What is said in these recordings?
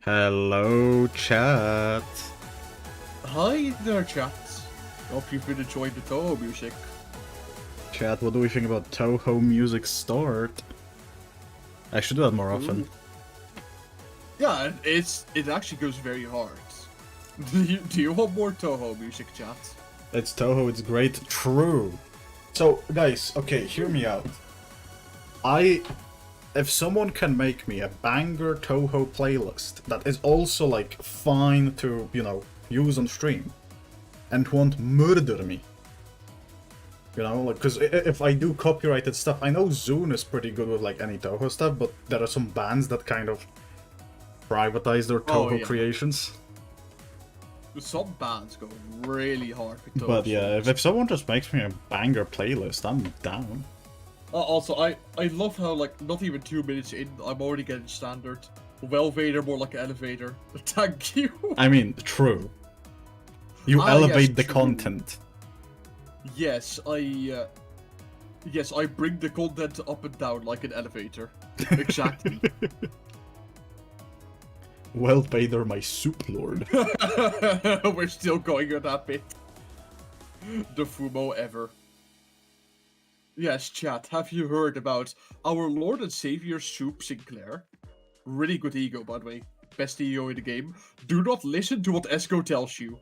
Hello, chat. Hi there, chat. Hope you've been enjoying the Toho music. Chat, what do we think about Toho Music Start? I should do that more often. Yeah, it actually goes very hard. Do you want more Toho music, chat? It's Toho, it's great. True. So, guys, okay, hear me out. If someone can make me a banger Toho playlist that is also, like, fine to, you know, use on stream, and won't murder me, you know, like, because if I do copyrighted stuff, I know Zune is pretty good with, like, any Toho stuff, but there are some bands that kind of privatize their Toho creations. Some bands go really hard with Toho. But yeah, if someone just makes me a banger playlist, I'm down. Also, I love how, like, not even 2 minutes in, I'm already getting standard. Welvader more like an elevator. Thank you. I mean, true. You elevate yes, the true. content. Yes, I bring the content up and down like an elevator. Exactly. Welvader, my soup lord. We're still going with that bit. The Fumo ever. Yes, chat, have you heard about our Lord and Savior Soup Sinclair? Really good ego, by the way. Best ego in the game. Do not listen to what ESGOO tells you.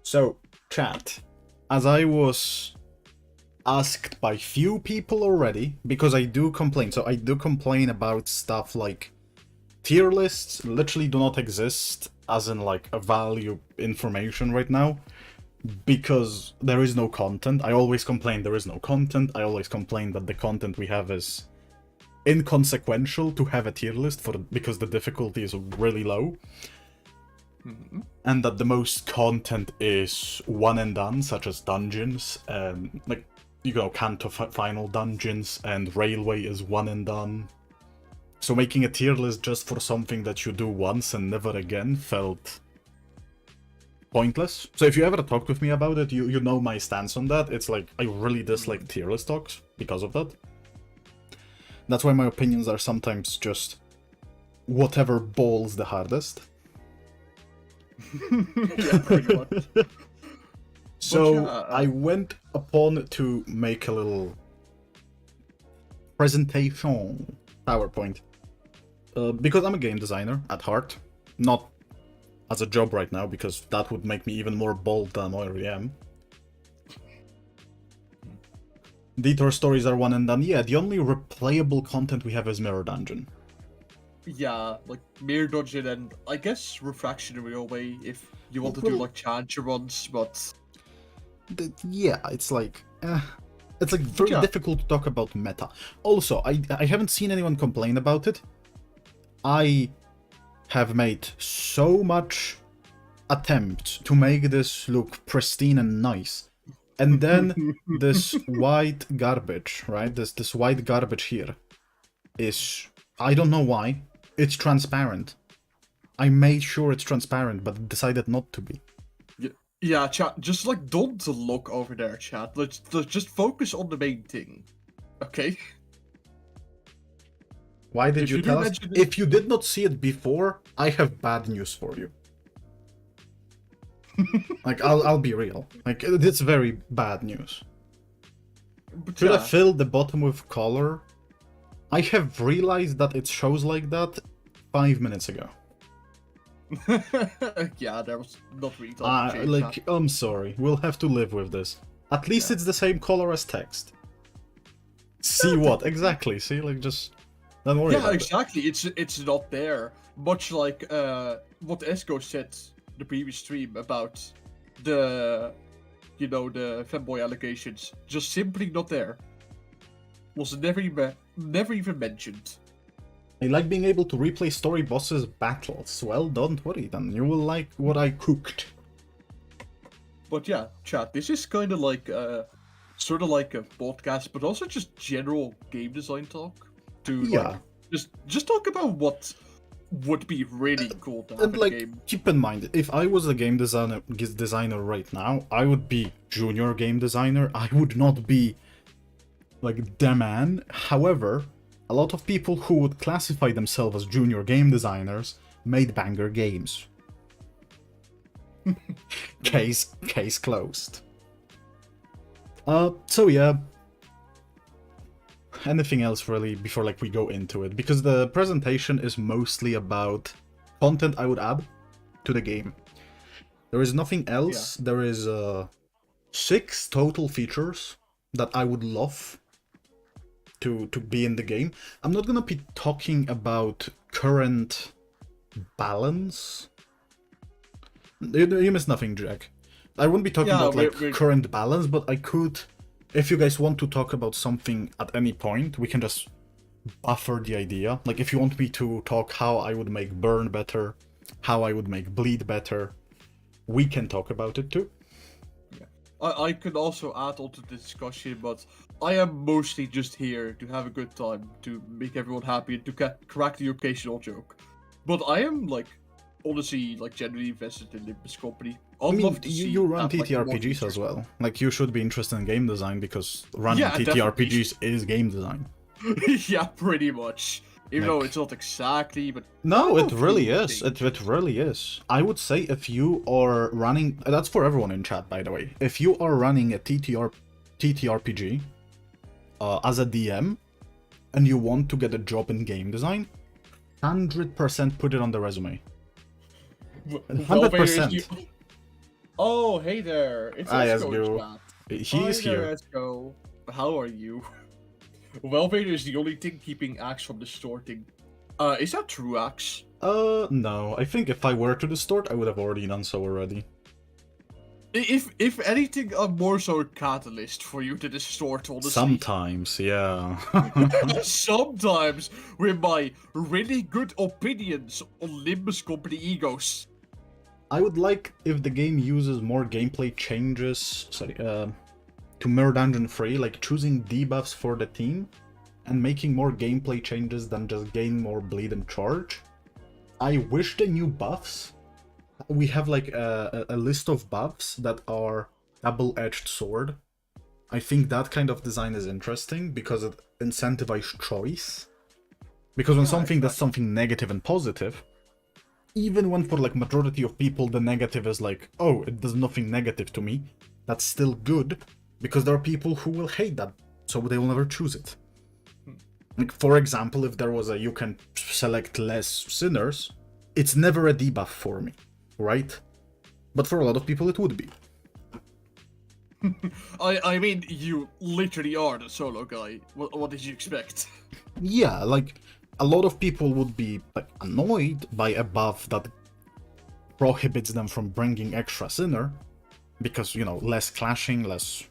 So, chat, as I was asked by few people already, because I do complain, so I do complain about stuff like tier lists literally do not exist as in like a value information right now, because there is no content. I always complain there is no content. I always complain that the content we have is inconsequential to have a tier list because the difficulty is really low. And that the most content is one and done, such as dungeons, like, you know, Kanto final dungeons, and Railway is one and done. So making a tier list just for something that you do once and never again felt pointless. So if you ever talked with me about it, you know my stance on that. It's like, I really dislike tier list talks because of that. That's why my opinions are sometimes just whatever balls the hardest. Yeah, pretty much. So I went upon to make a little presentation PowerPoint because I'm a game designer at heart, not as a job right now, because that would make me even more bold than I already am. Detour stories are one and done. Yeah, the only replayable content we have is Mirror Dungeon. Yeah, like Mirror Dungeon and I guess Refraction Railway if you want to do like challenger runs, but yeah, it's like very difficult to talk about meta. Also, I haven't seen anyone complain about it. I have made so much attempt to make this look pristine and nice, and then this white garbage, right? This white garbage here is, I don't know why, it's transparent. I made sure it's transparent, but decided not to be. Yeah, chat, just like don't look over there, chat. Let's just focus on the main thing. Okay? Why did If you you tell do us? mention this- If you did not see it before, I have bad news for you. Like, I'll be real. Like, it's very bad news. But Should I yeah, fill the bottom with color? I have realized that it shows like that 5 minutes ago. yeah, there was not really time to change that. Like, I'm sorry. We'll have to live with this. At least Yeah. it's the same color as text. See what? Exactly. See, like, just don't worry Yeah, about it. exactly. It's not there. Much like what ESGOO said the previous stream about the the fanboy allegations. Just simply not there. Was never even mentioned. I like being able to replay story bosses battles. Well, don't worry then. You will like what I cooked. But yeah, chat. This is kind of like sort of like a podcast, but also just general game design talk. To Yeah. like just talk about what would be really cool to have And in like, a game. keep in mind, if I was a game designer right now, I would be junior game designer. I would not be like the man. However, a lot of people who would classify themselves as junior game designers made banger games. Case closed. So yeah. Anything else really before like we go into it? Because the presentation is mostly about content I would add to the game. There is nothing else. Yeah. There is 6 total features that I would love to be in the game. I'm not gonna be talking about current balance. You missed nothing, Jack. I wouldn't be talking about like current balance, but I could. If you guys want to talk about something at any point, we can just buffer the idea. Like, if you want me to talk how I would make burn better, how I would make bleed better, we can talk about it too. Yeah. I could also add on to the discussion, but I am mostly just here to have a good time, to make everyone happy, and to crack the occasional joke. But I am, like, honestly, like, genuinely invested in Limbus company. I mean, you run TTRPGs as well. Like, you should be interested in game design because running TTRPGs is game design. Yeah, pretty much. Even though it's not exactly, but... No, it really is. It really is. I would say if you are running... That's for everyone in chat, by the way. If you are running a TTRPG as a DM, and you want to get a job in game design, 100% put it on the resume. 100%. Oh, hey there. It's ESGOO. He's here. ESGOO. How are you? Welvader is the only thing keeping Axe from distorting. Is that true, Axe? No. I think if I were to distort, I would have already done so already. If anything, I'm more so a catalyst for you to distort, honestly. Sometimes, yeah. Sometimes, with my really good opinions on Limbus company egos. I would like if the game uses more gameplay changes, to mirror dungeon free, like choosing debuffs for the team and making more gameplay changes than just gain more bleed and charge. I wish the new buffs, we have like a list of buffs that are double-edged sword. I think that kind of design is interesting because it incentivizes choice. Because when something does something negative and positive, even when for like majority of people the negative is like, oh, it does nothing negative to me, that's still good, because there are people who will hate that, so they will never choose it. Like, for example, if there was a you can select less sinners, it's never a debuff for me, right? But for a lot of people it would be. I mean, you literally are the solo guy. What did you expect? Yeah, like, a lot of people would be like annoyed by a buff that prohibits them from bringing extra sinner, because, you know, less clashing, less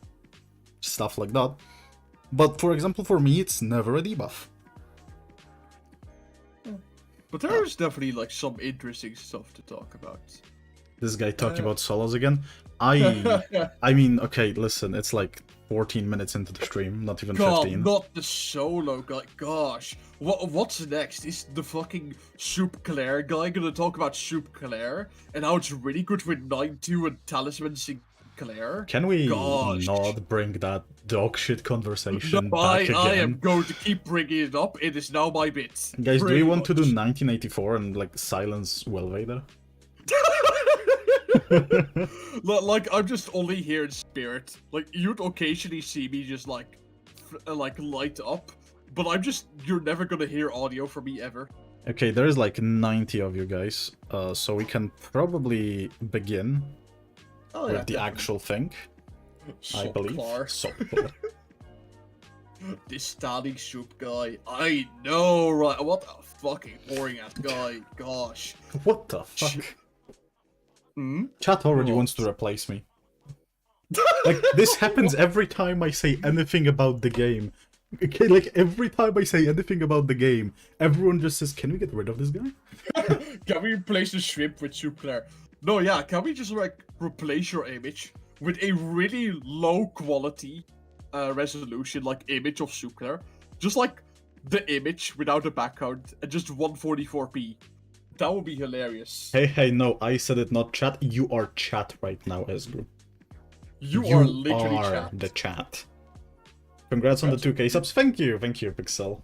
stuff like that. But for example, for me, it's never a debuff. But there's definitely like some interesting stuff to talk about. This guy talking about solos again. I mean, okay, listen, it's like 14 minutes into the stream, not even 15. Not the solo guy. Gosh, what's next? Is the fucking Soup Claire guy gonna talk about Soup Claire and how it's really good with 9-2 and talismans in Claire. Can we Gosh. not bring that dog shit conversation No, back again? I am going to keep bringing it up. It is now my bit. Guys, do we want to do much. 1984 and like silence Welvader? Like, I'm just only here in spirit. Like, you'd occasionally see me just like light up, but you're never gonna hear audio from me ever. Okay, there is like 90 of you guys, so we can probably begin with the actual thing. I believe. Subclar. This standing soup guy. I know, right? What a fucking boring ass guy. Gosh. What the fuck? Hmm? Chat already wants to replace me. Like, this happens every time I say anything about the game. Okay, like, every time I say anything about the game, everyone just says, can we get rid of this guy? Can we replace the shrimp with soup Claire? No, yeah, can we just, like, replace your image with a really low quality resolution, like, image of soup Claire? Just, like, the image without a background and just 144p. That would be hilarious. Hey, no, I said it, not chat. You are chat right now, ESGOO. You are literally the chat. Congrats on the 2k subs. Thank you, Pixel.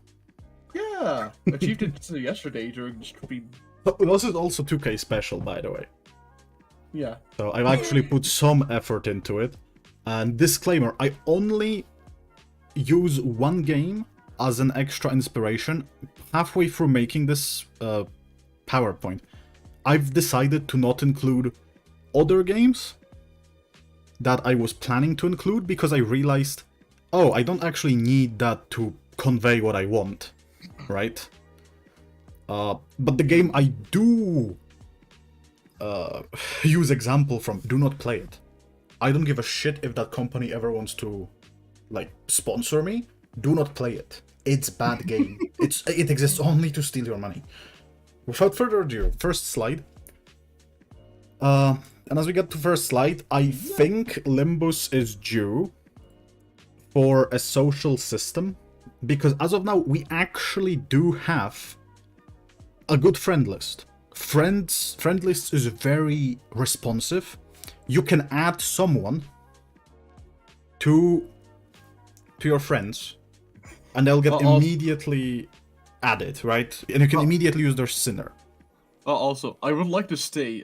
Yeah, achieved it yesterday during the stream. This is also 2k special, by the way. Yeah. So I've actually put some effort into it. And disclaimer, I only use one game as an extra inspiration. Halfway through making this PowerPoint, I've decided to not include other games that I was planning to include because I realized, oh, I don't actually need that to convey what I want, right? But the game I do use example from, do not play it. I don't give a shit if that company ever wants to, like, sponsor me. Do not play it. It's bad game. It exists only to steal your money. Without further ado, first slide. And as we get to first slide, I think Limbus is due for a social system, because as of now, we actually do have a good friend list. Friend list is very responsive. You can add someone to your friends, and they'll get immediately added, right? And you can immediately use their sinner. Also, I would like to stay,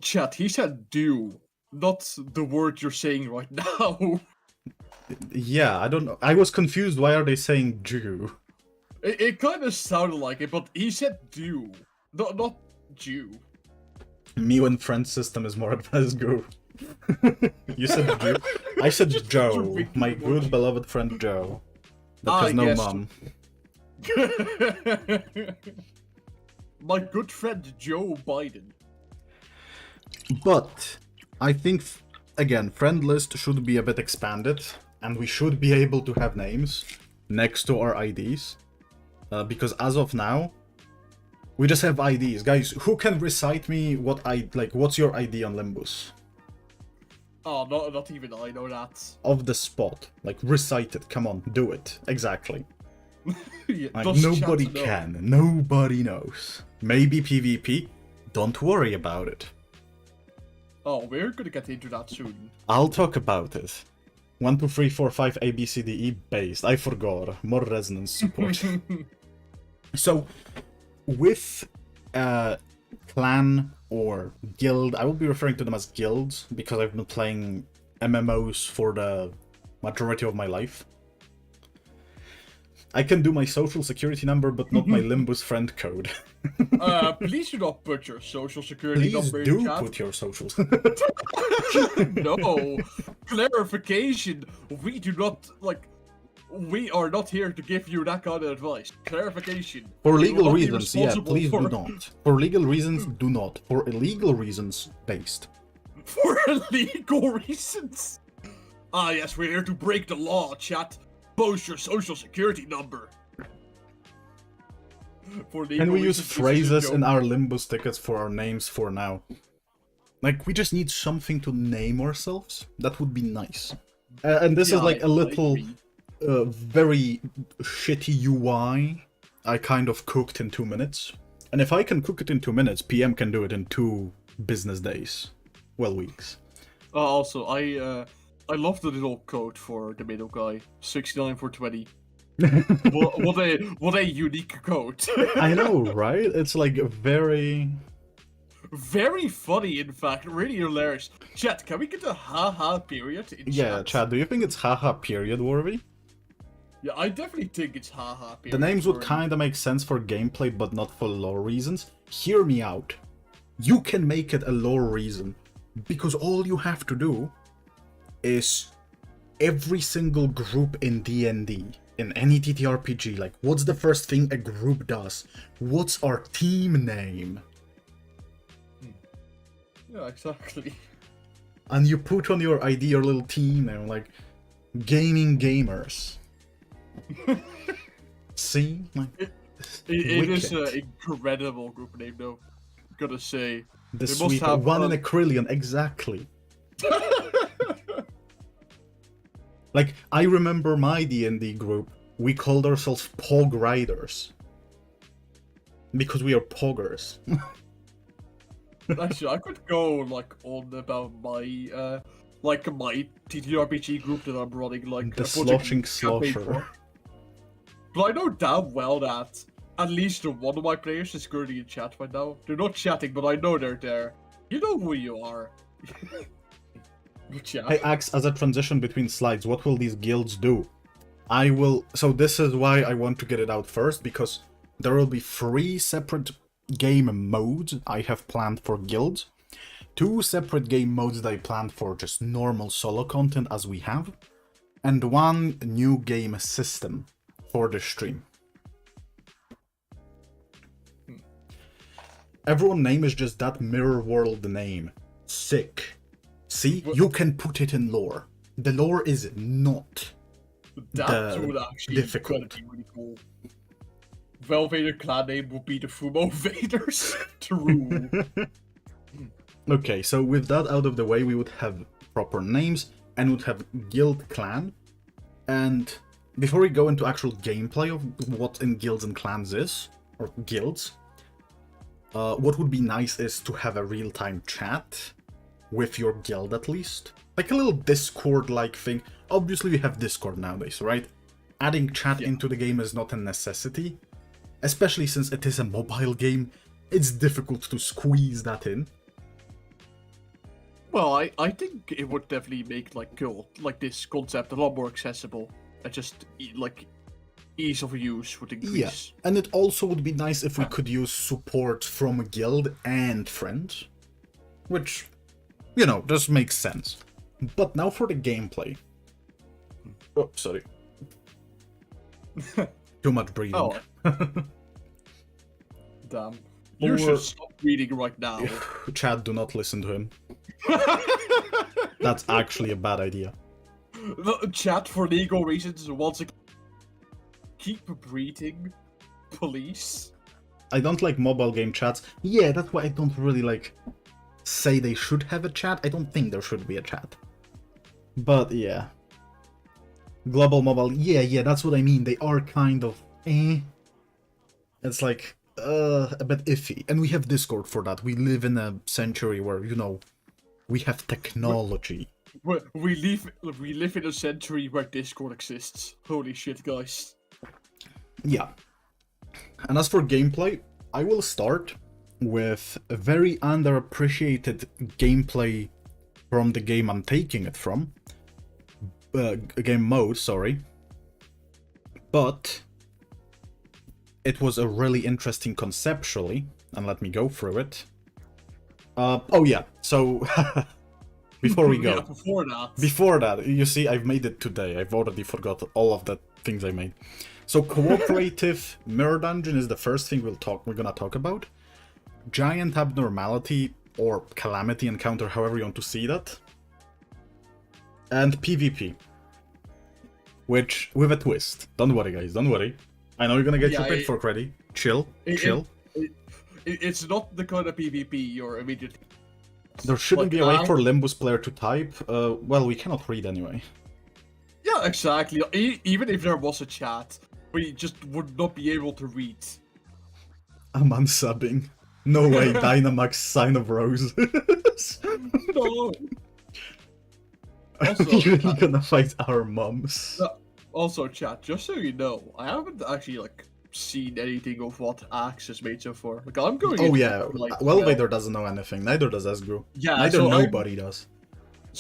chat, he said do, not the word you're saying right now. Yeah, I don't know. I was confused. Why are they saying Jew? It kind of sounded like it, but he said do, not Jew. Me when friend system is more advanced. Go. You said Jew. I said Joe, my good beloved friend Joe. That has no mom. My good friend Joe Biden. But I think, again, friend list should be a bit expanded, and we should be able to have names next to our IDs. Because as of now, we just have IDs. Guys, who can recite me what's your ID on Limbus? Oh, not even I know that. Of the spot. Like, recite it. Come on, do it. Exactly. Yeah, like, nobody can. Nobody knows. Maybe PvP. Don't worry about it. Oh, we're gonna get into that soon. I'll talk about it. 1, 2, 3, 4, 5, A, B, C, D, E, based. I forgot. More resonance support. So, with clan or guild, I will be referring to them as guilds because I've been playing MMOs for the majority of my life. I can do my social security number, but not my Limbus friend code. Please do not put your social security number in Please chat. do put your socials. No. Clarification. We do not, we are not here to give you that kind of advice. Clarification. For legal reasons, yeah, please do not. For legal reasons, do not. For illegal reasons, based. For illegal reasons? Ah, yes, we're here to break the law, chat. Post your social security number. Can we use phrases in our Limbus tickets for our names for now? Like, we just need something to name ourselves. That would be nice. And this is like a little, very shitty UI I kind of cooked in 2 minutes. And if I can cook it in 2 minutes, PM can do it in 2 business days. Well, weeks. Also, I love the little code for the middle guy. 69 for 20. What a unique code. I know, right? It's like very... Very funny, in fact. Really hilarious. Chat, can we get a haha period in Yeah, chat? Chad, do you think it's haha period worthy? Yeah, I definitely think it's haha period. The names would worthy. kinda make sense for gameplay, but not for lore reasons. Hear me out. You can make it a lore reason, because all you have to do is every single group in D&D, in any TTRPG, like, what's the first thing a group does? What's our team name? Yeah, exactly. And you put on your ID your little team name, like, Gaming Gamers. See? Like, It is an incredible group name, though. Gotta say. the They sweet must have one in a trillion, exactly. Like, I remember my D&D group, we called ourselves Pog Riders. Because we are poggers. Actually, I could go like on about my my TTRPG group that I'm running, like The a Sloshing campaign Slosher. for. But I know damn well that at least one of my players is currently in chat right now. They're not chatting, but I know they're there. You know who you are. But yeah. Hey Axe, as a transition between slides, what will these guilds do? So this is why I want to get it out first, because there will be 3 separate game modes I have planned for guilds. 2 separate game modes that I planned for just normal solo content as we have. And 1 new game system for the stream. Everyone's name is just that mirror world name. Sick. See? You can put it in lore. The lore is not That would actually difficult. be really cool. Welvader clan name would be the Fumo Vaders. True. Okay, so with that out of the way, we would have proper names and would have guild clan. And before we go into actual gameplay of what in guilds and clans is, or guilds, what would be nice is to have a real-time chat with your guild at least. Like a little Discord-like thing. Obviously we have Discord nowadays, right? Adding chat into the game is not a necessity. Especially since it is a mobile game, it's difficult to squeeze that in. Well, I think it would definitely make like this concept a lot more accessible. And just like ease of use would increase. Yeah, and it also would be nice if we could use support from a guild and friends. Which, you know, just makes sense. But now for the gameplay. Oh, sorry. Too much breathing. Oh. Damn. You should stop reading right now. Chad, do not listen to him. That's actually a bad idea. The chat, for legal reasons, wants to keep breathing. Police. I don't like mobile game chats. Yeah, that's why I don't really like say they should have a chat. I don't think there should be a chat. But yeah. Global mobile, yeah, that's what I mean. They are kind of It's like a bit iffy. And we have Discord for that. We live in a century where, you know, we have technology. We live in a century where Discord exists. Holy shit, guys. Yeah. And as for gameplay, I will start with a very underappreciated gameplay from the game I'm taking it from. Game mode, sorry. But it was a really interesting conceptually, and let me go through it. Oh yeah, so before we go, yeah, before that, you see, I've made it today. I've already forgot all of the things I made. So cooperative mirror dungeon is the first thing we're gonna talk about. Giant abnormality or calamity encounter, however you want to see that. And PvP. Which, with a twist. Don't worry, guys, don't worry. I know you're gonna get your pitchfork ready. Chill, chill. It's not the kind of PvP you're immediately... There shouldn't be a way for Limbus player to type. Well, we cannot read anyway. Yeah, exactly. Even if there was a chat, we just would not be able to read. I'm unsubbing. No way, Dynamax sign of roses. No. Also, You're really gonna fight our moms. also, chat. Just so you know, I haven't actually like seen anything of what Axe has made so far. Like I'm going Oh into yeah, like Welvader doesn't know anything. Neither does ESGOO. yeah. Neither So nobody does.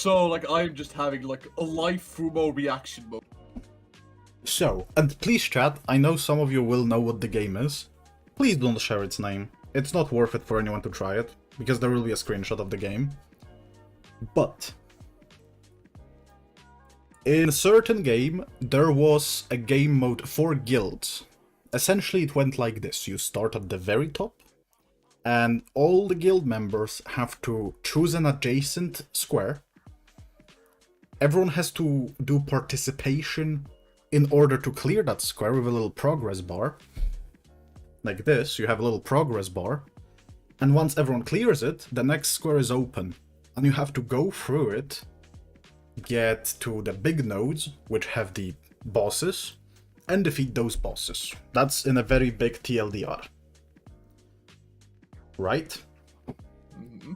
I'm just having like a live Fumo reaction mode. So, and please chat, I know some of you will know what the game is. Please don't share its name. It's not worth it for anyone to try it, because there will be a screenshot of the game. But in a certain game, there was a game mode for guilds. Essentially, it went like this. You start at the very top, and all the guild members have to choose an adjacent square. Everyone has to do participation in order to clear that square with a little progress bar. Like this, you have a little progress bar. And once everyone clears it, the next square is open. And you have to go through it, get to the big nodes, which have the bosses, and defeat those bosses. That's in a very big TLDR. Right? Mm-hmm.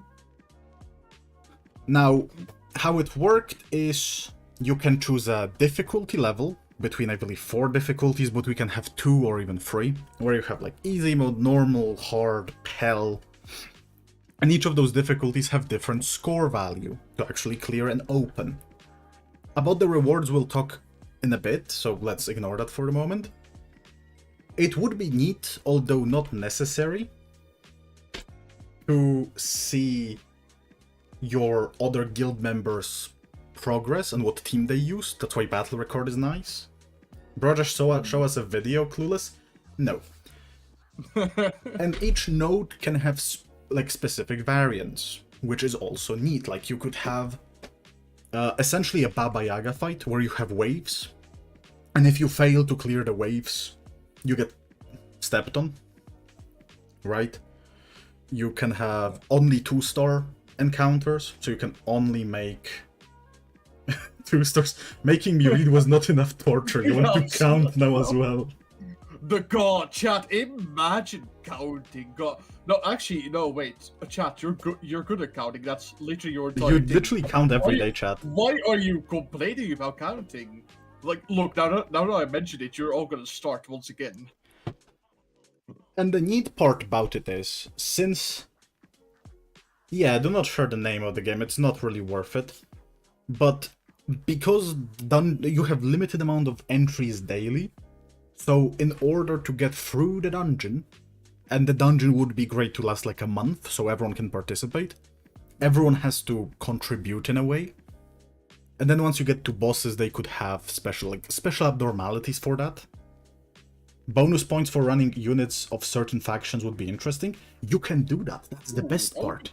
Now, how it worked is you can choose a difficulty level between, I believe, 4 difficulties, but we can have 2 or even 3, where you have like easy mode, normal, hard, hell. And each of those difficulties have different score value to actually clear and open. About the rewards we'll talk in a bit, so let's ignore that for the moment. It would be neat, although not necessary, to see your other guild members' progress and what team they use. That's why battle record is nice. Bro, just show us a video, Clueless? No. And each node can have like specific variants, which is also neat. Like you could have essentially a Baba Yaga fight where you have waves, and if you fail to clear the waves, you get stepped on, right? You can have only 2-star encounters, so you can only make 2 stars. Making me read was not enough torture. You want to count now as well. The god, chat. Imagine counting. God, no, actually, no. Wait, chat. You're good. You're good at counting. That's literally your entire You thing. literally count every day, chat. Why are you complaining about counting? Like, look, now that I mentioned it, you're all gonna start once again. And the neat part about it is, since... Yeah, do not share the name of the game, it's not really worth it. But because you have limited amount of entries daily, so in order to get through the dungeon, and the dungeon would be great to last like a month, so everyone can participate, everyone has to contribute in a way. And then once you get to bosses, they could have special abnormalities for that. Bonus points for running units of certain factions would be interesting. You can do that. That's the best part.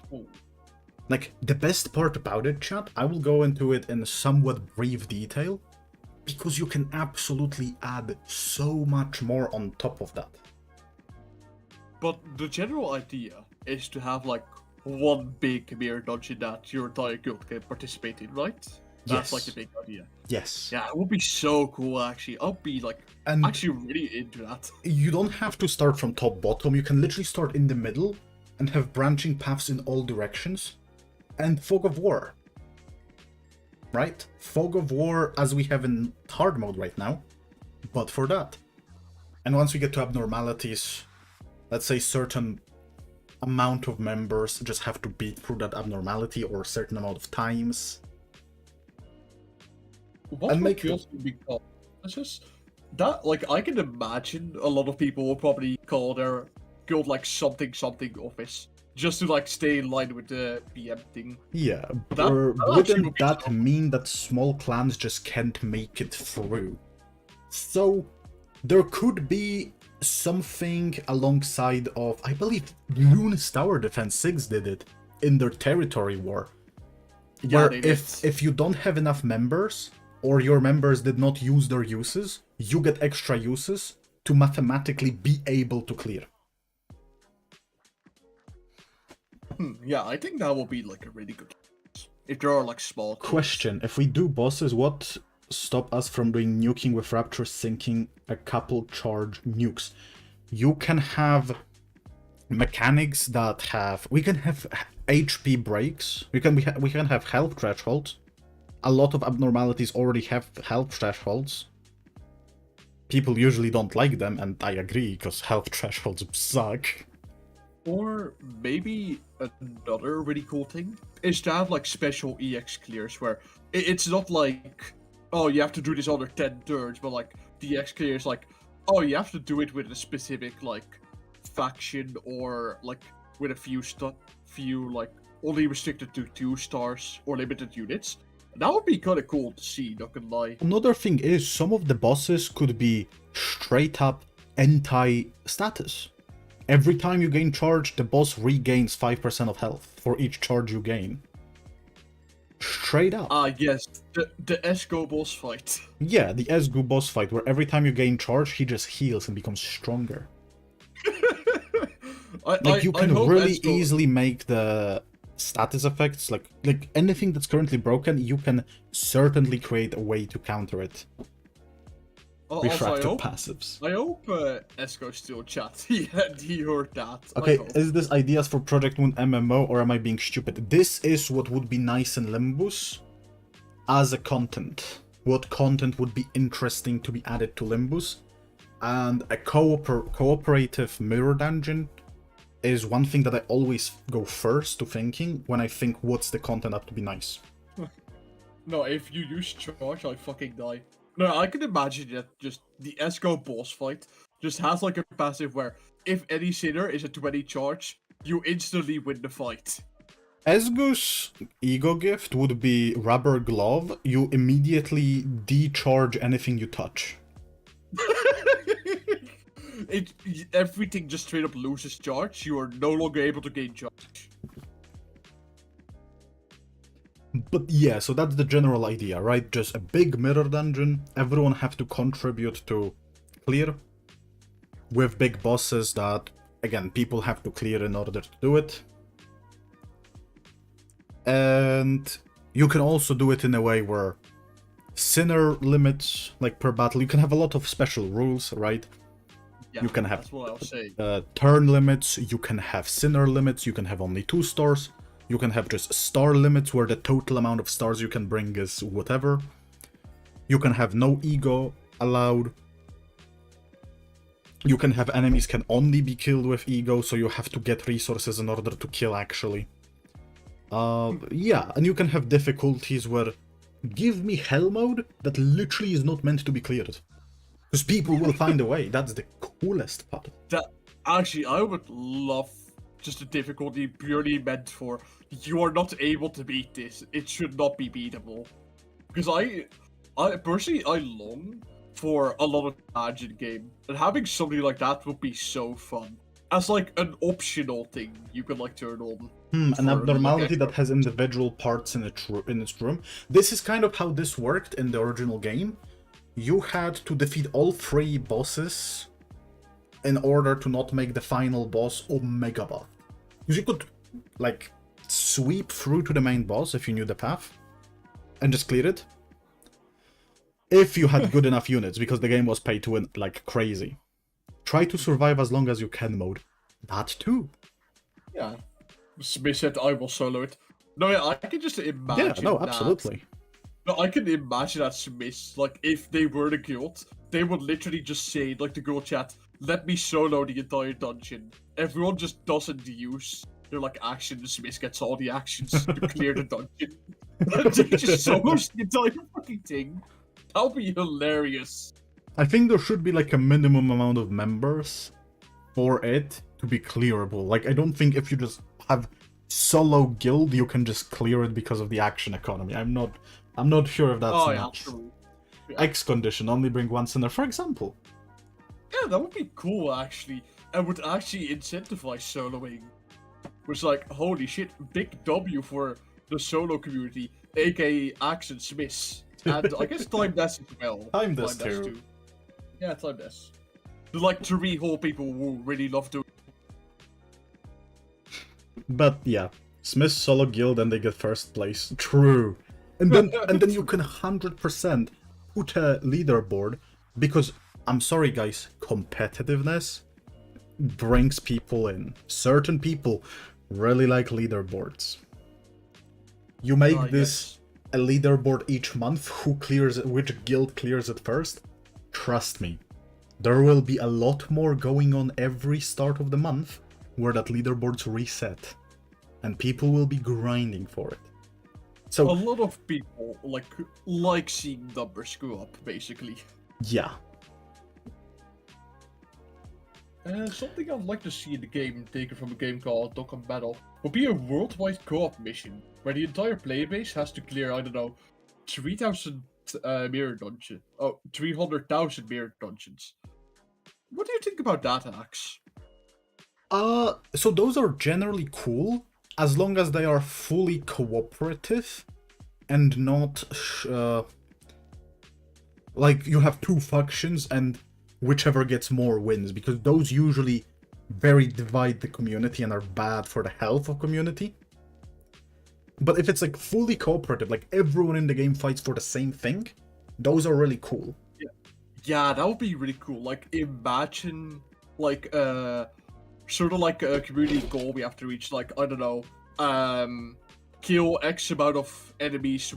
Like, the best part about it, chat, I will go into it in somewhat brief detail, because you can absolutely add so much more on top of that. But the general idea is to have like one big mirror dungeon that your entire guild can participate in, right? That's like the big idea. Yes. Yeah, it would be so cool actually. I'll be like actually really into that. You don't have to start from top bottom, you can literally start in the middle and have branching paths in all directions. And Fog of War. Right? Fog of War as we have in hard mode right now, but for that. And once we get to abnormalities, let's say certain amount of members just have to beat through that abnormality or a certain amount of times. What and make guilds be called? It's just that, like, I can imagine a lot of people will probably call their guild like something office, just to like stay in line with the PM thing. Yeah, wouldn't that mean that small clans just can't make it through? So there could be something alongside of, I believe Luna's Tower Defense 6 did it in their territory war. Where if you don't have enough members, or your members did not use their uses, you get extra uses to mathematically be able to clear. Yeah, I think that will be like a really good if there are like small things. Question, if we do bosses, what stop us from doing nuking with Rapture sinking a couple charge nukes? You can have mechanics that have... We can have HP breaks, we can have health thresholds. a lot of abnormalities already have health thresholds. People usually don't like them, and I agree, because health thresholds suck. Or maybe another really cool thing is to have like special EX clears where it's not like, oh, you have to do this other 10 turns, but like the EX clear is like, oh, you have to do it with a specific like faction or like with a few like only restricted to 2 stars or limited units. That would be kind of cool to see, not gonna lie. Another thing is, some of the bosses could be straight up anti-status. Every time you gain charge, the boss regains 5% of health for each charge you gain. Straight up. Yes, the ESGOO boss fight. Yeah, the ESGOO boss fight, where every time you gain charge, he just heals and becomes stronger. You can really easily make the status effects, like anything that's currently broken, you can certainly create a way to counter it. Refractor passives. I hope ESGOO still chats. He heard that. Okay, is this ideas for Project Moon MMO, or am I being stupid? This is what would be nice in Limbus as a content. What content would be interesting to be added to Limbus? And a cooperative mirror dungeon is one thing that I always go first to thinking when I think what's the content up to be nice. No, if you use charge, I fucking die. No, I can imagine that just the ESGOO boss fight just has like a passive where if any sinner is a 20 charge, you instantly win the fight. ESGOO's ego gift would be Rubber Glove. You immediately decharge anything you touch. Everything just straight up loses charge. You are no longer able to gain charge. But yeah, so that's the general idea, right? Just a big mirror dungeon. Everyone have to contribute to clear. With big bosses that, again, people have to clear in order to do it. And you can also do it in a way where sinner limits, like per battle, you can have a lot of special rules, right? Yeah, you can have that's what I was saying. Turn limits, you can have sinner limits, you can have only 2 stars. You can have just star limits where the total amount of stars you can bring is whatever. You can have no ego allowed. You can have enemies can only be killed with ego, so you have to get resources in order to kill actually. Yeah, and you can have difficulties where give me hell mode that literally is not meant to be cleared. Because people will find a way. That's the coolest part. Actually, I would love just a difficulty purely meant for you are not able to beat this. It should not be beatable. Because I personally long for a lot of Imagine game, and having something like that would be so fun. As like an optional thing you can like turn on. An abnormality that has individual parts in its room. This is kind of how this worked in the original game. You had to defeat all 3 bosses in order to not make the final boss Omega buff. Because you could, like, sweep through to the main boss if you knew the path, and just clear it. If you had good enough units, because the game was pay to win like crazy. Try to survive as long as you can mode. That too. Yeah. Smith said I will solo it. No, yeah, I can just imagine. Yeah, no, absolutely. No, I can imagine that Smith, like, if they were the guild, they would literally just say, like, the guild chat, let me solo the entire dungeon. Everyone just doesn't use their, like, actions. Smith gets all the actions to clear the dungeon. They just solos the entire fucking thing. That would be hilarious. I think there should be, like, a minimum amount of members for it to be clearable. Like, I don't think if you just have solo guild, you can just clear it because of the action economy. I'm not sure if that's enough. Yeah. X condition, only bring 1 sinner, for example. Yeah, that would be cool, actually. And would actually incentivize soloing. Which, like, holy shit, big W for the solo community, aka Axe and Smiths. And I guess Time Dash as well. Time Dash too. Yeah, Time Dash. There's like 3 whole people who really love doing. But yeah, Smiths solo guild and they get first place. True. And then you can 100% put a leaderboard, because I'm sorry guys, competitiveness brings people in. Certain people really like leaderboards. You make this a leaderboard each month, who clears it, which guild clears it first, trust me, there will be a lot more going on every start of the month where that leaderboard's reset, and people will be grinding for it. So a lot of people like seeing numbers go up, basically. yeah. Something I'd like to see in the game, taken from a game called Dokkan Battle, would be a worldwide co-op mission where the entire playerbase has to clear, I don't know, 3,000 mirror dungeons. Oh, 300,000 mirror dungeons. What do you think about that, Axe? So those are generally cool as long as they are fully cooperative and not like you have two factions and whichever gets more wins, because those usually very divide the community and are bad for the health of community. But if it's like fully cooperative, like everyone in the game fights for the same thing, those are really cool. Yeah, that would be really cool. Like, imagine like sort of like a community goal we have to reach, like, I don't know, kill X amount of enemies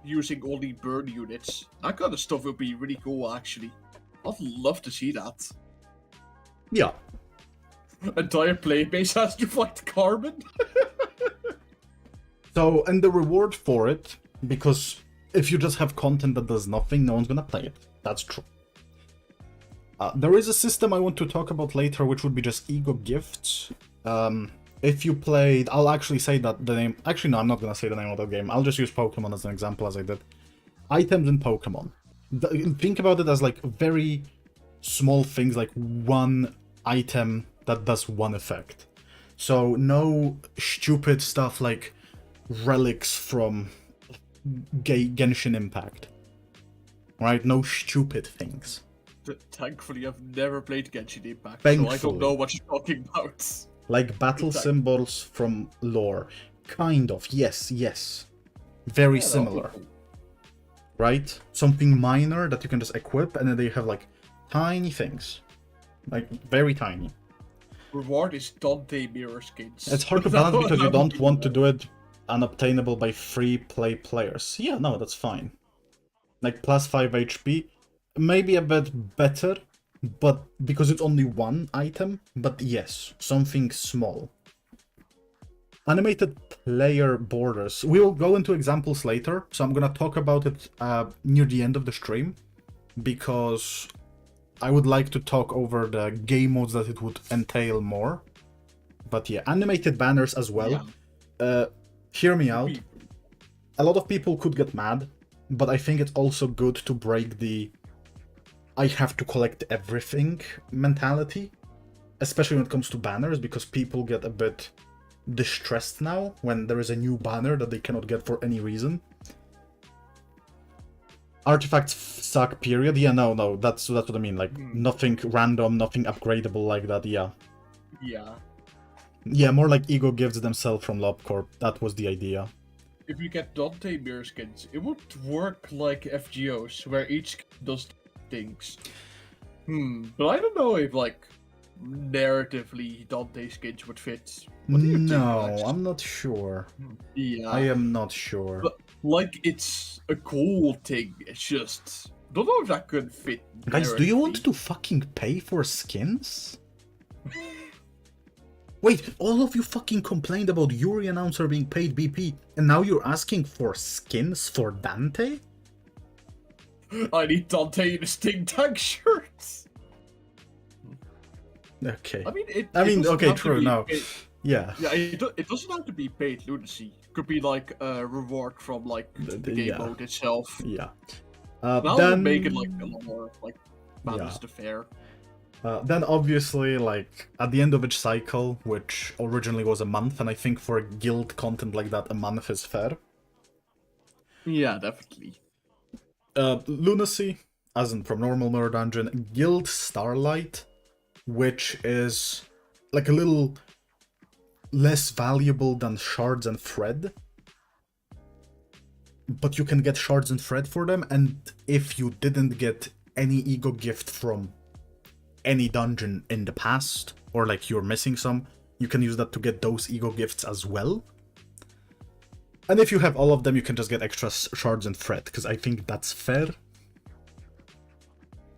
using only burn units. That kind of stuff would be really cool, actually. I'd love to see that. Yeah. Entire playbase has to fight Carbon. So, and the reward for it, because if you just have content that does nothing, no one's gonna play it. That's true. There is a system I want to talk about later, which would be just ego gifts. If you played, I'll actually say that the name. Actually, no, I'm not gonna say the name of the game. I'll just use Pokemon as an example, as I did. Items in Pokemon. Think about it as like very small things, like one item that does one effect. So no stupid stuff like relics from Genshin Impact. Right? No stupid things. Thankfully, I've never played Genshin Impact, Thankfully. so I don't know what you're talking about. Like battle symbols from lore. Kind of, yes. Very similar. Right? Something minor that you can just equip, and then they have like tiny things. Like, very tiny. Reward is Dante mirror skins. It's hard to balance because you don't want to do it unobtainable by free play players. Yeah, no, that's fine. Like plus 5 HP, maybe a bit better, but because it's only one item, but yes, something small. Animated player borders. We will go into examples later, so I'm gonna talk about it near the end of the stream, because I would like to talk over the game modes that it would entail more. But yeah, animated banners as well. Yeah. Hear me out. A lot of people could get mad, but I think it's also good to break the I have to collect everything mentality, especially when it comes to banners, because people get a bit distressed now when there is a new banner that they cannot get for any reason. Artifacts suck, period. Yeah, no, that's what I mean. Like, nothing random, nothing upgradable like that, yeah. Yeah, more like ego gifts themselves from LobCorp. That was the idea. If you get Dante mirror skins, it would work like FGOs, where each does things. But I don't know if, like, narratively Dante skins would fit. No, I'm not sure. Yeah. I am not sure. But, like, it's a cool thing. It's just... don't know if that could fit. Guys, do you want to fucking pay for skins? Wait, all of you fucking complained about Yuri Announcer being paid BP, and now you're asking for skins for Dante? I need Dante in a Sting Tank shirt! Okay. I mean, okay, true, no. Yeah. Yeah, it doesn't have to be paid lunacy. It could be like a reward from like the game mode itself. Yeah. That would make it like a lot more like balanced affair. Then obviously, like, at the end of each cycle, which originally was a month, and I think for guild content like that, a month is fair. Yeah, definitely. Lunacy, as in from normal Mirror Dungeon, Guild Starlight, which is like a little less valuable than Shards and Thread. But you can get Shards and Thread for them, and if you didn't get any ego gift from any dungeon in the past, or like you're missing some, you can use that to get those ego gifts as well. And if you have all of them, you can just get extra shards and threat, because I think that's fair.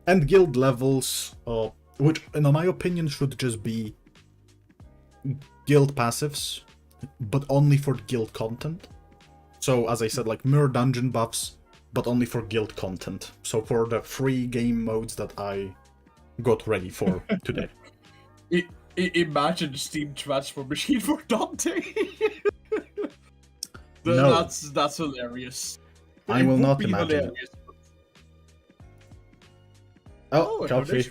And guild levels, which in my opinion should just be guild passives, but only for guild content. So as I said, like mirror dungeon buffs, but only for guild content. So for the free game modes that I got ready for today. Imagine Steam transfer machine for Dante. No. That's hilarious. I will not imagine it. Oh, coffee.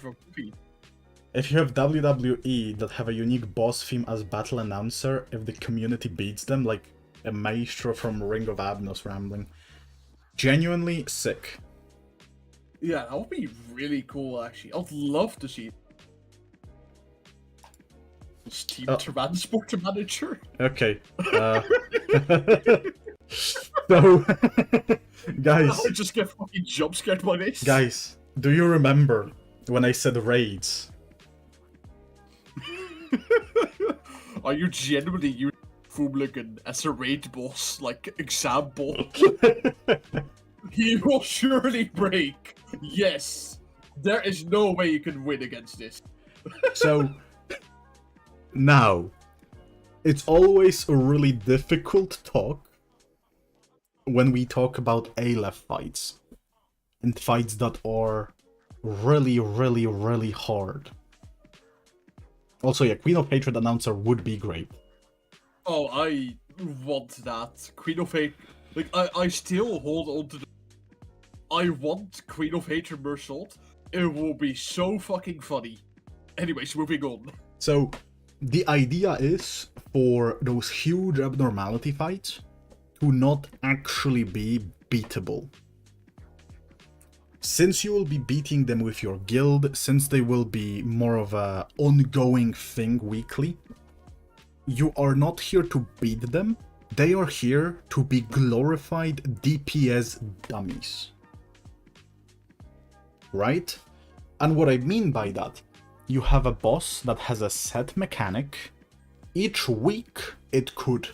If you have WWE that have a unique boss theme as battle announcer, if the community beats them, like a maestro from Ring of Abnos rambling. Genuinely sick. Yeah, that would be really cool, actually. I'd love to see Steam Transport Manager. Okay. So, guys. I just get fucking jump scared by this. Guys, do you remember when I said raids? Are you genuinely using Fumligan as a raid boss, like, example? He will surely break. Yes. There is no way you can win against this. So, now, it's always a really difficult talk when we talk about Aleph fights. And fights that are really, really, really hard. Also, yeah, Queen of Hatred announcer would be great. Oh, I want that. Queen of Hatred. Like, I still hold on to the... I want Queen of Hatred Mersault. It will be so fucking funny. Anyways, moving on. So, the idea is for those huge abnormality fights to not actually be beatable. Since you will be beating them with your guild, since they will be more of a ongoing thing weekly, you are not here to beat them, they are here to be glorified DPS dummies. Right? And what I mean by that, you have a boss that has a set mechanic. Each week it could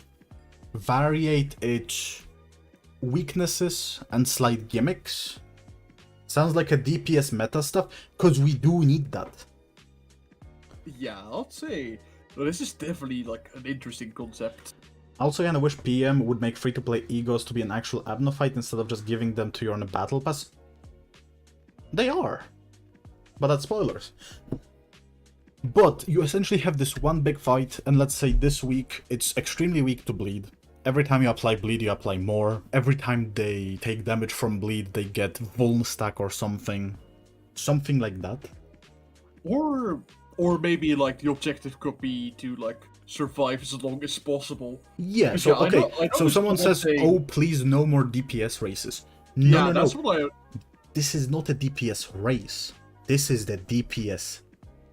variate its weaknesses and slight gimmicks. Sounds like a DPS meta stuff, because we do need that. Yeah, I'd say this is definitely like an interesting concept. Also, I wish PM would make free-to-play egos to be an actual Abno fight instead of just giving them to you on a battle pass. They are. But that's spoilers. But you essentially have this one big fight, and let's say this week it's extremely weak to bleed. Every time you apply bleed, you apply more. Every time they take damage from bleed, they get vuln stack or something. Something like that. Or maybe like the objective could be to like survive as long as possible. Yeah, so yeah, okay, I know so someone says, oh please no more DPS races. No, that's what I... This is not a DPS race. This is the DPS,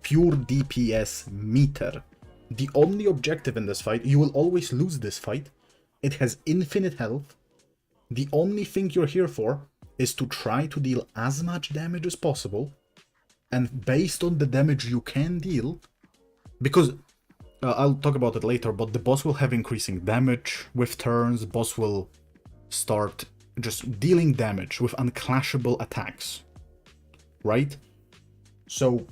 pure DPS meter. The only objective in this fight, you will always lose this fight. It has infinite health. The only thing you're here for is to try to deal as much damage as possible. And based on the damage you can deal, because I'll talk about it later, but the boss will have increasing damage with turns. Boss will start just dealing damage with unclashable attacks. Right? So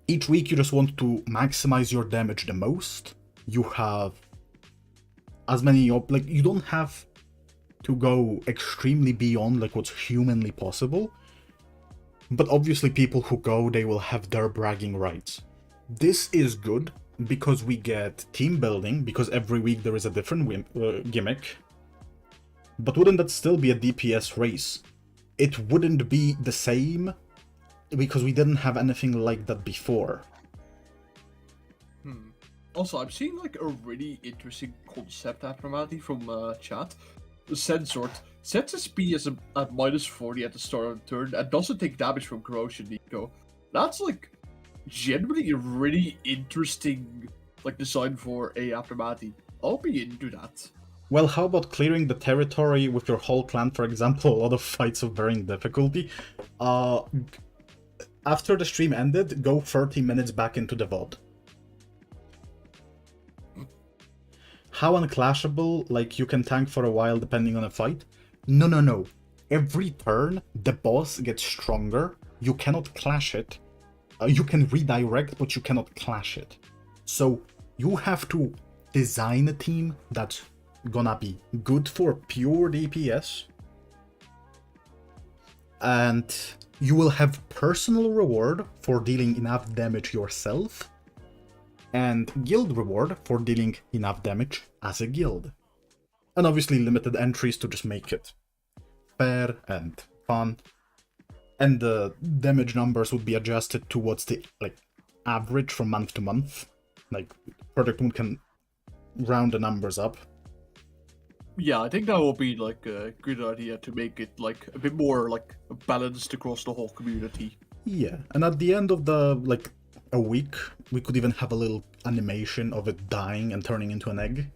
each week you just want to maximize your damage the most. You have as many, like, you don't have to go extremely beyond like what's humanly possible. But obviously people who go, they will have their bragging rights. This is good because we get team building, because every week there is a different gimmick. But wouldn't that still be a DPS race? It wouldn't be the same because we didn't have anything like that before. Also, I'm seeing like a really interesting concept abnormality from chat. The Censored sets SP as at -40 at the start of the turn and doesn't take damage from corrosion eco. That's like genuinely a really interesting like design for a abnormality. I'll be into that. Well, how about clearing the territory with your whole clan, for example? A lot of fights of varying difficulty. After the stream ended, go 30 minutes back into the VOD. how unclashable, like, you can tank for a while depending on a fight. No, no, no. Every turn, the boss gets stronger. You cannot clash it. You can redirect, but you cannot clash it. So you have to design a team that's gonna be good for pure DPS. And you will have personal reward for dealing enough damage yourself, and guild reward for dealing enough damage as a guild. And obviously limited entries to just make it fair and fun. And the damage numbers would be adjusted towards the average from month to month. Like, Project Moon can round the numbers up. Yeah, I think that will be like a good idea to make it like a bit more like balanced across the whole community. Yeah, and at the end of the a week, we could even have a little animation of it dying and turning into an egg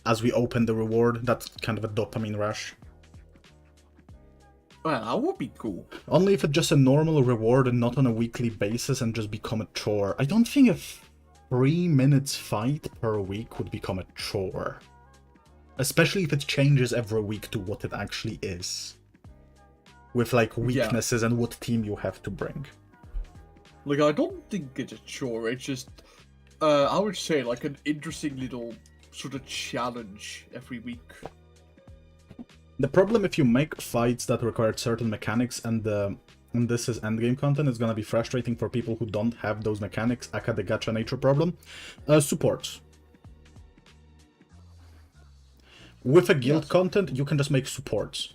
as we open the reward. That's kind of a dopamine rush. Well, that would be cool. Only if it's just a normal reward and not on a weekly basis and just become a chore. I don't think a 3 minutes fight per week would become a chore. Especially if it changes every week to what it actually is. With like weaknesses and what team you have to bring. Like, I don't think it's a chore, it's just, I would say like an interesting little sort of challenge every week. The problem if you make fights that require certain mechanics and this is endgame content, it's gonna be frustrating for people who don't have those mechanics, aka the gacha nature problem. Supports. With a guild content, you can just make supports.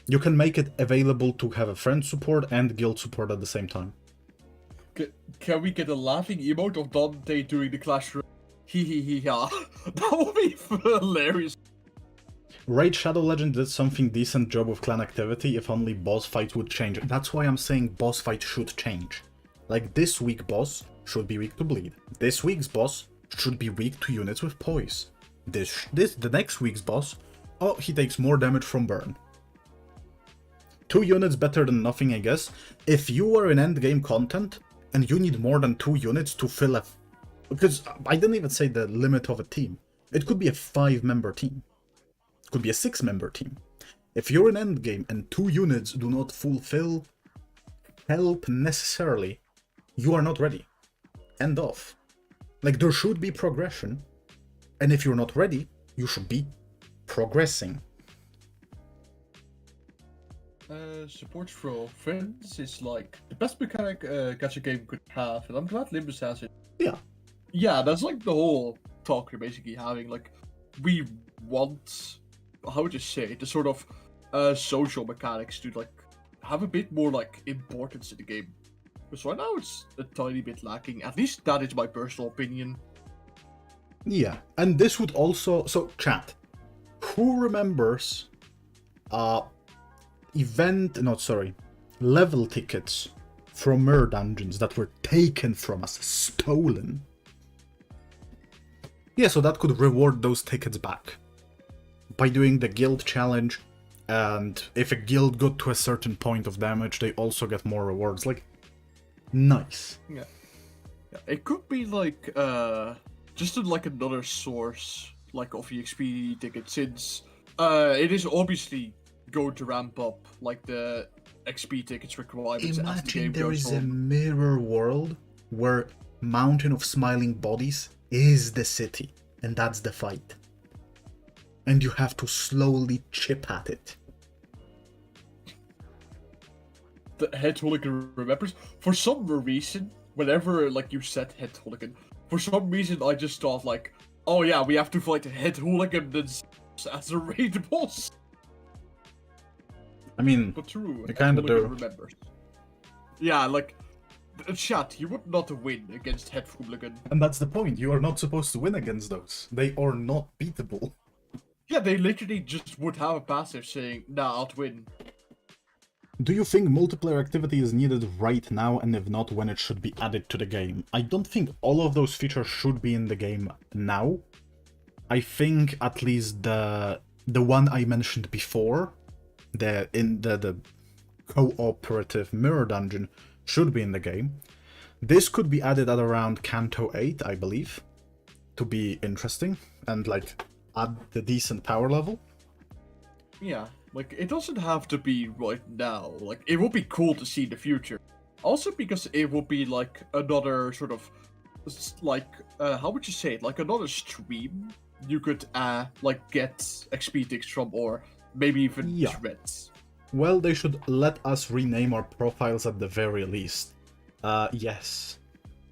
You can make it available to have a friend support and guild support at the same time. Can we get a laughing emote of Dante doing the Clash Royale? Hee hee hee ha. That would be hilarious. Raid Shadow Legend did something decent job with clan activity, if only boss fights would change. That's why I'm saying boss fight should change. Like, this week boss should be weak to bleed. This week's boss should be weak to units with poise. The next week's boss, oh, he takes more damage from burn. 2 units better than nothing, I guess. If you are in endgame content and you need more than 2 units to fill a... Because I didn't even say the limit of a team. It could be a 5-member team. It could be a 6-member team. If you're in endgame and 2 units do not fulfill help necessarily, you are not ready. End of. Like, there should be progression. And if you're not ready, you should be progressing. Support for friends is like the best mechanic gacha game could have, and I'm glad Limbus has it. Yeah. Yeah, that's like the whole talk you're basically having. Like, we want, how would you say, the sort of social mechanics to like have a bit more like importance in the game. Because right now it's a tiny bit lacking. At least that is my personal opinion. Yeah, and this would also... So, chat. Who remembers level tickets from Mer dungeons that were taken from us, stolen? Yeah, so that could reward those tickets back. By doing the guild challenge, and if a guild got to a certain point of damage, they also get more rewards. Like, nice. Yeah. It could be like, just like another source, like of EXP tickets, since it is obviously going to ramp up like the XP tickets requirements as the game Imagine there goes is a on. mirror world where Mountain of Smiling Bodies is the city, and that's the fight. And you have to slowly chip at it. The head hooligan remembers. For some reason, whenever like you said head hooligan, for some reason I just thought like, oh yeah, we have to fight head hooligan as a raid boss. I mean, But true, you kind of do. Remembers. Yeah, like, chat, you would not win against head hooligan. And that's the point. You are not supposed to win against those. They are not beatable. Yeah, they literally just would have a passive saying, nah, I'll win. Do you think multiplayer activity is needed right now, and if not, when it should be added to the game? I don't think all of those features should be in the game now. I think at least the one I mentioned before, the cooperative mirror dungeon, should be in the game. This could be added at around Canto 8, I believe, to be interesting, and like at the decent power level. Yeah, like, it doesn't have to be right now. Like, it would be cool to see in the future. Also because it would be, like, another sort of, like, how would you say it? Like, another stream you could, like, get XP ticks from, or maybe even Yeah. threads. Well, they should let us rename our profiles at the very least. Yes.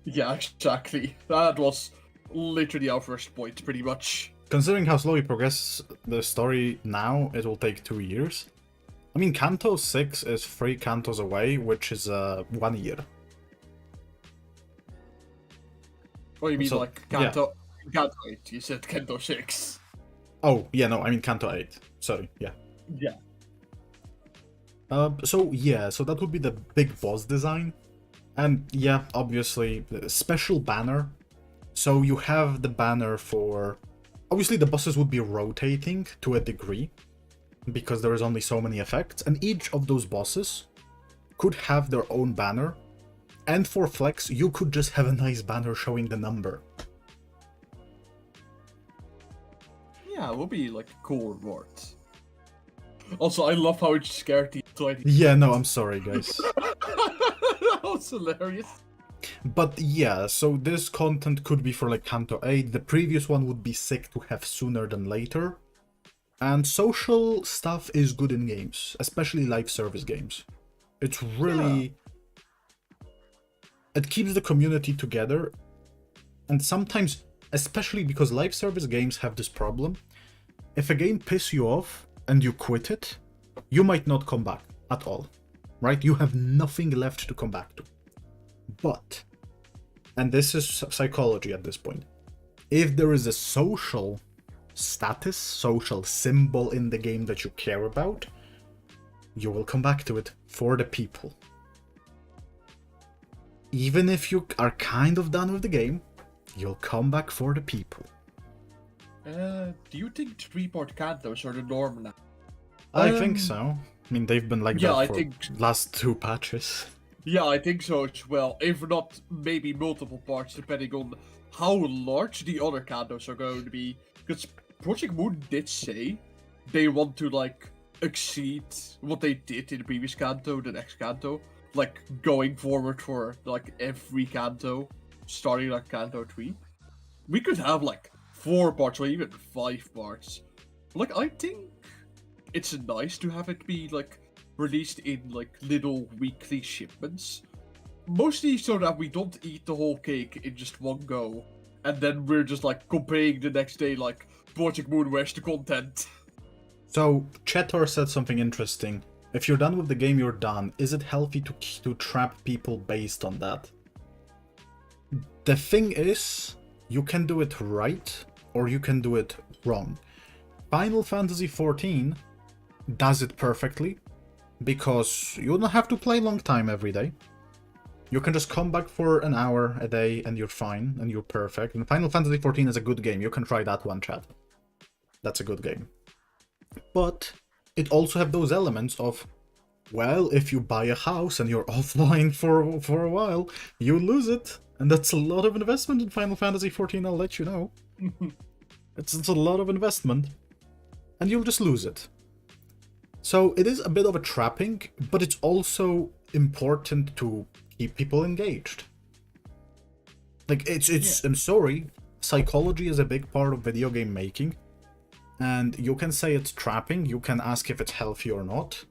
Yeah, exactly. That was literally our first point, pretty much. Considering how slow we progress the story now, it will take 2 years. I mean, Canto 6 is 3 cantos away, which is 1 year. What do you mean, So, like, Canto 8? You said Canto 6. Oh, yeah, no, I mean Canto 8. Sorry, yeah. Yeah. So that would be the big boss design. And yeah, obviously, special banner. So you have the banner for... Obviously, the bosses would be rotating to a degree, because there is only so many effects, and each of those bosses could have their own banner, and for flex, you could just have a nice banner showing the number. Yeah, it would be, like, a cool reward. Also, I love how it scared the 20. Yeah, no, I'm sorry, guys. That was hilarious. But yeah, so this content could be for like Canto 8, the previous one would be sick to have sooner than later. And social stuff is good in games, especially live service games. It's really... It keeps the community together, and sometimes, especially because live service games have this problem, if a game pisses you off and you quit it, you might not come back at all, right? You have nothing left to come back to. But, and this is psychology at this point, if there is a social status, social symbol in the game that you care about, you will come back to it for the people. Even if you are kind of done with the game, you'll come back for the people. Do you think 3-part cantos are the norm now? I think so. I mean, they've been like that for last 2 patches. Yeah, I think so as well. If not, maybe multiple parts, depending on how large the other cantos are going to be. Because Project Moon did say they want to, like, exceed what they did in the previous canto, the next canto. Like, going forward for, like, every canto, starting like Canto 3. We could have, like, 4 parts or even 5 parts. Like, I think it's nice to have it be, like, released in, like, little weekly shipments. Mostly so that we don't eat the whole cake in just one go. And then we're just, like, complaining the next day, like, Project Moon, where's the content? So, Chetor said something interesting. If you're done with the game, you're done. Is it healthy to trap people based on that? The thing is, you can do it right, or you can do it wrong. Final Fantasy XIV does it perfectly, because you don't have to play long time every day. You can just come back for an hour a day and you're fine, and you're perfect. And Final Fantasy XIV is a good game. You can try that one, chat. That's a good game. But it also have those elements of, well, if you buy a house and you're offline for a while, you lose it. And that's a lot of investment in Final Fantasy XIV, I'll let you know. It's a lot of investment. And you'll just lose it. So it is a bit of a trapping, but it's also important to keep people engaged. Like, it's I'm sorry, psychology is a big part of video game making. And you can say it's trapping, you can ask if it's healthy or not.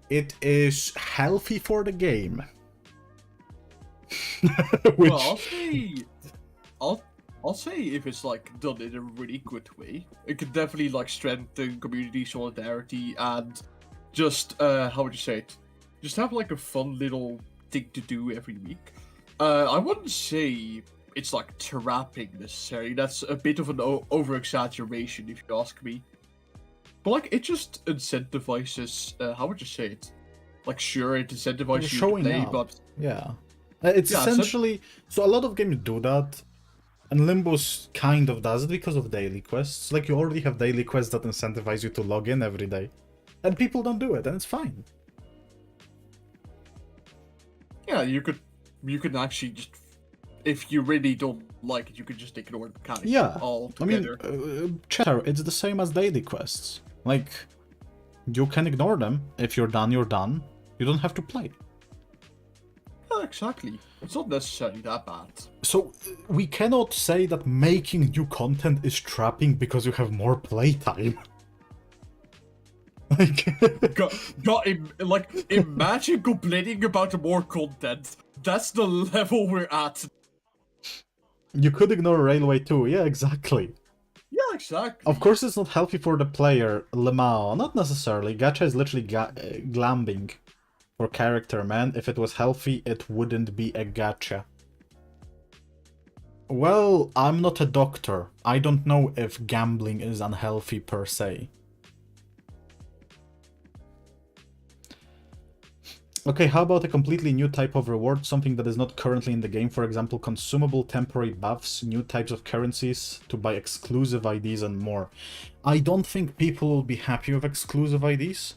It is healthy for the game. Which... Well, I'll say if it's, like, done in a really good way, it could definitely, like, strengthen community solidarity and just, how would you say it? Just have, like, a fun little thing to do every week. I wouldn't say it's, like, trapping necessarily. That's a bit of an over-exaggeration, if you ask me. But, like, it just incentivizes, how would you say it? Like, sure, it incentivizes you to play, but... Yeah. It's essentially... So a lot of games do that. And Limbus kind of does it because of daily quests. Like, you already have daily quests that incentivize you to log in every day. And people don't do it, and it's fine. Yeah, you could actually just... If you really don't like it, you can just ignore the mechanics Yeah, altogether. I mean, chatter, it's the same as daily quests. Like, you can ignore them. If you're done, you're done. You don't have to play. Yeah, exactly. It's not necessarily that bad. So, we cannot say that making new content is trapping because you have more playtime. Like, Imagine complaining about more content. That's the level we're at. you could ignore Railway too. Yeah, exactly. Yeah, exactly. Of course, it's not healthy for the player, Lemao. Not necessarily. Gacha is literally glambing for character, man. If it was healthy, it wouldn't be a gacha. Well, I'm not a doctor. I don't know if gambling is unhealthy per se. Okay, how about a completely new type of reward, something that is not currently in the game, for example, consumable temporary buffs, new types of currencies to buy exclusive IDs and more. I don't think people will be happy with exclusive IDs.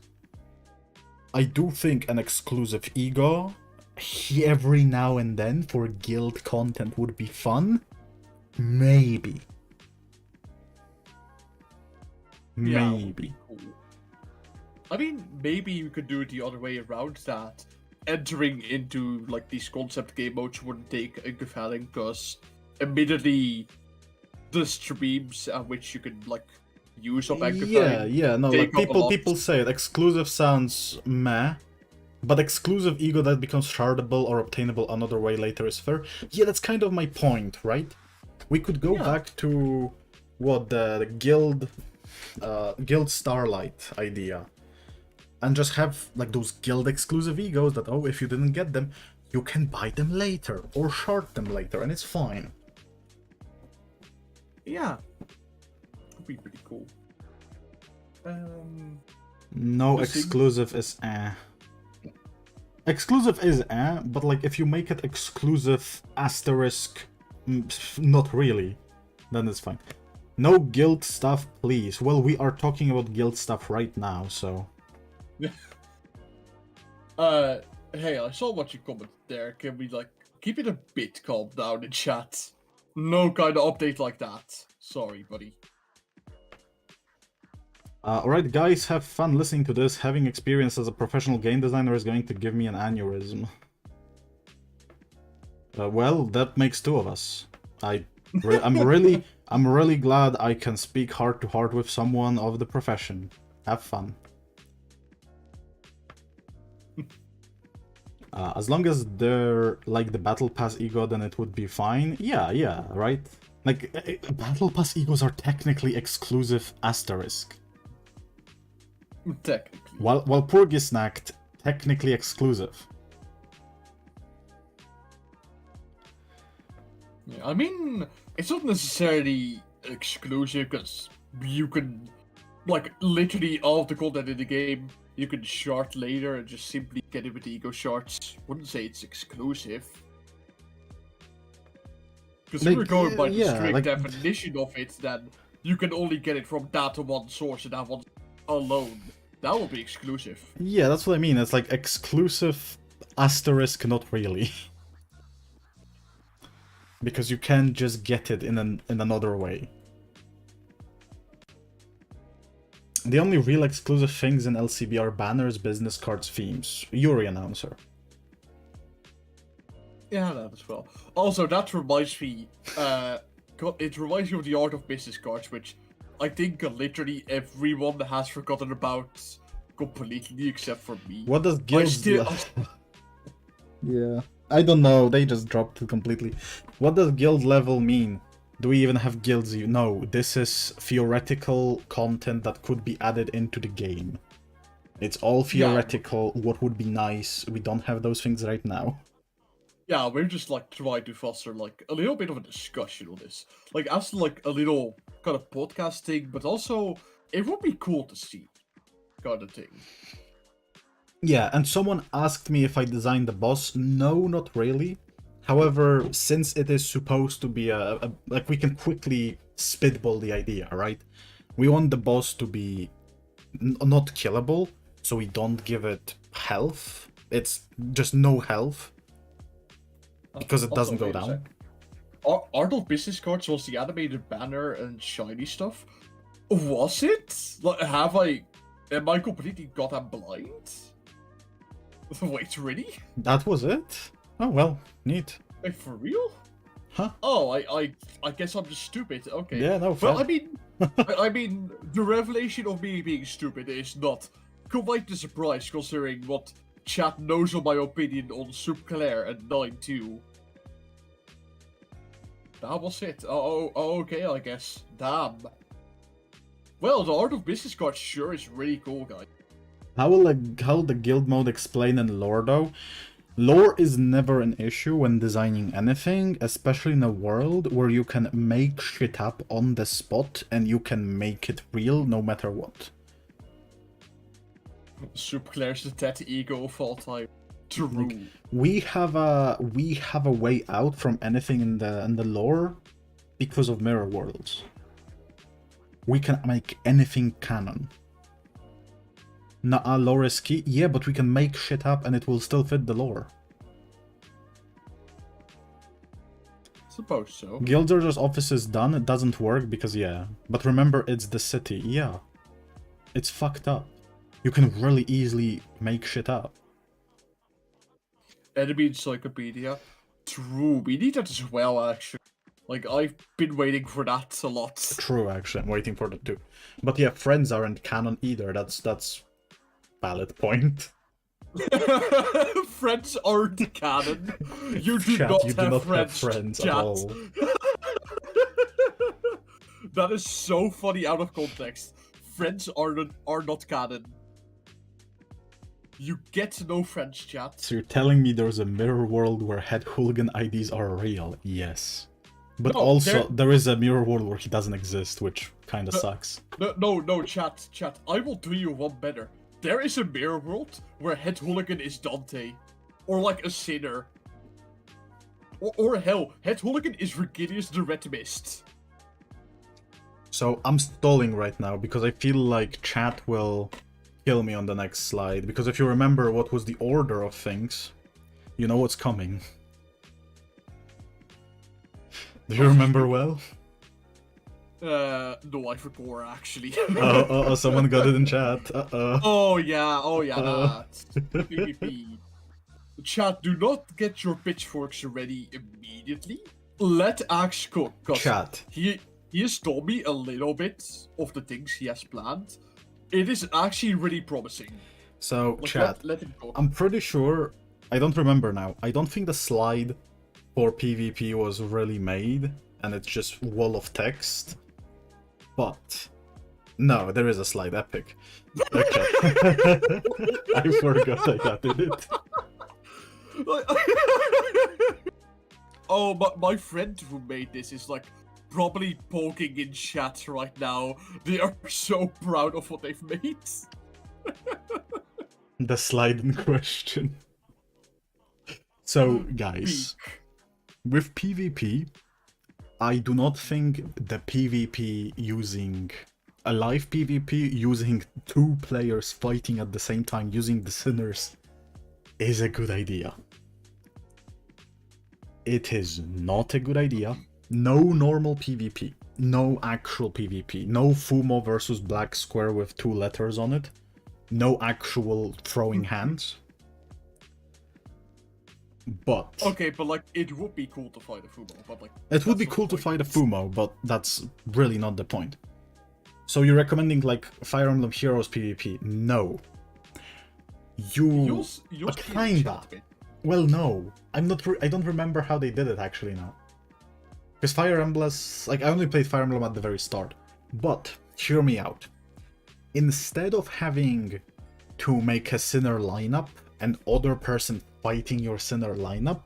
I do think an exclusive ego every now and then for guild content would be fun. Maybe. Maybe. Yeah, cool. I mean, maybe you could do it the other way around, that entering into like these concept game modes wouldn't take a Gefelling, because immediately the streams at which you could like use up yeah, no, like people say it. Exclusive sounds meh, but exclusive ego that becomes shardable or obtainable another way later is fair. Yeah, that's kind of my point, right? We could go back to what the guild Starlight idea. And just have like those guild exclusive egos that, oh, if you didn't get them, you can buy them later or short them later, and it's fine. Yeah, that'd be pretty cool. No, exclusive is Exclusive is but like if you make it exclusive asterisk, not really, then it's fine. No guild stuff, please. Well, we are talking about guild stuff right now, so. Hey, I saw what you commented there. Can we like keep it a bit calm down in chat? No kind of update like that. Sorry, buddy. Alright, guys, have fun listening to this. Having experience as a professional game designer is going to give me an aneurysm. Well, that makes two of us. I'm really glad I can speak heart to heart with someone of the profession. Have fun. As long as they're like the Battle Pass ego, then it would be fine. Yeah, right? Like, Battle Pass egos are technically exclusive asterisk. Technically. While Purgisnacht, technically exclusive. Yeah, I mean, it's not necessarily exclusive, because you can, like, literally all of the content in the game, you can shard later and just simply get it with the ego shards. Wouldn't say it's exclusive. Because if we're going by the strict definition of it, then you can only get it from that one source and that one alone. That will be exclusive. Yeah, that's what I mean. It's like exclusive asterisk, not really. Because you can't just get it in another way. The only real exclusive things in LCB are banners, business cards, themes. Yuri announcer. Yeah, that as well. Also, that reminds me, it reminds me of the art of business cards, which I think literally everyone has forgotten about completely except for me. What does guild... Yeah. I don't know, they just dropped it completely. What does guild level mean? Do we even have guilds? No, this is theoretical content that could be added into the game. It's all theoretical, what would be nice. We don't have those things right now. Yeah, we're just like trying to foster like a little bit of a discussion on this. Like as like a little kind of podcast thing, but also it would be cool to see kind of thing. Yeah, and someone asked me if I designed the boss. No, not really. However, since it is supposed to be like we can quickly spitball the idea, right? We want the boss to be not killable, so we don't give it health. It's just no health. Because it doesn't go down. Art of Business Cards was the animated banner and shiny stuff. Was it? Like, am I completely goddamn blind? Wait, really? That was it? Oh well, neat. Like, for real? Huh? Oh, I guess I'm just stupid. Okay. Yeah, no, fair. Well, I mean, the revelation of me being stupid is not quite a surprise, considering what chat knows of my opinion on Soup Claire and 9-2. That was it. Okay, I guess. Damn. Well, the Art of Business card sure is really cool, guys. How will the guild mode explain in lore though? Lore is never an issue when designing anything, especially in a world where you can make shit up on the spot and you can make it real no matter what. Soup Claire's the dead ego of all time. True. Like, we have a way out from anything in the lore because of mirror worlds. We can make anything canon. Nah, lore is key. Yeah, but we can make shit up and it will still fit the lore. Suppose so. Guild Order's office is done. It doesn't work because, yeah. But remember, it's the city. Yeah. It's fucked up. You can really easily make shit up. Enemy Encyclopedia. True, we need that as well, actually. Like, I've been waiting for that a lot. True, actually. I'm waiting for that too. But yeah, friends aren't canon either. That's valid point. Friends aren't canon. You do Chat, not, you have, do not friends, have friends chat. at all. That is so funny out of context. Friends are not canon. You get no friends, chat. So you're telling me there's a mirror world where head hooligan IDs are real? Yes. But No, also, there is a mirror world where he doesn't exist, which kinda sucks. No, chat. I will do you one better. There is a mirror world where head hooligan is Dante. Or like a sinner. Or hell, head hooligan is Regilius the Red Mist. So I'm stalling right now because I feel like chat will kill me on the next slide. Because if you remember what was the order of things, you know what's coming. Do you remember well? No, I forgot actually. Oh, someone got it in chat. Oh yeah, that. PvP. Chat, do not get your pitchforks ready immediately. Let Axe cook, cause Chat. he has told me a little bit of the things he has planned. It is actually really promising. So, Like, chat, let him go. I'm pretty sure, I don't remember now, I don't think the slide for PvP was really made, and it's just wall of text. But, no, there is a slide, epic. Okay. I forgot I got it. Oh, but my friend who made this is like probably poking in chat right now. They are so proud of what they've made. The slide in question. So, guys, with PvP, I do not think the PvP using a live PvP using two players fighting at the same time using the sinners is a good idea. It is not a good idea. No normal PvP. No actual PvP. No Fumo versus Black Square with 2 letters on it. No actual throwing hands. But... Okay, but like, it would be cool to fight a Fumo, but like... It would be cool to fight a Fumo, but that's really not the point. So you're recommending, like, Fire Emblem Heroes PvP? No. You'll kinda. Well, no. I don't remember how they did it, actually, now. Because Fire Emblem... Like, I only played Fire Emblem at the very start. But, hear me out. Instead of having to make a Sinner lineup, and other person fighting your Sinner lineup,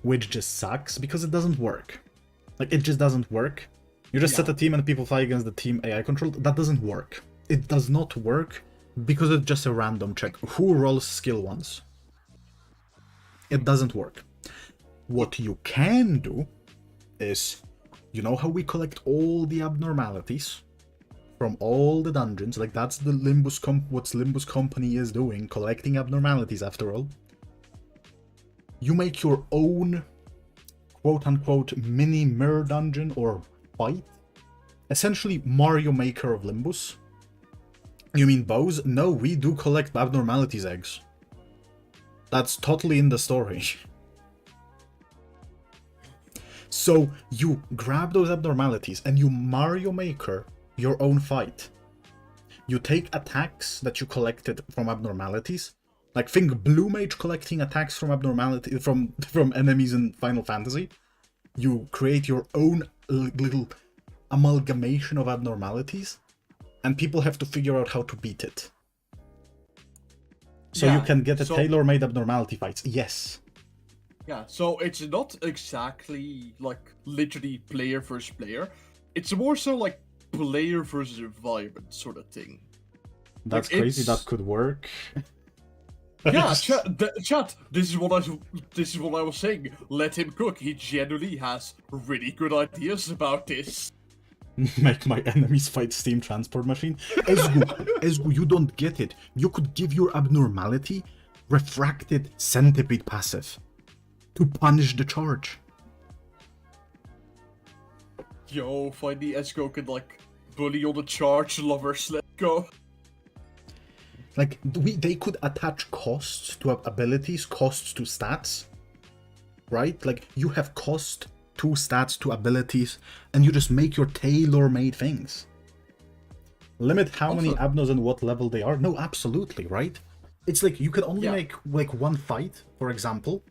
which just sucks, because it doesn't work. Like, it just doesn't work. You just set a team and people fight against the team AI control. That doesn't work. It does not work, because it's just a random check. Who rolls skill ones? It doesn't work. What you can do is, you know how we collect all the abnormalities from all the dungeons? Like, that's the Limbus what Limbus company is doing, collecting abnormalities after all. You make your own quote-unquote mini mirror dungeon or fight. Essentially Mario Maker of Limbus. You mean bows? No, we do collect abnormalities eggs. That's totally in the story. So you grab those abnormalities and you Mario Maker your own fight. You take attacks that you collected from abnormalities. Like think Blue Mage collecting attacks from abnormality from enemies in Final Fantasy. You create your own little amalgamation of abnormalities, and people have to figure out how to beat it. So you can get a tailor-made abnormality fights. Yes. Yeah, so it's not exactly like literally player versus player. It's more so like player versus environment sort of thing. That's like, crazy. That could work. Yeah, chat. This is what I was saying. Let him cook. He generally has really good ideas about this. Make my enemies fight steam transport machine. ESGOO, you don't get it. You could give your abnormality refracted centipede passive to punish the charge. Yo, finally ESGOO could like bully all the charge lovers. Let's go. Like they could attach costs to abilities, costs to stats, right? Like you have cost to stats to abilities, and you just make your tailor-made things. Limit how many abnos and what level they are? No, absolutely, right? It's like you can only make like one fight, for example,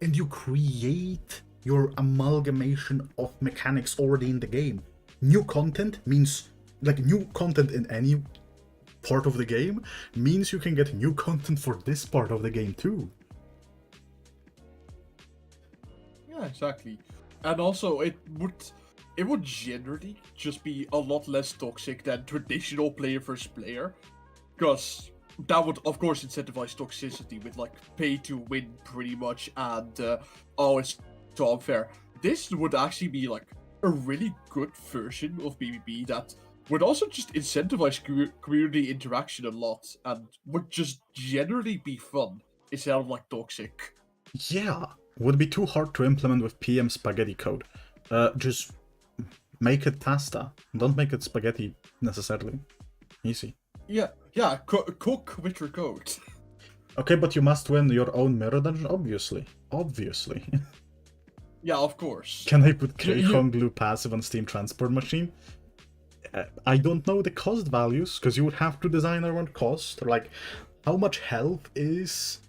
and you create your amalgamation of mechanics already in the game. New content means like new content in any part of the game means you can get new content for this part of the game too. Yeah, exactly. And also it would generally just be a lot less toxic than traditional player versus player, because that would of course incentivize toxicity with like pay to win pretty much, and oh, it's so unfair. This would actually be like a really good version of PvP that would also just incentivize community interaction a lot and would just generally be fun instead of like toxic. Yeah, would be too hard to implement with PM spaghetti code. Just make it pasta. Don't make it spaghetti necessarily. Easy. Yeah, cook with your code. Okay, but you must win your own mirror dungeon, obviously. Obviously. Yeah, of course. Can I put K-Hong Glue passive on Steam Transport Machine? I don't know the cost values, because you would have to design around cost. Like, how much health is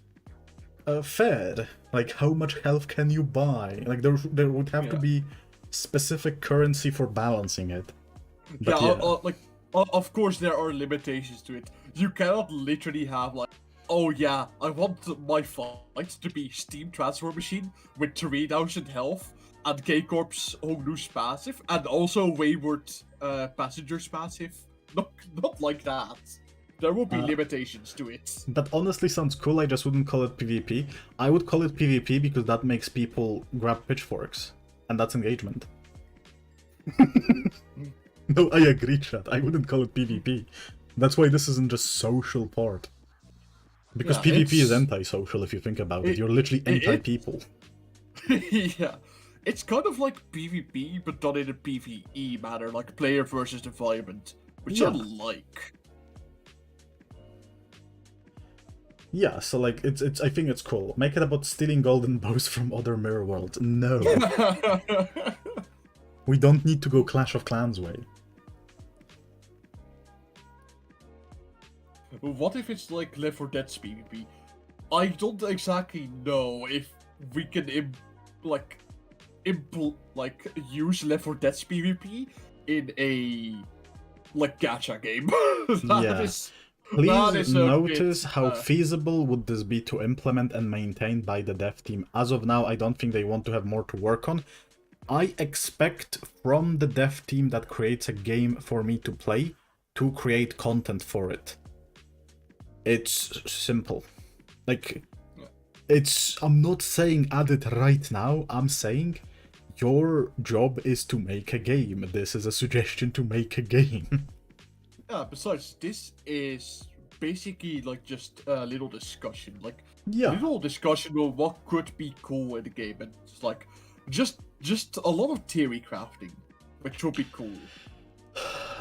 fair? Like, how much health can you buy? Like, there would have to be specific currency for balancing it. But like, of course there are limitations to it. You cannot literally have like, oh yeah, I want my fight to be Steam Transfer Machine with 3000 health and K-Corp's Honglu's passive and also Wayward Passenger's passive. Not like that. There will be limitations to it. That honestly sounds cool, I just wouldn't call it PvP. I would call it PvP because that makes people grab pitchforks. And that's engagement. No, I agree, chat. I wouldn't call it PvP. That's why this isn't just social part. Because PvP is anti-social if you think about it. You're literally anti-people. Yeah. It's kind of like PvP, but done in a PvE manner, like player versus environment, which I like. Yeah, so like it's I think it's cool. Make it about stealing golden bows from other mirror worlds. No. We don't need to go Clash of Clans way. What if it's like Left 4 Dead's PvP? I don't exactly know if we can use Left 4 Dead's PvP in a like gacha game. Please notice how feasible would this be to implement and maintain by the dev team. As of now, I don't think they want to have more to work on. I expect from the dev team that creates a game for me to play to create content for it. It's simple. Like, I'm not saying add it right now, I'm saying your job is to make a game. This is a suggestion to make a game. Yeah, besides, this is basically like just a little discussion. Like, little discussion of what could be cool in the game. And it's like, Just a lot of theory crafting, which would be cool.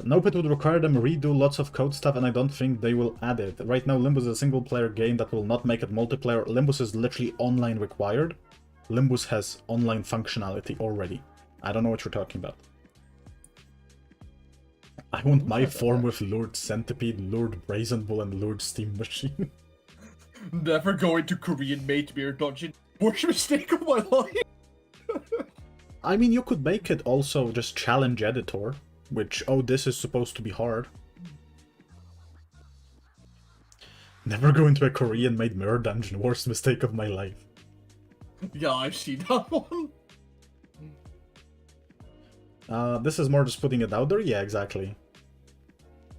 Nope, it would require them redo lots of code stuff, and I don't think they will add it. Right now, Limbus is a single-player game that will not make it multiplayer. Limbus is literally online required. Limbus has online functionality already. I don't know what you're talking about. I want my form with Lord Centipede, Lord Brazen Bull, and Lord Steam Machine. Never going to Korean Mate Beer Dungeon. Worst mistake of my life. I mean, you could make it also just challenge editor, which, oh, this is supposed to be hard. Never go into a Korean made mirror dungeon, worst mistake of my life. Yeah, I've seen that one. This is more just putting it out there? Yeah, exactly.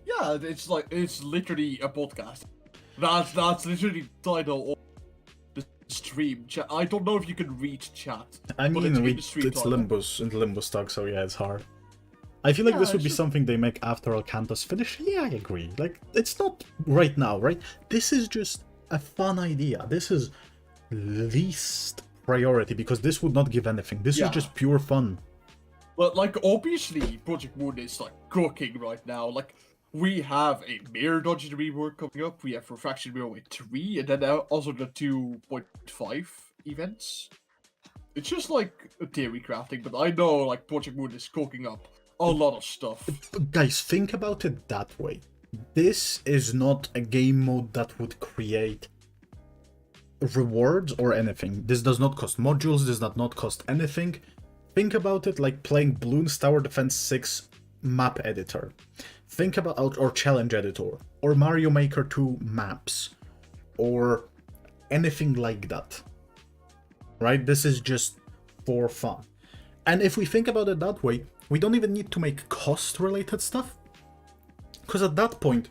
Yeah, it's literally a podcast. That's literally the title of the stream. I don't know if you can read chat. I mean, it's Limbus and Limbus talk, so yeah, it's hard. I feel like this would be something they make after Alcanta's finish. Yeah, I agree. Like, it's not right now, right? This is just a fun idea. This is least priority, because this would not give anything. This is just pure fun. But, like, obviously, Project Moon is, like, cooking right now. Like, we have a Mirror Dungeon rework coming up. We have Refraction Mirror 3, and then also the 2.5 events. It's just, like, a theory crafting, but I know, like, Project Moon is cooking up a lot of stuff. Guys, think about it that way. This is not a game mode that would create rewards or anything. This does not cost modules, this does not cost anything. Think about it like playing Bloons Tower Defense 6 map editor. Think about, or challenge editor, or Mario Maker 2 maps, or anything like that. Right? This is just for fun. And if we think about it that way, we don't even need to make cost-related stuff. Because at that point,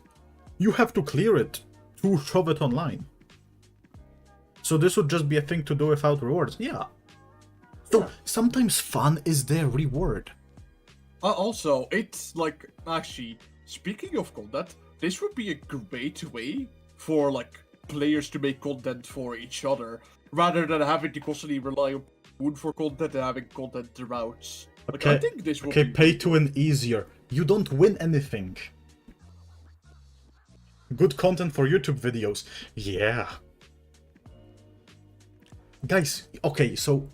you have to clear it to shove it online. So this would just be a thing to do without rewards. Yeah. So sometimes fun is their reward. Also, it's like, actually, speaking of content, this would be a great way for, like, players to make content for each other, rather than having to constantly rely on Moon for content and having content throughout. Like, I think this would be pay to win easier. You don't win anything. Good content for YouTube videos. Yeah. Guys, okay, so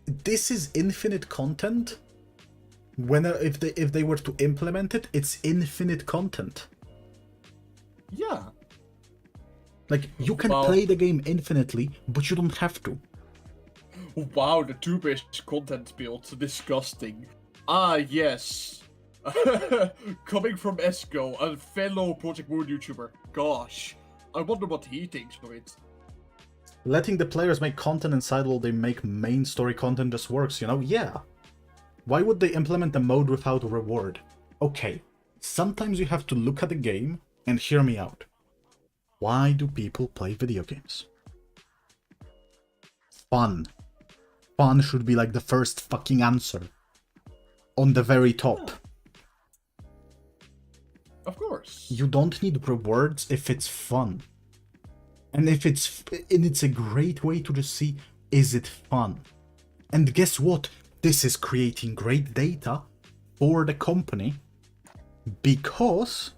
this is infinite content. If they were to implement it, it's infinite content. Yeah. Like, you can play the game infinitely, but you don't have to. Wow, the two-based content build, disgusting. Ah, yes. Coming from ESGOO, a fellow Project Moon YouTuber. Gosh, I wonder what he thinks of it. Letting the players make content inside while they make main story content just works, you know? Yeah. Why would they implement a mode without a reward? Okay, sometimes you have to look at the game and hear me out. Why do people play video games? Fun. Fun should be like the first fucking answer. On the very top. Of course. You don't need rewards if it's fun. And it's a great way to just see, is it fun? And guess what? This is creating great data for the company because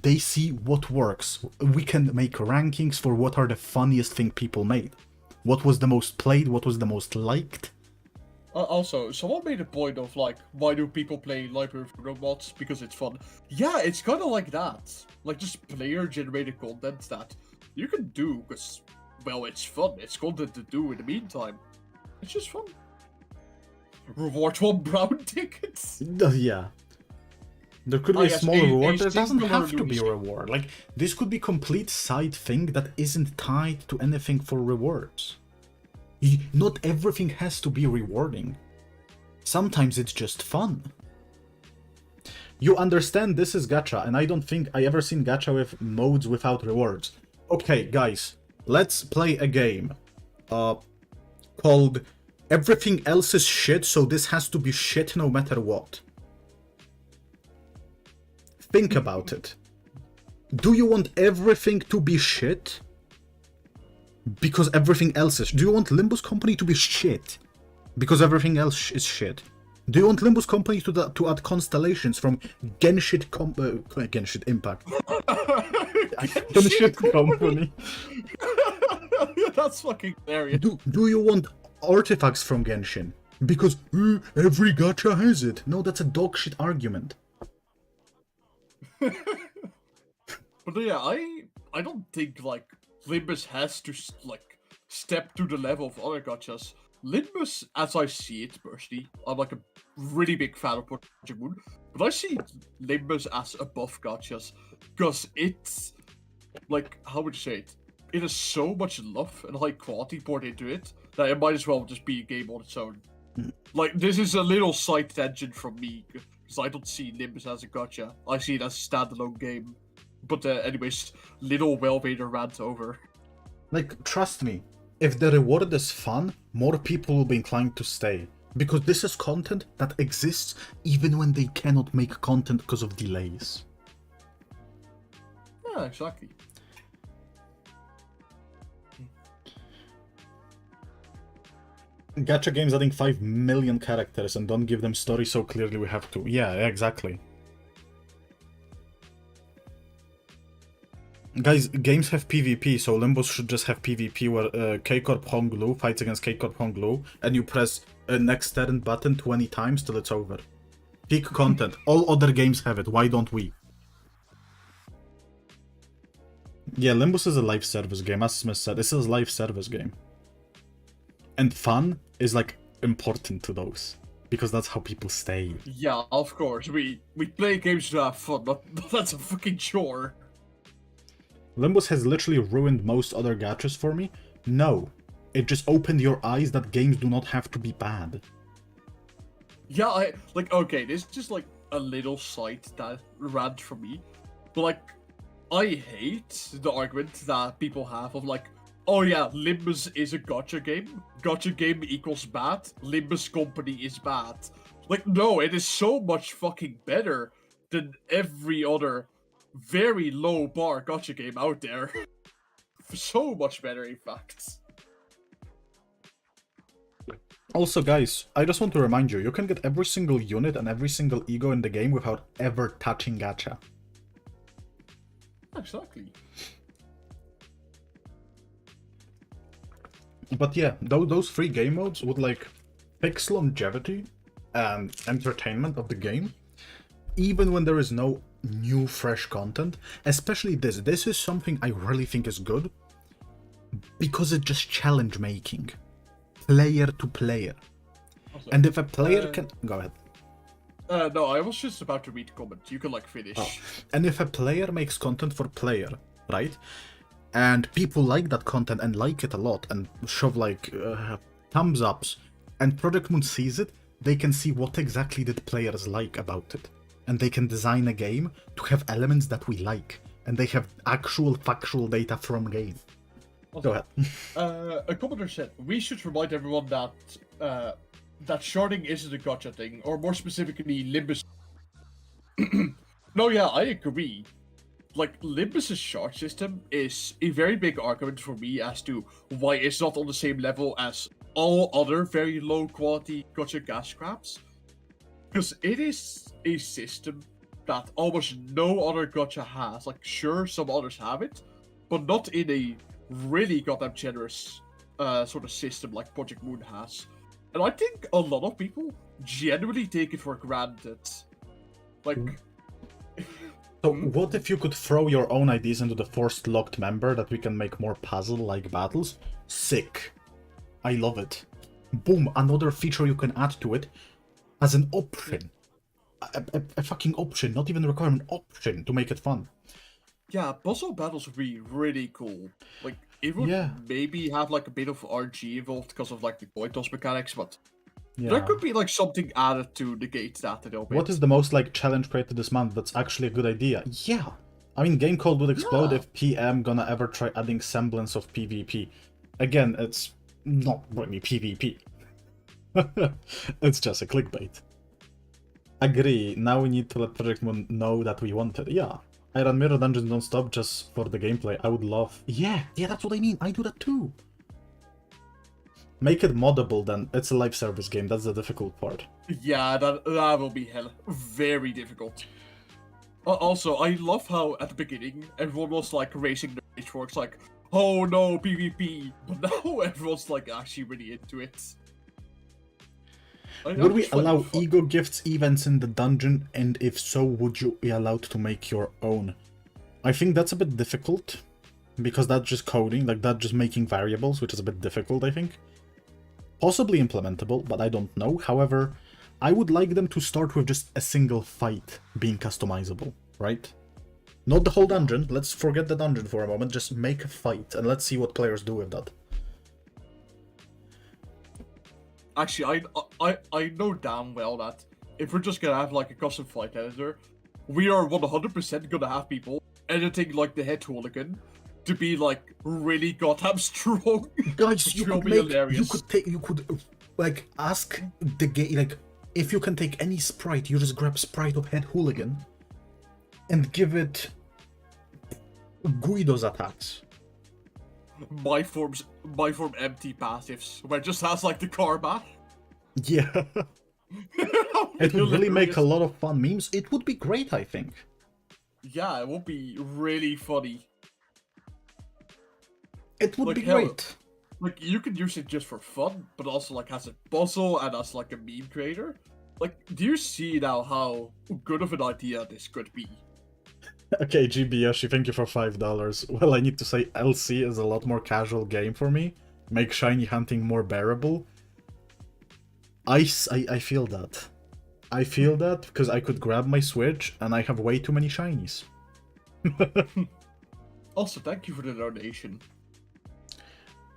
they see what works. We can make rankings for what are the funniest thing people made. What was the most played, what was the most liked. Also, someone made a point of, like, why do people play Library of Robots? Because it's fun. Yeah, it's kind of like that. Like, just player-generated content that you can do because, well, it's fun. It's content to do in the meantime. It's just fun. Reward 1 brown tickets. Yeah. There could be a small reward. There doesn't have to be a reward. Like, this could be complete side thing that isn't tied to anything for rewards. Not everything has to be rewarding. Sometimes it's just fun. You understand this is Gacha, and I don't think I ever seen Gacha with modes without rewards. Okay, guys, let's play a game called Everything Else is Shit, so this has to be shit no matter what. Think about it. Do you want everything to be shit? Because everything else is... Do you want Limbus Company to be shit? because everything else is shit. Do you want Limbus Company to add constellations from Genshin Impact? Genshin Company. That's fucking hilarious. Do you want artifacts from Genshin? Because every gacha has it. No, that's a dog shit argument. But yeah, I don't think like Limbus has to like step to the level of other gachas. Limbus, as I see it personally, I'm like a really big fan of Project Moon, but I see Limbus as above gachas because it's like, how would you say it? It has so much love and high quality poured into it that it might as well just be a game on its own. Like, this is a little side tangent from me because I don't see Limbus as a gacha. I see it as a standalone game. But anyways, little Welvader rant over. Like, trust me, if the reward is fun, more people will be inclined to stay. Because this is content that exists even when they cannot make content because of delays. Yeah, exactly. Gacha games adding 5 million characters and don't give them story so clearly we have to. Yeah, exactly. Guys, games have PvP, so Limbus should just have PvP where K-Corp Honglu fights against K-Corp Honglu, and you press a next turn button 20 times till it's over. Peak content. All other games have it, why don't we? Yeah, Limbus is a live service game, as Smith said, this is a live service game. And fun is like important to those, because that's how people stay. Yeah, of course, we play games to have fun, but that's a fucking chore. Limbus has literally ruined most other gachas for me. No, it just opened your eyes that games do not have to be bad. Yeah, okay, this is just like a little side that rant from me, but like, I hate the argument that people have of like, oh yeah, Limbus is a gacha game. Gacha game equals bad. Limbus Company is bad. Like, no, it is so much fucking better than every other very low bar gacha game out there. So much better, in fact. Also, guys, I just want to remind you, you can get every single unit and every single ego in the game without ever touching gacha. Exactly. But yeah, those three game modes would like fix longevity and entertainment of the game, even when there is no new fresh content. Especially this is something I really think is good, because it's just challenge making, player to player. Also, and if a player can go ahead. No, I was just about to read the comment. You can like finish. Oh. And if a player makes content for player, right? And people like that content and like it a lot and shove like thumbs ups, and Project Moon sees it, they can see what exactly did players like about it. And they can design a game to have elements that we like. And they have actual factual data from game. Also, go ahead. A commenter said, we should remind everyone that that sharding isn't a gacha thing, or more specifically, Limbus. No, yeah, I agree. Like, Limbus' shard system is a very big argument for me as to why it's not on the same level as all other very low quality gacha gas scraps. Because it is a system that almost no other gacha has. Like, sure, some others have it, but not in a really goddamn generous sort of system like Project Moon has. And I think a lot of people genuinely take it for granted. Like... So what if you could throw your own ideas into the forced locked member that we can make more puzzle-like battles? Sick. I love it. Boom, another feature you can add to it as an option. A fucking option, not even a requirement, option to make it fun. Yeah, puzzle battles would be really cool. Like, it would maybe have like a bit of RG involved because of like the coin toss mechanics, but there could be like something added to negate that a little bit. What is the most like challenge created this month that's actually a good idea? Yeah. I mean, game code would explode if PM gonna ever try adding semblance of PvP. Again, it's not really PvP. It's just a clickbait. Agree, now we need to let Project Moon know that we want it. Yeah. I run mirror dungeons non-stop just for the gameplay. I would love... Yeah, that's what I mean. I do that too. Make it moddable then. It's a live service game, that's the difficult part. Yeah, that will be very difficult. Also, I love how at the beginning everyone was like raising their pitchforks, like, oh no, PvP, but now everyone's like actually really into it. Would we allow ego gifts events in the dungeon, and if so, would you be allowed to make your own? I think that's a bit difficult, because that's just coding, like that's just making variables, which is a bit difficult, I think. Possibly implementable, but I don't know. However, I would like them to start with just a single fight being customizable, right? Not the whole dungeon, let's forget the dungeon for a moment, just make a fight, and let's see what players do with that. Actually, I know damn well that if we're just gonna have like a custom fight editor, we are 100% gonna have people editing like the head hooligan to be like really goddamn strong. Guys, you could like ask the game, like, if you can take any sprite, you just grab sprite of head hooligan and give it Guido's attacks. My form empty passives, where it just has like the karma. Yeah. It would really make a lot of fun memes. It would be great, I think. Yeah, it would be really funny. It would be great. Like, you could use it just for fun, but also like as a puzzle and as like a meme creator. Like, do you see now how good of an idea this could be? Okay, GByoshi, thank you for $5. Well, I need to say LC is a lot more casual game for me. Make shiny hunting more bearable. I feel that. I feel that because I could grab my Switch and I have way too many shinies. Also, thank you for the donation.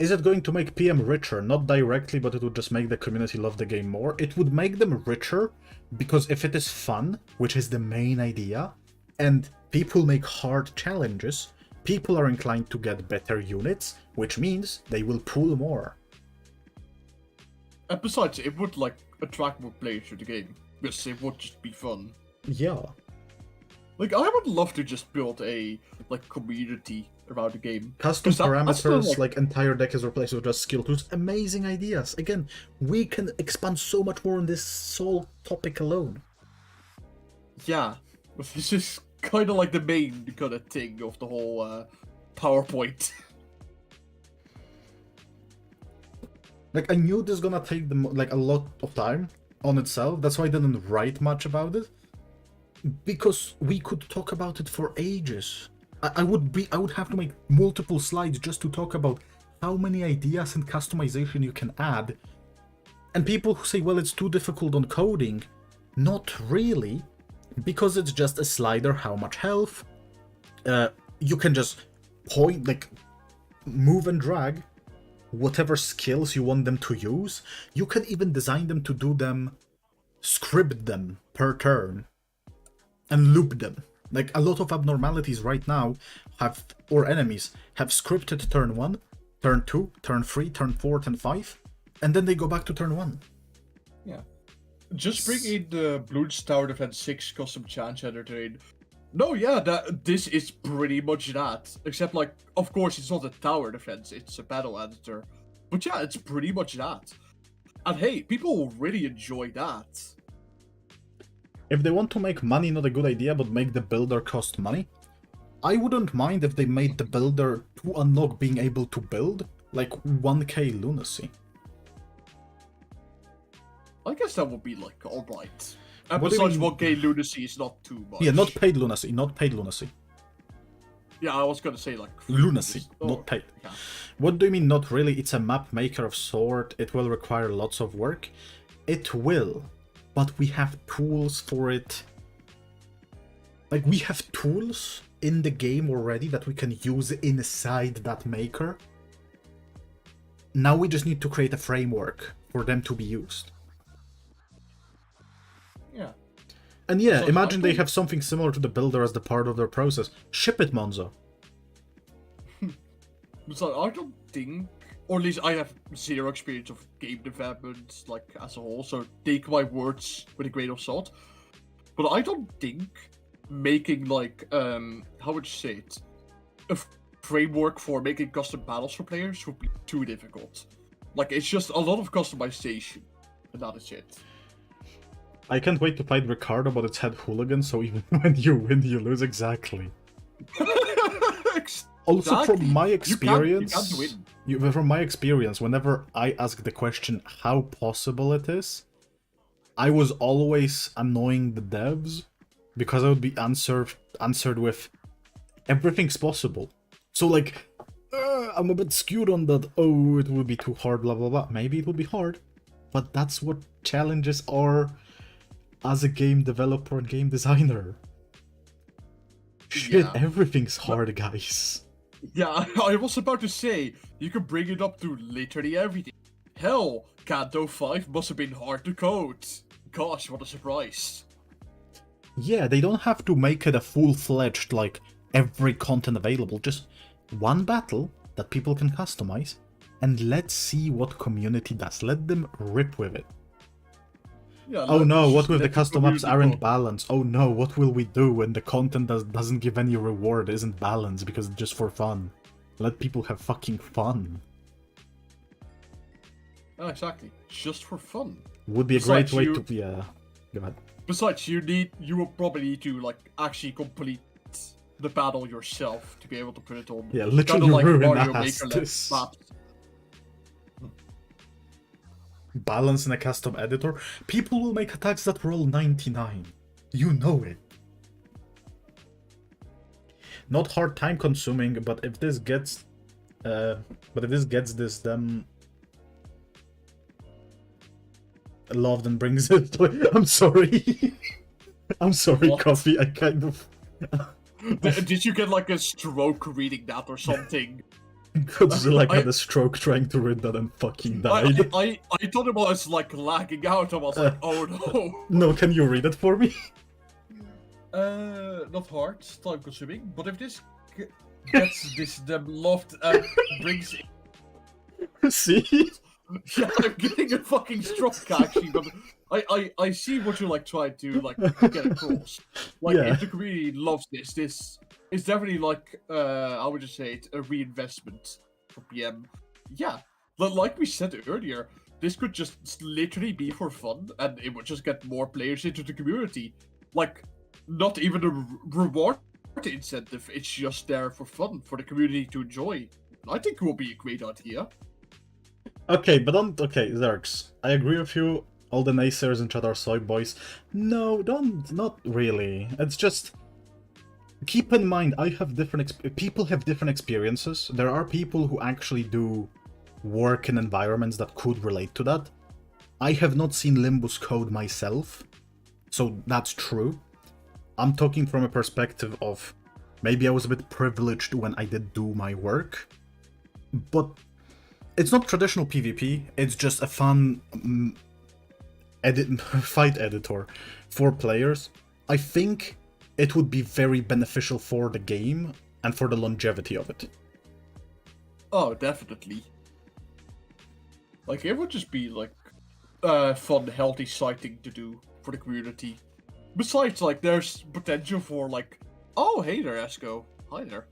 Is it going to make PM richer? Not directly, but it would just make the community love the game more. It would make them richer because if it is fun, which is the main idea, and people make hard challenges, people are inclined to get better units, which means they will pull more. And besides, it would like attract more players to the game, because it would just be fun. Yeah. Like, I would love to just build a like community around the game. Custom parameters, like entire deck is replaced with just skill tools. Amazing ideas. Again, we can expand so much more on this sole topic alone. Yeah, this is kind of like the main kind of thing of the whole PowerPoint. Like, I knew this is gonna take them like a lot of time on itself. That's why I didn't write much about it, because we could talk about it for ages. I would have to make multiple slides just to talk about how many ideas and customization you can add. And people who say, well, it's too difficult on coding, not really, because it's just a slider, how much health. You can just point, like, move and drag whatever skills you want them to use. You can even design them to do them, script them per turn, and loop them. Like, a lot of abnormalities right now or enemies have scripted turn 1, turn 2, turn 3, turn 4, turn 5, and then they go back to turn 1. Yeah. Just bring in the Bloons Tower Defense 6 custom chance editor in. No, yeah, this is pretty much that. Except, like, of course, it's not a tower defense, it's a battle editor. But yeah, it's pretty much that. And hey, people will really enjoy that. If they want to make money, not a good idea, but make the builder cost money, I wouldn't mind if they made the builder to unlock being able to build, like 1k lunacy. I guess that would be, like, alright. And besides, 1k lunacy is not too much. Yeah, not paid lunacy, not paid lunacy. Yeah, I was gonna say, like... Lunacy, not paid. Yeah. What do you mean, not really? It's a map maker of sort, it will require lots of work. It will, but we have tools for it. Like, we have tools in the game already that we can use inside that maker. Now we just need to create a framework for them to be used. Yeah. And yeah, so imagine they have something similar to the builder as the part of their process. Ship it, Monzo. So I don't think, or at least I have zero experience of game development, like, as a whole, so take my words with a grain of salt. But I don't think making, like, how would you say it? A framework for making custom battles for players would be too difficult. Like, it's just a lot of customization, and that is it. I can't wait to fight Ricardo, but it's head hooligan, so even when you win, you lose exactly. Also, from my experience, from my experience, whenever I ask the question how possible it is, I was always annoying the devs because I would be answered with everything's possible. So like, I'm a bit skewed on that. Oh, it would be too hard. Blah blah blah. Maybe it would be hard, but that's what challenges are as a game developer and game designer. Shit, everything's hard, guys. Yeah, I was about to say, you can bring it up to literally everything. Hell, Kanto 5 must have been hard to code. Gosh, what a surprise. Yeah, they don't have to make it a full-fledged, like, every content available. Just one battle that people can customize, and let's see what community does. Let them rip with it. Yeah, oh no, what if the custom maps aren't balanced? Oh no, what will we do when the content doesn't give any reward, isn't balanced because it's just for fun? Let people have fucking fun. Oh, exactly. Just for fun. Would be a great way to... Yeah, go ahead. Besides, you will probably need to, like, actually complete the battle yourself to be able to put it on. Yeah, literally like ruin Mario maps. Maker Balance in a custom editor. People will make attacks that roll 99. You know it. Not hard time consuming, but if this gets this then loved and brings it. I'm sorry. I'm sorry, what? Coffee. I kind of Did you get like a stroke reading that or something? Godzilla had a stroke trying to read that and fucking died. I thought it was like lagging out. I was like, oh no. No, can you read it for me? Not hard, time consuming. But if this gets this loft brings. See? Yeah, I'm getting a fucking stroke actually, but I see what you're like trying to like get across. Like if the community loves this is definitely like I would just say it a reinvestment for PM. Yeah, but like we said earlier, this could just literally be for fun, and it would just get more players into the community. Like, not even a reward incentive. It's just there for fun for the community to enjoy. I think it will be a great idea. Okay, but okay, Zerx. I agree with you. All the naysayers in chat are soy boys. No, not really. It's just keep in mind I have people have different experiences. There are people who actually do work in environments that could relate to that. I have not seen Limbus code myself, so that's true. I'm talking from a perspective of maybe I was a bit privileged when I did do my work, but it's not traditional PvP, it's just a fun fight editor for players. I think it would be very beneficial for the game and for the longevity of it. Oh, definitely. Like, it would just be, like, fun, healthy sighting to do for the community. Besides, like, there's potential for, like, oh, hey there, ESGOO. Hi there.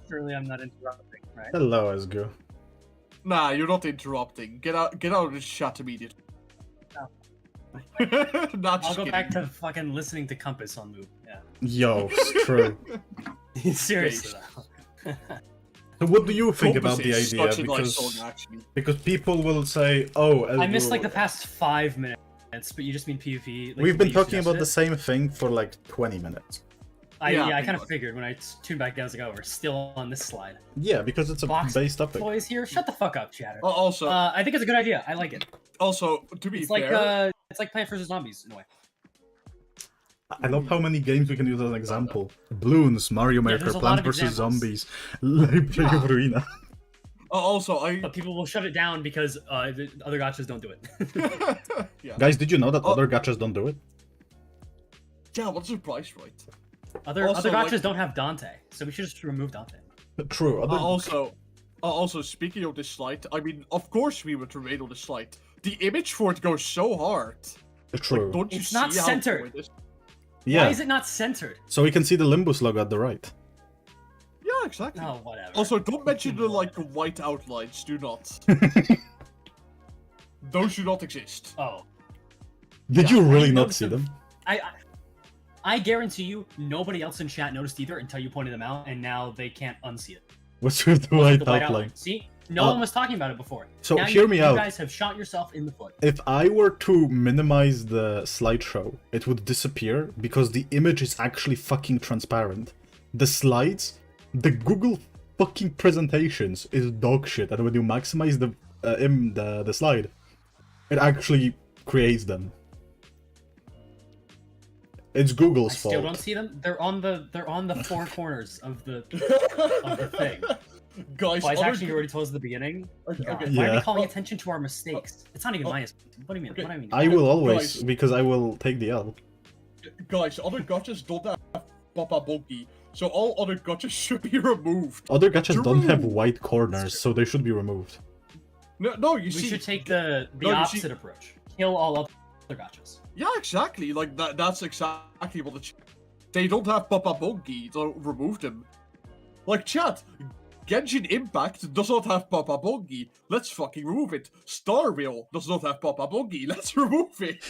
Surely I'm not interrupting, right? Hello, ESGOO. Nah, you're not interrupting. Get out of this chat immediately. Oh. I'll go back to fucking listening to Compass on Move. Yeah. Yo, it's true. Seriously though. So what do you think about the Compass is idea? such a nice song, actually. Because people will say, "Oh, ESGOO." I missed like the past 5 minutes, but you just mean PvP. Like, we've been talking about the same thing for like 20 minutes. I kind of figured when I tuned back down, I was like, oh, we're still on this slide. Yeah, because it's a base topic. Poise here, shut the fuck up, chatter. Also, I think it's a good idea. I like it. Also, to be fair, it's like Plants vs Zombies in a way. I love how many games we can use as an example. Bloons, Mario Maker, Plants vs Zombies, Ruina. But people will shut it down because the other gachas don't do it. Guys, did you know that other gachas don't do it? Yeah, what's the price, right? Other gachas don't have Dante, so we should just remove Dante. True. Also, speaking of this slide, I mean, of course we would remain on the slide. The image for it goes so hard. True. Like, don't you it's see not how centered. it is? Yeah. Why is it not centered? So we can see the Limbus logo at the right. Yeah, exactly. Oh, whatever. Also, don't mention the like white outlines. Do not. Those do not exist. Oh. Did you really not see them? I guarantee you, nobody else in chat noticed either until you pointed them out, and now they can't unsee it. What's with the white outline? See? No one was talking about it before. So now hear me out. You guys have shot yourself in the foot. If I were to minimize the slideshow, it would disappear because the image is actually fucking transparent. The slides, the Google fucking presentations is dog shit, and when you maximize the slide, it actually creates them. It's Google's fault. I still don't see them. They're on the four corners of the thing. Guys, Poise actually already told us at the beginning. Okay. Why are we calling attention to our mistakes? It's not even my mistake. What do you mean? Okay. What do I mean? I will always, because I will take the L. Guys, other gachas don't have Papa Bunky, so all other gachas should be removed. Other gachas don't have white corners, so they should be removed. No, you we see... should take the opposite approach. Kill all other gachas. Yeah, exactly. Like, that's exactly what the... They don't have Papa Bunky, so remove them. Like, chat, Genshin Impact does not have Papa Bunky. Let's fucking remove it. Star Rail does not have Papa Bunky. Let's remove it.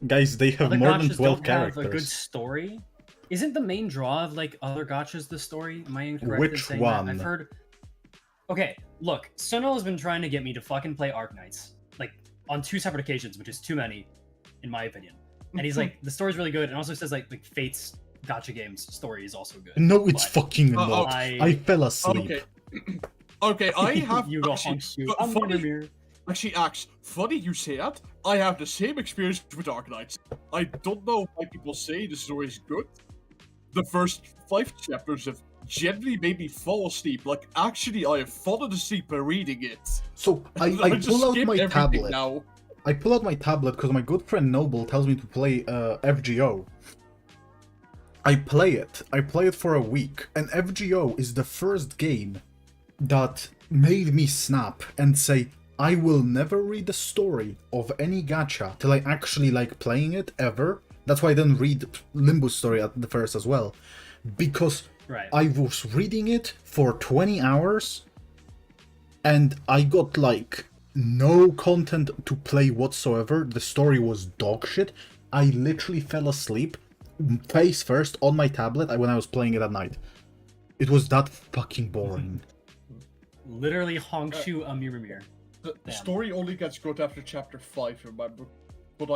Guys, they have other more than gachas 12 don't characters. have a good story. Isn't the main draw of like other gachas the story? Am I incorrect in Which saying one? that? I've heard. Okay, look, Suno has been trying to get me to fucking play Arknights, like on 2 separate occasions, which is too many, in my opinion. And he's like, the story's really good, and also says like Fate's gacha games story is also good. No, it's but fucking not. I fell asleep. Okay. Okay, I have... you go Actually, Axe, funny you say that. I have the same experience with Arknights. I don't know why people say the story is good. The first 5 chapters have generally made me fall asleep. Like, actually, I have fallen asleep by reading it. So, I pull out my tablet. Now. I pull out my tablet because my good friend Noble tells me to play FGO. I play it for a week, and FGO is the first game that made me snap and say, I will never read the story of any gacha till I actually like playing it ever. That's why I didn't read Limbus story at the first as well. Because I was reading it for 20 hours and I got like no content to play whatsoever. The story was dog shit. I literally fell asleep face first on my tablet when I was playing it at night. It was that fucking boring. Literally Hongshu Amiramir. The story only gets good after chapter 5, remember?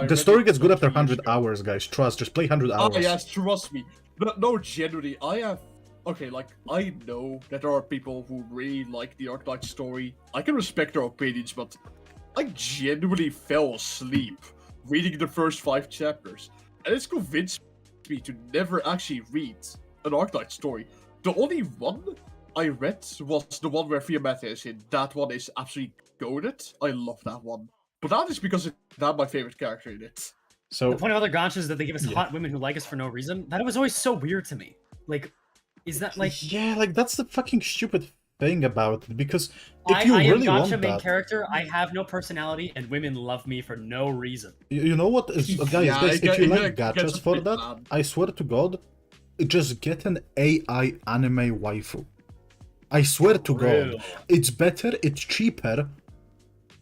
The story gets good after 100 hours, guys. Trust, just play 100 hours. Oh, yes, trust me. No, generally, I have... Okay, like, I know that there are people who really like the Arknight story. I can respect their opinions, but I genuinely fell asleep reading the first 5 chapters. And it's convinced me to never actually read an Arknight story. The only one I read was the one where Fiametta is in. That one is absolutely goated. I love that one. But that is because it had my favorite character in it. So the point of other gachas is that they give us hot women who like us for no reason. That was always so weird to me. Like, is that like... Yeah, like that's the fucking stupid thing about it, because if you really want that... I am gacha main character, I have no personality, and women love me for no reason. You know what? Guys, if you like gachas for that, I swear to God, just get an AI anime waifu. I swear to God, it's better, it's cheaper,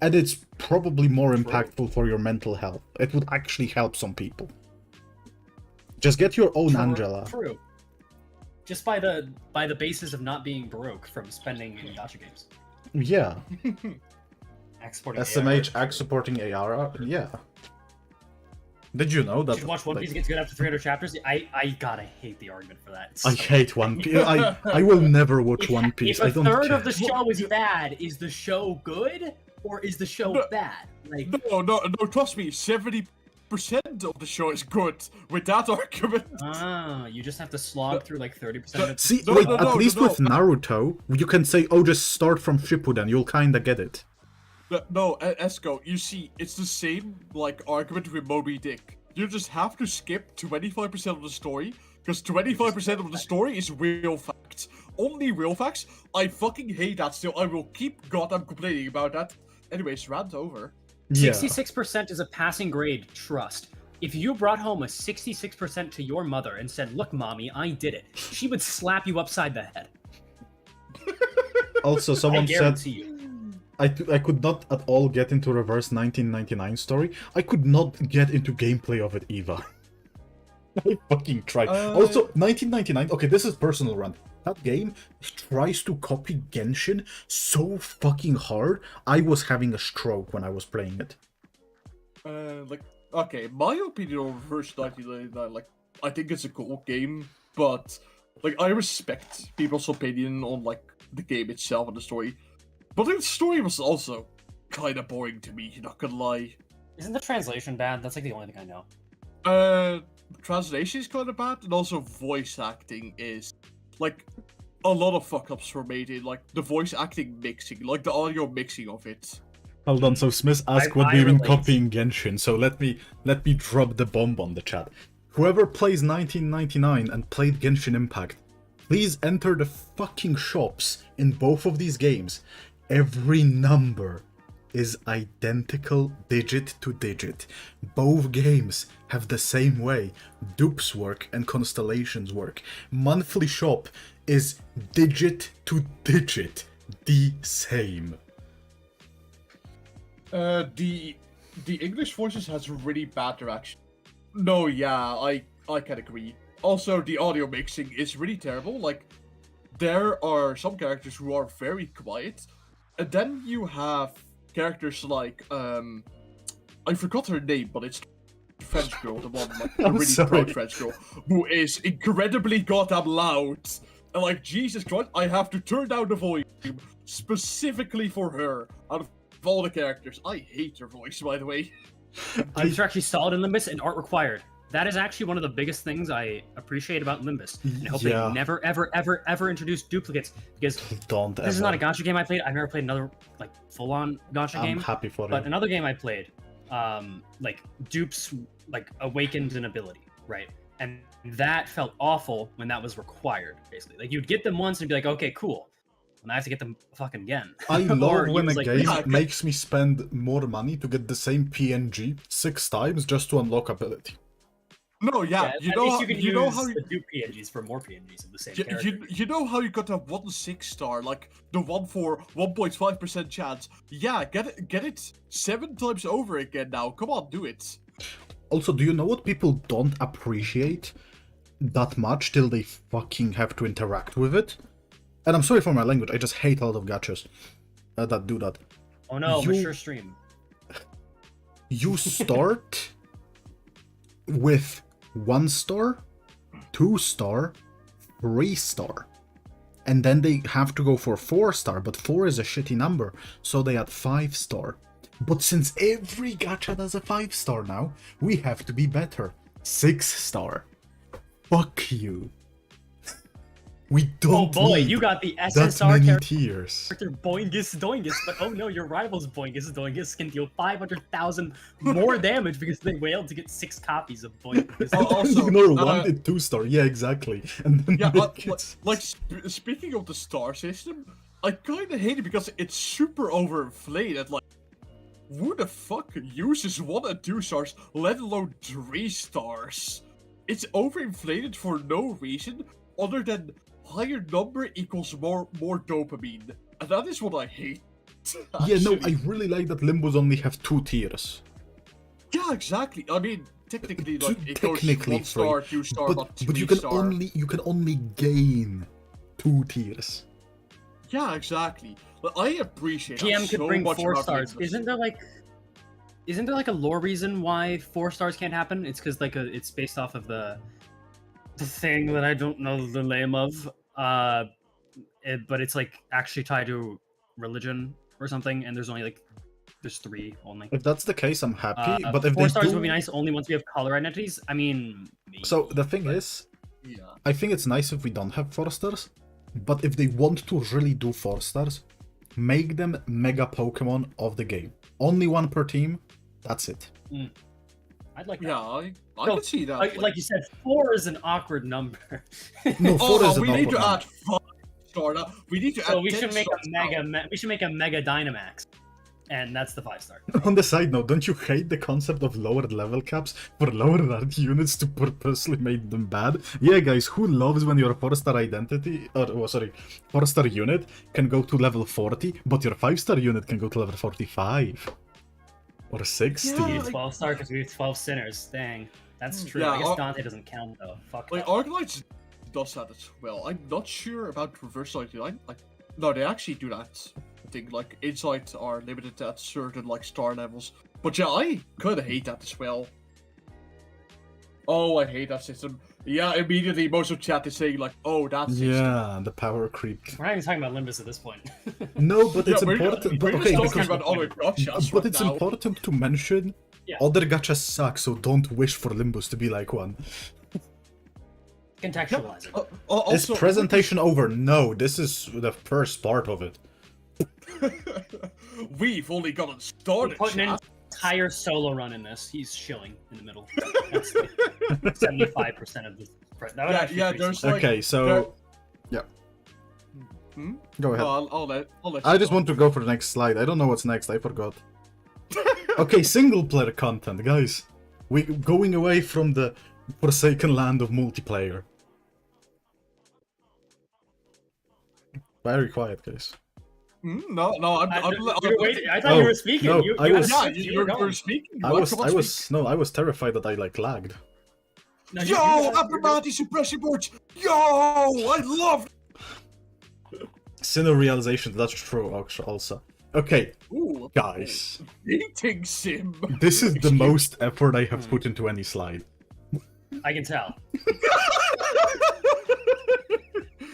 and it's probably more impactful for your mental health. It would actually help some people. Just get your own Angela. True. Just by the basis of not being broke from spending in gacha games. Yeah. SMH Axe supporting AR. Yeah. Did you know that? You should watch One Piece gets good after 300 chapters. I gotta hate the argument for that. I hate One Piece. I will never watch One Piece. If a third of the show is bad, is the show good or is the show bad? Like no, trust me, 70% of the show is good with that argument. Ah, you just have to slog through like 30% of it. See, at least with Naruto, you can say, oh, just start from Shippuden, you'll kinda get it. No, ESGOO, you see, it's the same, like, argument with Moby Dick. You just have to skip 25% of the story, because 25% of the story is real facts. Only real facts? I fucking hate that still. I will keep goddamn complaining about that. Anyways, rant over. 66% is a passing grade, trust. If you brought home a 66% to your mother and said, look, mommy, I did it, she would slap you upside the head. Also, someone said... I could not at all get into reverse 1999 story. I could not get into gameplay of it either. I fucking tried. Also, 1999. Okay, this is personal rant. That game tries to copy Genshin so fucking hard. I was having a stroke when I was playing it. Okay, my opinion on Reverse 1999, like, I think it's a cool game, but, like, I respect people's opinion on, like, the game itself and the story. But the story was also kind of boring to me, not gonna lie. Isn't the translation bad? That's like the only thing I know. Translation is kind of bad, and also voice acting is, like, a lot of fuck-ups were made in, like, the voice acting mixing, like, the audio mixing of it. Hold on, so Smith asked what I we've been relate. copying Genshin, so let me drop the bomb on the chat. Whoever plays 1999 and played Genshin Impact, please enter the fucking shops in both of these games. Every number is identical digit to digit. Both games have the same way dupes work and constellations work. Monthly shop is digit to digit the same. The English voices has really bad direction. No, yeah, I can agree. Also, the audio mixing is really terrible. Like, there are some characters who are very quiet, and then you have characters like I forgot her name, but it's the French girl, the one like the really proud French girl, who is incredibly goddamn loud. And like, Jesus Christ, I have to turn down the volume specifically for her out of all the characters. I hate her voice, by the way. These are actually solid in Limbus and art required. That is actually one of the biggest things I appreciate about Limbus. And I hope they never, ever, ever, ever introduce duplicates, because this is not a Gacha game I played. I've never played another like full-on Gacha game. I'm happy for But you. another game I played, like dupes like awakened an ability, right? And that felt awful when that was required, basically. Like you'd get them once and be like, okay, cool. And I have to get them fucking again. I love when a like, game makes me spend more money to get the same PNG 6 times just to unlock ability. No, yeah, you know how the dupe PNGs for more PNGs of the same character. You know how you got that 1 6-star, like the one for 1.5% chance. Yeah, get it 7 times over again now. Come on, do it. Also, do you know what people don't appreciate that much till they fucking have to interact with it? And I'm sorry for my language, I just hate a lot of gachas that do that. Oh no, mature stream. You start with 1 star, 2 star, 3 star. And then they have to go for 4 star, but 4 is a shitty number, so they add 5 star. But since every gacha does a 5 star now, we have to be better. 6 star. Fuck you. We don't need you got the that SSR many character tiers. Boingus Doingus, but oh no, your rival's Boingus Doingus can deal 500,000 more damage because they wailed to get 6 copies of Boingus. Also, ignore 1 and 2 star, yeah, exactly. And then speaking of the star system, I kind of hate it because it's super overinflated. Like, who the fuck uses 1 and 2 stars, let alone 3 stars? It's overinflated for no reason other than higher number equals more dopamine, and that is what I hate. Yeah, no, I really like that Limbus only have 2 tiers. Yeah, exactly. I mean, technically, like it technically goes 1 star, 2 star, but not 3 you can star. only gain 2 tiers. Yeah, exactly. But I appreciate PM that could so bring much 4 about stars. Limbus. Isn't there like a lore reason why 4 stars can't happen? It's because like it's based off of the thing that I don't know the name of. But it's like actually tied to religion or something, and there's 3 only. If that's the case, I'm happy. But if 4 they stars do... would be nice only once we have color identities. I mean, maybe, So the thing is, Yeah. I think it's nice if we don't have 4 stars, but if they want to really do 4 stars, make them mega Pokemon of the game. Only 1 per team, that's it. I'd like that. Yeah, I can see that. Like you said, 4 is an awkward number. No, 4 is we an need to awkward add 5 star. We need to So add we 10 should make stars a now. we should make a mega Dynamax. and that's the 5-star. On the side note, don't you hate the concept of lowered level caps for lower rank units to purposely make them bad? Yeah, guys, who loves when your 4-star identity, or 4-star unit can go to level 40, but your 5-star unit can go to level 45? Or 60? We Yeah. need 12-star because we have 12 sinners. Dang. That's true. Yeah, I guess Dante doesn't count though. Fuck. Like, that. Arclights does that as well. I'm not sure about reverse light. No, they actually do that. I think, like, insights are limited at certain, like, star levels. But yeah, I kind of hate that as well. Oh, I hate that system. Yeah, immediately most of chat is saying, like, oh, that's Yeah, the power creep. We're not even talking about Limbus at this point. No, but it's we're important. We're But, just okay, talking because, about other gachas but right it's now. important to mention Yeah. other gachas suck, so don't wish for Limbus to be like one. Contextualize it. Is Also, presentation over? No, this is the first part of it. we've only gotten We're started, putting an chat. entire solo run in this. He's shilling in the middle. That's like 75% of the. That would actually Yeah, be there's pretty like... Okay, so yeah, Hmm? go ahead. I'll let I you just go. want to go for the next slide. I don't know what's next. I forgot. Okay, single player content, guys. We going away from the forsaken land of multiplayer. Very quiet, guys. No, I'm wait, I thought you were speaking. No, you, I you was- had Yeah, slipped, you you're, were going. you're speaking. I was terrified that I like lagged. No, Yo, Abnormality suppression boards. Yo, I love. Sinner realization, that's true also. Okay, Ooh, guys. dating sim. This is the most effort I have put into any slide. I can tell.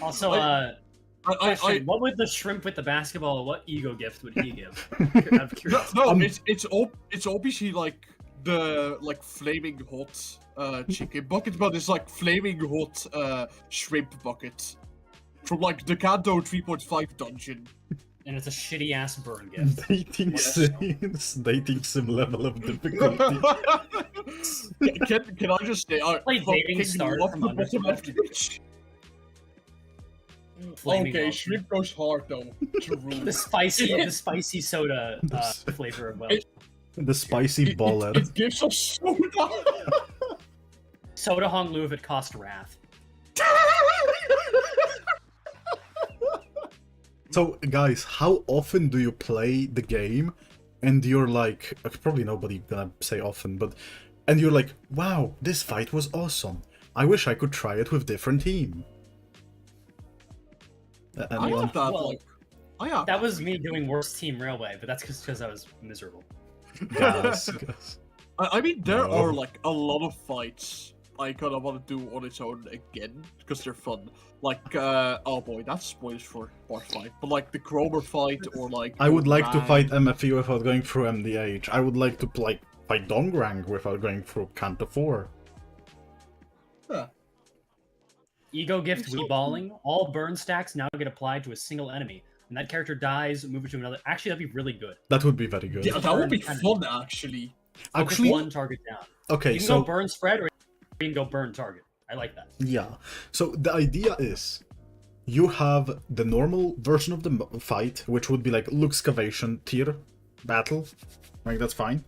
Also, I what would the shrimp with the basketball? What ego gift would he give? Out of curiosity. no, it's obviously like the flaming hot chicken bucket, but it's like flaming hot shrimp bucket from like the Kanto 3.5 dungeon. And it's a shitty ass burn gift. Dating sim level of difficulty. Can I just say I Play dating fucking start love from the under bottom left image. Flaming Okay, love. shrimp goes hard though. The spicy soda flavor of well. The spicy baller. It gives us soda. Soda Hong Lu if it cost Wrath. So, guys, how often do you play the game and you're like, probably nobody gonna say often, but, and you're like, wow, this fight was awesome. I wish I could try it with different team. I Anyone? have that. Well, Like, I have. That was me doing worst team railway, but that's because I was miserable. Yes. I mean, there No. are like a lot of fights I kind of want to do on its own again because they're fun. Like, oh boy, that's spoilers for part 5. But like the Cromer fight or like. I would like to Rang. fight MFE without going through MDH. I would like to fight Dongrang without going through Kanto 4. Ego gift It's so Weeballing. All burn stacks now get applied to a single enemy. When that character dies, move it to another. Actually, that'd be really good. That would be very good. Yeah, that would be Burn fun actually. Focus Actually, one target down. okay, You can so go burn spread, or you can go burn target. I like that. yeah. So the idea is, you have the normal version of the fight, which would be like Luxcavation tier battle, like that's fine.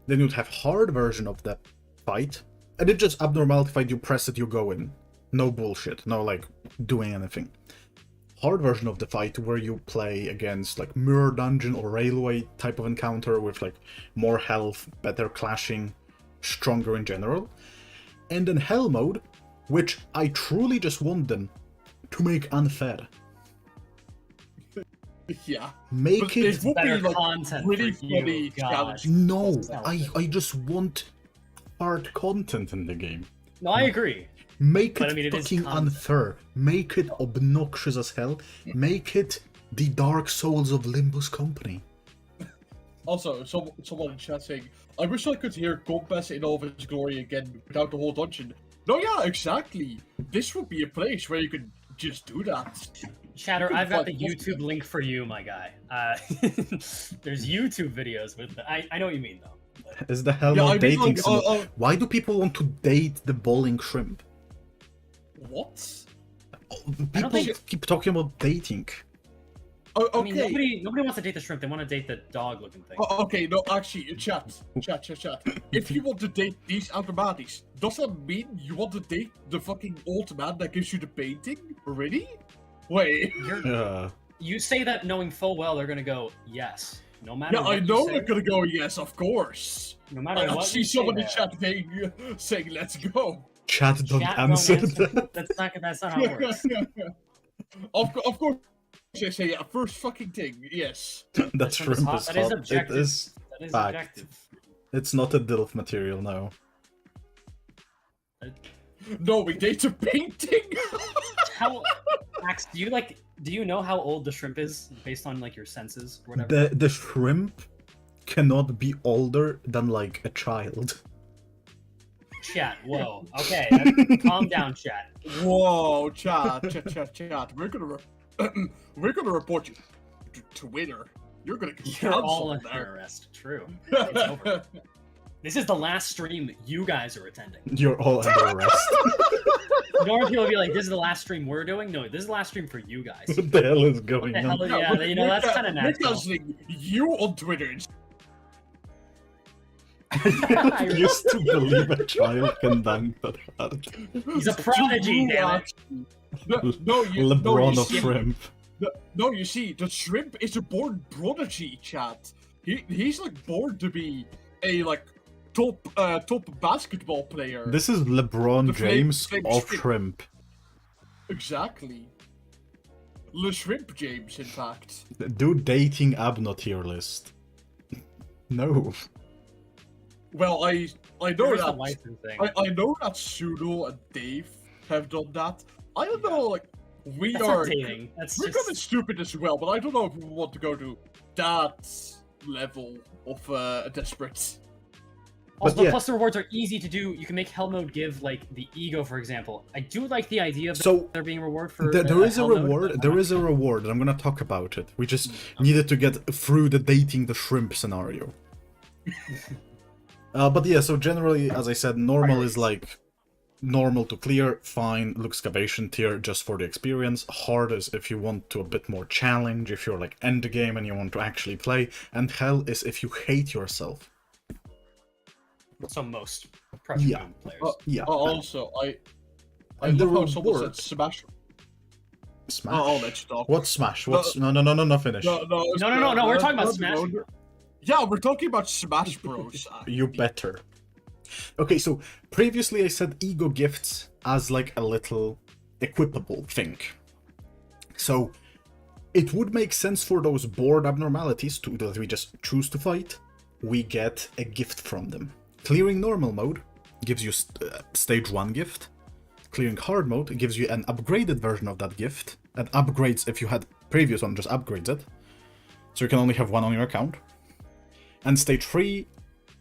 Then you'd have hard version of the fight, and it's just abnormality fight. You press it, you go in. No bullshit. No like doing anything. Hard version of the fight where you play against like mirror dungeon or railway type of encounter with like more health, better clashing, stronger in general. And then hell mode, which I truly just want them to make unfair. Yeah. Make But it would Better be like content really for you, funny God. challenge. no. I just want hard content in the game. No, I agree. Make But, it I mean, it is fucking content. unfair. Make it obnoxious as hell. Make it the Dark Souls of Limbus Company. Also, someone in chat saying, I wish I could hear Compass in all of its glory again without the whole dungeon. No, yeah, exactly. This would be a place where you could just do that. Chatter, You can I've got the find- YouTube link for you, my guy. There's YouTube videos with it. I know what you mean, though. Is the hell Yeah, not I mean, dating like, sim? Why do people want to date the bowling shrimp? What? People think- keep talking about dating. I mean, nobody wants to date the shrimp. They want to date the dog-looking thing. Okay, no, actually, chat. If you want to date these automatics, does that mean you want to date the fucking old man that gives you the painting? Really? Wait. You say that knowing full well they're gonna go yes, no matter. Yeah, what I know you say, they're gonna go yes, of course. No matter I what. see you someone say in chat saying "Let's go." Chat don't Chat answer romance, that. That's not how it works. Of course, they say yeah. First fucking thing, yes. That shrimp is hot. That is objective. It is That is fact. objective. It's not a DILF material, no. No, we date a painting. How, Max? Do you know how old the shrimp is based on like your senses or whatever? The shrimp cannot be older than like a child. Chat. Whoa. Okay. Calm down, chat. Whoa, chat. We're gonna report you to Twitter. You're gonna get You're all canceled under there. arrest. True. It's over. This is the last stream you guys are attending. You're all under arrest. Normally people will be like, "This is the last stream we're doing." No, this is the last stream for you guys. What the hell is going What the on? hell? Yeah, you know that's kind of We're natural. canceling you on Twitter. I used to believe a child can dunk that hard. He's a prodigy, damn it. No, LeBron you of see, shrimp. no, you see, the shrimp is a born prodigy, chat. He's like born to be a like top basketball player. This is LeBron The James flame of shrimp. shrimp. Exactly. Le Shrimp James, in fact. Do dating Abno tier list. No. Well, I know Here's the that waifu thing. I know that Sudo and Dave have done that. I don't know, like we That's are not dating. That's we're kind of just stupid as well, but I don't know if we want to go to that level of desperate. also, yeah. plus the rewards are easy to do. You can make hell mode give like the ego, for example. I do like the idea of So, there being a reward for. There is a hell mode, reward. but There I'm is a reward, and I'm gonna talk about it. We just needed to get through the dating the shrimp scenario. But yeah, so generally, as I said, normal is like normal to clear, fine, excavation tier just for the experience. Hard is if you want to a bit more challenge, if you're like end game and you want to actually play, and hell is if you hate yourself. So most pressure Yeah. players. Yeah. Also, I And the love how someone reward- said Smash. Smash. I'll let you talk. What's Smash? What's no finish. No, We're talking about Smash. Yeah, we're talking about Smash Bros. You better. Okay, so previously I said ego gifts as like a little equipable thing. So it would make sense for those board abnormalities that we just choose to fight. We get a gift from them. Clearing normal mode gives you stage 1 gift. Clearing hard mode gives you an upgraded version of that gift. And upgrades, if you had previous one, just upgrades it. So you can only have one on your account. And stage 3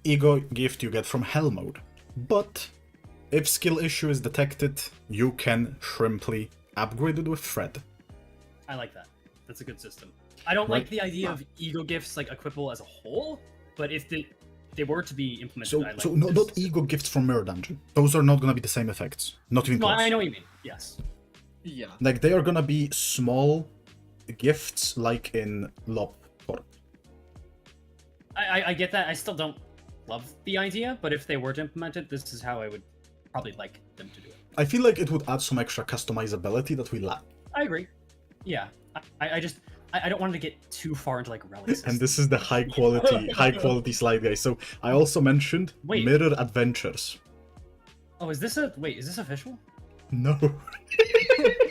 ego gift you get from hell mode. But if skill issue is detected, you can shrimply upgrade it with thread. I like that. That's a good system. I don't like the idea of ego gifts like equipable as a whole, but if they were to be implemented, So, I like so no, this not ego gifts from Mirror Dungeon. Those are not gonna be the same effects. Not even No, close. I know what you mean. Yes. Yeah. Like they are gonna be small gifts, like in Lop. I get that. I still don't love the idea, but if they were to implement it, this is how I would probably like them to do it. I feel like it would add some extra customizability that we lack. I agree. Yeah. I don't want to get too far into like relics. And this is the high quality slide, guys. So I also mentioned Wait. Mirror Adventures. Oh, is this official? No.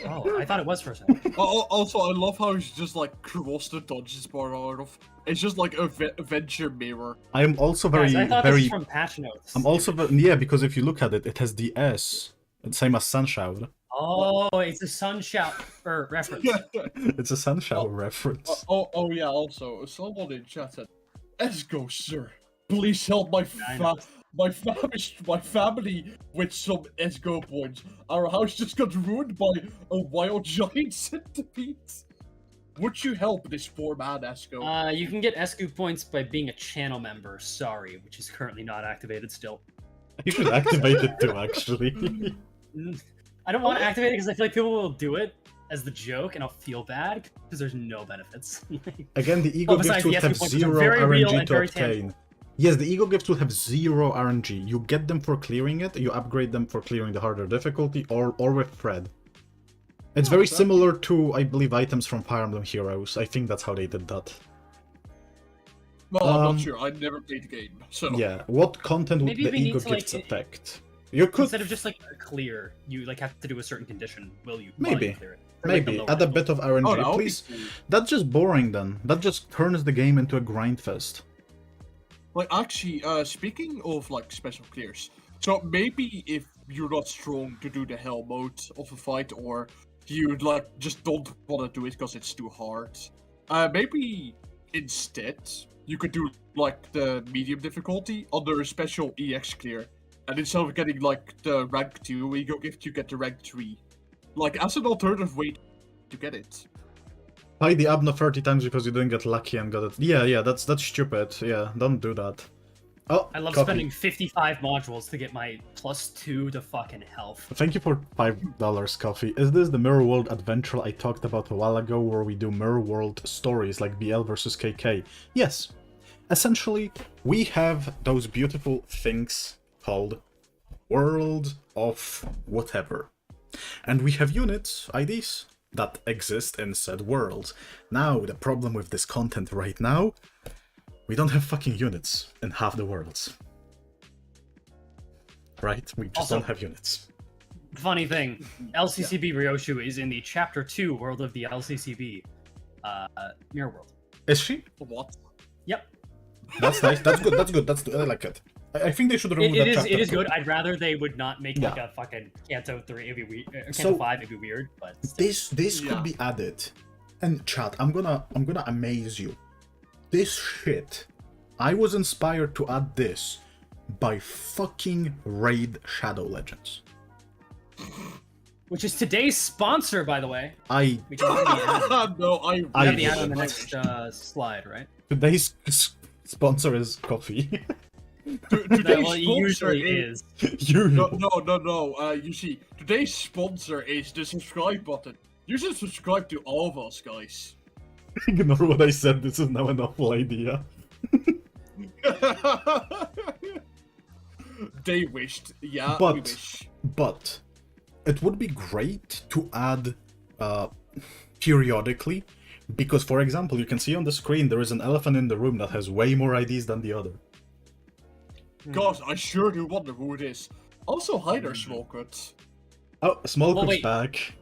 Oh, I thought it was for a second. Also, I love how he's just like crossed the dungeons part out of. It's just like a adventure mirror. I am also very, Guys, I thought this very. was from patch notes. I'm also yeah, because if you look at it, it has the S, same as Sunshower. Oh, it's a sun shower reference. It's a Sunshower reference. Oh yeah. Also, someone in chat said, "ESGOO, sir, please help my family with some ESGOO points. Our house just got ruined by a wild giant centipede. Would you help this poor man, ESGOO?" You can get ESGOO points by being a channel member, sorry, which is currently not activated still. You should activate it too, actually. I don't want to activate it because I feel like people will do it, as the joke, and I'll feel bad because there's no benefits. Again, the ego Well, besides gifts would the have ESGOO points, which are zero very real RNG and to very obtain. tangible. Yes, the ego gifts would have zero RNG. You get them for clearing it, you upgrade them for clearing the harder difficulty, or with Fred. It's very similar to, I believe, items from Fire Emblem Heroes. I think that's how they did that. Well, I'm not sure. I never played the game, so... Yeah, what content would Maybe the we need ego to, like, gifts affect? You could... Instead of just like a clear, you like have to do a certain condition. Will you? Maybe. You clear it? Or, like, Maybe, the add lower a bit of RNG, Oh, that would be please. cool. That's just boring then. That just turns the game into a grind fest. Like, actually, speaking of, like, special clears, so maybe if you're not strong to do the hell mode of a fight, or you, like, just don't want to do it because it's too hard, maybe instead you could do, like, the medium difficulty under a special EX clear, and instead of getting, like, the rank 2 ego gift, you get the rank 3. Like, as an alternative way to get it. Buy the Abno 30 times because you didn't get lucky and got it. Yeah, that's stupid. Yeah, don't do that. Oh, I love copy. spending 55 modules to get my +2 to fucking health. Thank you for $5, Coffee. Is this the Mirror World adventure I talked about a while ago where we do Mirror World stories like BL versus KK? Yes. Essentially, we have those beautiful things called World of whatever. And we have units, IDs, that exist in said worlds. Now, the problem with this content right now, we don't have fucking units in half the worlds. Right? We just Also, don't have units. Funny thing, LCCB Ryoshu is in the Chapter 2 World of the LCCB Mirror World. Is she? What? Yep. That's nice. That's good. That's good. I like it. I think they should remove that chapter. It is good. I'd rather they would not make like Yeah. a fucking Kanto 3. It'd be weird. Kanto So, 5. It'd be weird. But still. This Yeah. could be added. And chat, I'm gonna amaze you. This shit, I was inspired to add this by fucking Raid Shadow Legends. Which is today's sponsor, by the way. I We can have the ad. No, I We have the ad on the wish. next slide, right? Today's sponsor is coffee. Today's Well, it sponsor usually is. You. No. You see, today's sponsor is the subscribe button. You should subscribe to all of us, guys. Ignore what I said. This is now an awful idea. They wished. Yeah, But- we wish. But it would be great to add periodically, because, for example, you can see on the screen there is an elephant in the room that has way more IDs than the other. God, I sure do wonder who it is. Also, hi there, Smallcut. Oh, Smallcup's wait. back.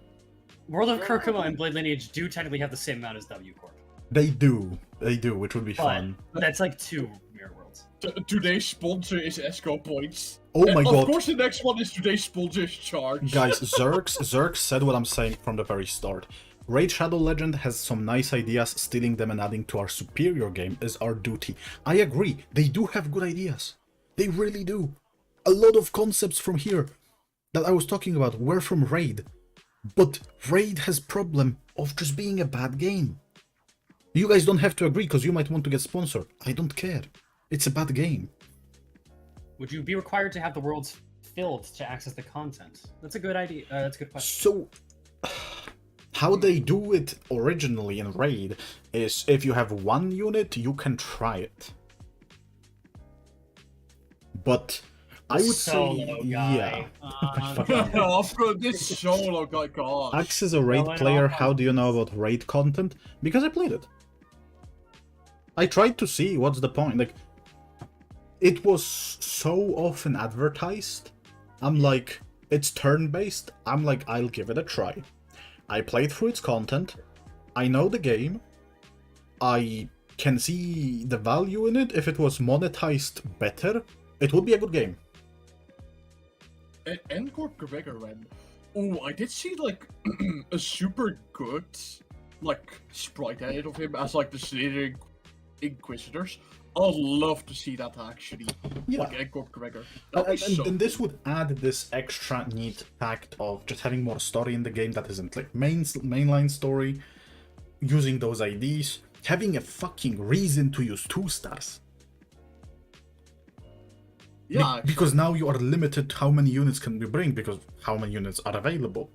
World of Kurkuma and Blade Lineage do technically have the same amount as W Corp. They do, which would be But fun. that's like 2 Mirror Worlds. Today's sponsor is ESGOO Points. Oh my Of god. course, the next one is today's sponsor is Charge. Guys, Zerx said what I'm saying from the very start. Raid Shadow Legend has some nice ideas, stealing them and adding to our superior game is our duty. I agree, they do have good ideas. They really do. A lot of concepts from here that I was talking about were from Raid. But Raid has problem of just being a bad game. You guys don't have to agree because you might want to get sponsored. I don't care. It's a bad game. Would you be required to have the worlds filled to access the content? That's a good idea. That's a good question. So, how they do it originally in Raid is if you have one unit, you can try it. But I would Solo say, guy. yeah. Of course, this solo guy, gosh. Axe is a Raid Going player. off on- How do you know about Raid content? Because I played it. I tried to see what's the point. Like, it was so often advertised. I'm like, it's turn-based. I'm like, I'll give it a try. I played through its content. I know the game. I can see the value in it. If it was monetized better, it would be a good game. And Encore Gregor ran. Oh, I did see like a super good like sprite edit of him as like the Slither Inquisitors. I'd love to see that actually. Yeah. Like Encore Gregor. That'd be so And this would add this extra neat fact of just having more story in the game that isn't like mainline story, using those IDs, having a fucking reason to use 2 stars. yeah. Because now you are limited how many units can we bring, because how many units are available.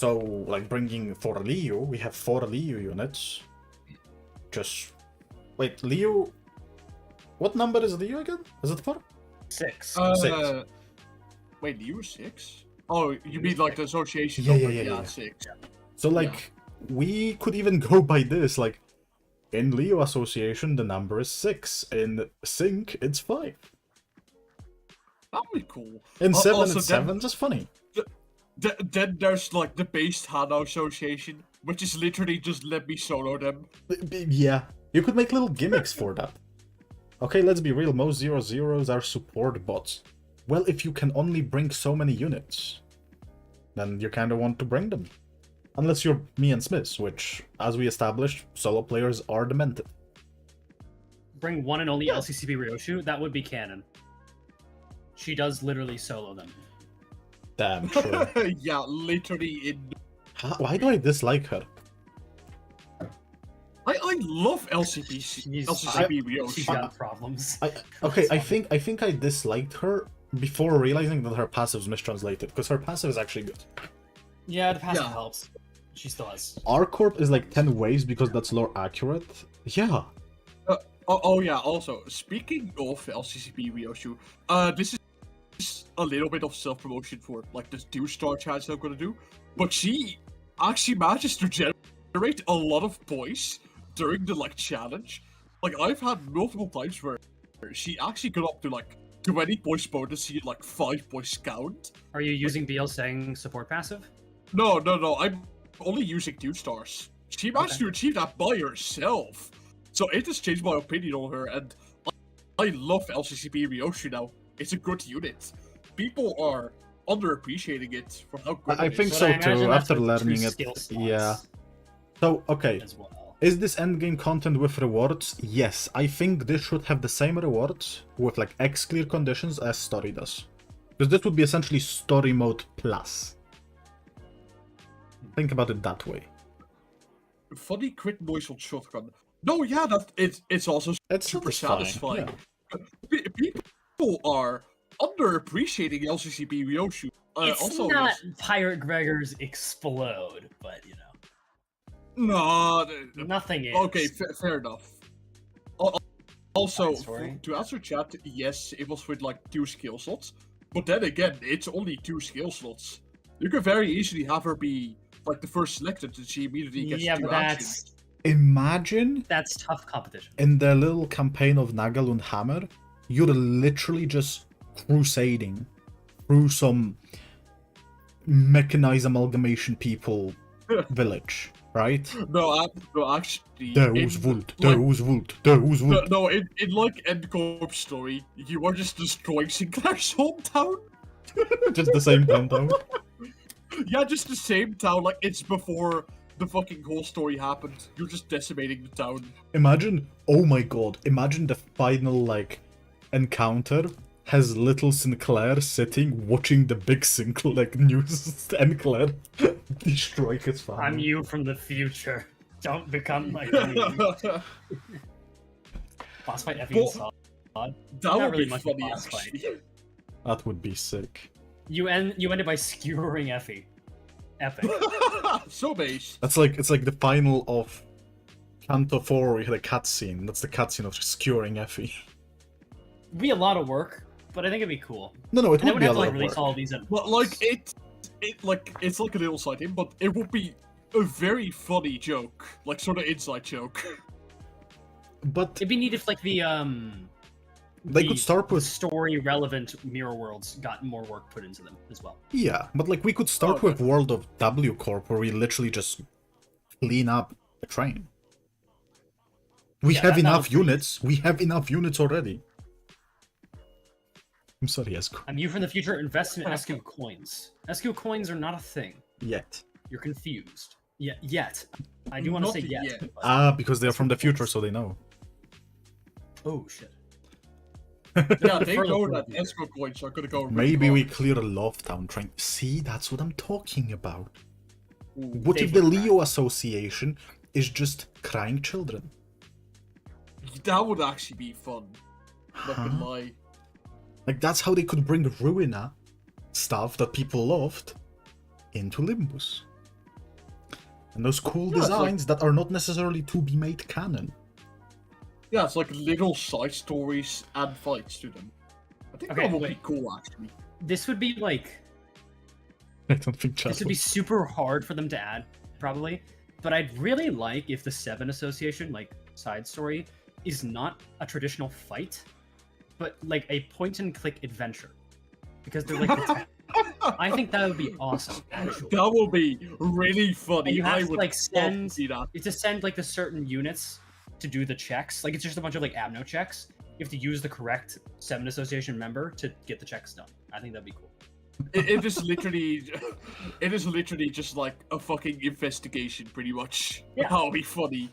So, like, bringing for Leo, we have 4 Leo units. Just... Wait, Leo... What number is Leo again? Is it 4? 6. 6. Wait, you were 6? Oh, you mean like the association Yeah, number? yeah. 6. So, like, we could even go by this, like, in Leo Association, the number is 6. In Sync, it's 5. That would be cool. In 7, also, it's 7, just funny. Then there's like the based Hano Association, which is literally just let me solo them. Yeah, you could make little gimmicks for that. Okay, let's be real, most 0-0s are support bots. Well, if you can only bring so many units, then you kinda want to bring them. Unless you're me and Smiths, which, as we established, solo players are demented. Bring one and only LCCP Ryoshu, that would be canon. She does literally solo them. Damn true. Yeah, literally in... Why do I dislike her? I love LCCP Ryoshu. She's got problems. I think I disliked her before realizing that her passive is mistranslated, because her passive is actually good. Yeah, the passive helps. She still has. R-Corp is like 10 waves because that's lore accurate. Yeah. Oh yeah, also, speaking of LCCP Ryoshu, this is a little bit of self-promotion for like this 2-star challenge I'm gonna do, but she actually manages to generate a lot of poise during the like challenge. Like I've had multiple times where she actually got up to like 20 poise bonus, see like 5 poise count. Are you using BL saying support passive? No, I'm only using 2 stars. She managed to achieve that by herself. So it has changed my opinion on her, and I love LCCP Ryoshu now. It's a good unit. People are underappreciating it for how good I it think is. so too, after learning it. Yeah. So, okay. As well. Is this endgame content with rewards? Yes, I think this should have the same rewards with like X clear conditions as story does. Because this would be essentially story mode plus. Think about it that way. Funny crit noise on shotgun. No, yeah, it's also super satisfying. Yeah. People are underappreciating LCCP Ryoshu. It's also, not Pirate Gregor's explode, but you know. No, nothing is. Okay, fair enough. Also, Sorry. to answer chat, yes, it was with like 2 skill slots, but then again, it's only 2 skill slots. You could very easily have her be like the first selected, and she immediately gets 2 actions. Imagine that's tough competition. In the little campaign of Nagel and Hammer, you're literally just crusading through some mechanized amalgamation people village, right? No, actually... There was Wult. No, in like Endcorp's story, you are just destroying Sinclair's hometown. Just the same countdown. Yeah, just the same town, like it's before the fucking whole story happened. You're just decimating the town. Imagine, oh my god, imagine the final, like, encounter has little Sinclair sitting watching the big Sinclair, like, news Sinclair destroy his family. I'm you from the future. Don't become like me. Boss fight Effie and Saw. That would really be much funny, boss fight. actually. That would be sick. You ended by skewering Effie. Epic. So base. It's like the final of Canto 4 where you had a cutscene. That's the cutscene of skewering Effie. It'd be a lot of work, but I think it'd be cool. No, it and would be a have to lot like of release work. all of these at But like it's like a little side thing, but it would be a very funny joke, like sort of inside joke. But it'd be neat if like the they could start with story relevant mirror worlds got more work put into them as well. Yeah, but like we could start with World of W Corp where we literally just clean up a train. We have enough units. We have enough units already. I'm sorry, ESGOO. I'm you from the future. Invest in ESGOO coins. ESGOO coins are not a thing. Yet. You're confused. Yet. I do want to say yet. Because they're from the future, so they know. Oh shit. Yeah, they know that ESGOO coins are gonna go. Really Maybe we clear a Lovetown train. See, that's what I'm talking about. Ooh, what if the Leo Association is just crying children? That would actually be fun. Not gonna lie. Like, that's how they could bring Ruina stuff that people loved into Limbus. And those cool Yeah, it's like- designs that are not necessarily to be made canon. Yeah, it's like little side stories and fights to them. I think Okay, that would wait. be cool, actually. This would be like I don't think this would be super hard for them to add, probably. But I'd really like if the Seven Association, like side story, is not a traditional fight, but like a point-and-click adventure, because they're like. I think that would be awesome. Actually. That would be really funny. And you have I to would like love to send. see that. It's to send like the certain units to do the checks. Like it's just a bunch of like abno checks. You have to use the correct Seven Association member to get the checks done. I think that'd be cool. It is literally, it is literally just like a fucking investigation, pretty much. Yeah. That would be funny.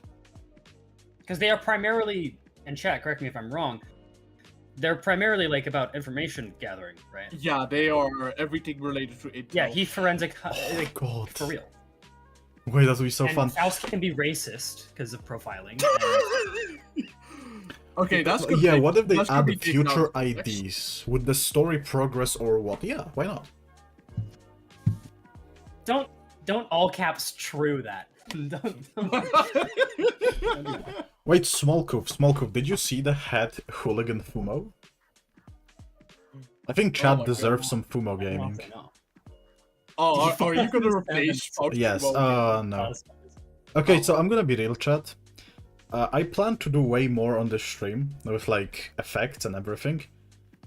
Because they are primarily, and chat, correct me if I'm wrong, they're primarily like about information gathering, right? Yeah, they are everything related to it. Yeah, he's forensic, Oh like, god. for real. Wait, that would be so and fun. Faust can be racist because of profiling. Okay, that's good. Yeah, what if they that's gonna be add taken out future of context. IDs? Would the story progress or what? Yeah, why not? Don't all caps true that. Wait, Smallcoop, did you see the head hooligan Fumo? I think Chad my deserves God. some Fumo I don't know gaming. if they know. Oh, are you gonna replace? Yes, Pokemon? no. Okay, so I'm gonna be real, chat. I plan to do way more on this stream, with like effects and everything.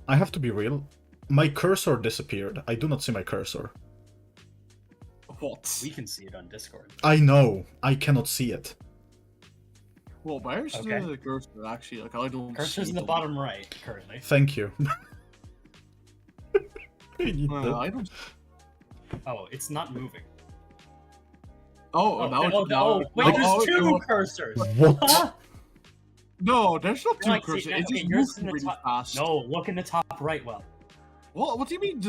I have to be real. My cursor disappeared. I do not see my cursor. What? We can see it on Discord. I know. I cannot see it. Well, where's Okay. the cursor actually? Like, I don't. Cursor's see in the them. bottom right currently. Thank you. I don't. Oh, it's not moving. Oh, Oh, now it's wait, oh, there's oh, two oh, cursors. What? Huh? No, there's not two Like, see, cursors. now- It okay, just yours moves is in the really top- fast. No, look in the top right. Well, What do you mean?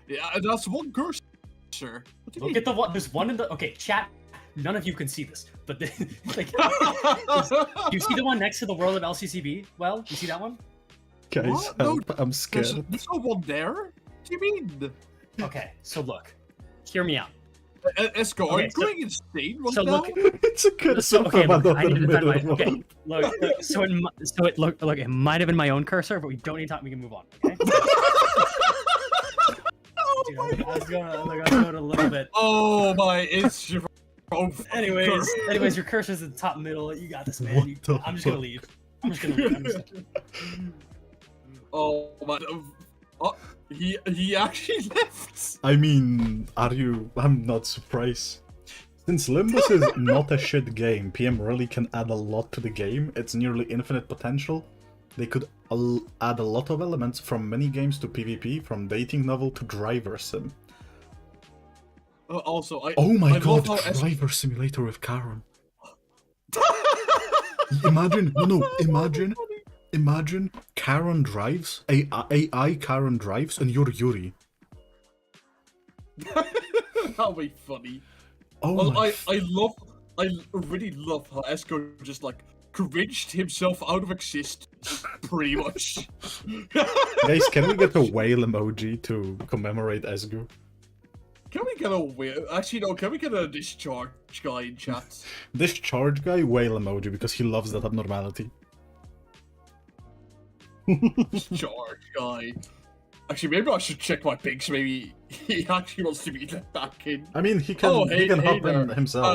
Yeah, that's one cursor. What do you look mean? at the one. There's one in the. Okay, chat. None of you can see this, but the, like, you see the one next to the world of LCCB? Well, you see that one? Guys, What? No, help. I'm scared. There's no one there. What do you mean? Okay, so look, hear me out. Esco, are Okay, you so- going insane right So now? look, It's a cursor so, okay, from look, I another need to defend my. middle Okay, one. look, so it look, it might have been my own cursor, but we don't need to talk. We can move on. Okay. Dude, I was going a little bit. Oh my, it's your. Oh, Anyways, your cursor's at the top middle. You got this, man. What the I'm just gonna fuck? leave. I'm just gonna leave. Oh my. Oh, he actually left. I mean, I'm not surprised. Since Limbus is not a shit game, PM really can add a lot to the game. It's nearly infinite potential. They could add a lot of elements from minigames to PvP, from dating novel to driver sim. Also, Oh my I god, love how driver simulator with Karen. Imagine Karen drives, AI Karen drives, and you're Yuri. That'll be funny. Oh Well, my I really love how Esco just like cringed himself out of existence, pretty much. Guys, can we get a whale emoji to commemorate ESGOO? Can we get a whale? Actually, no. Can we get a discharge guy in chat? This charge guy, whale emoji, because he loves that abnormality. Discharge guy. Actually, maybe I should check my pics. Maybe he actually wants to be let back in. I mean, he can Oh, he can hop there. in himself.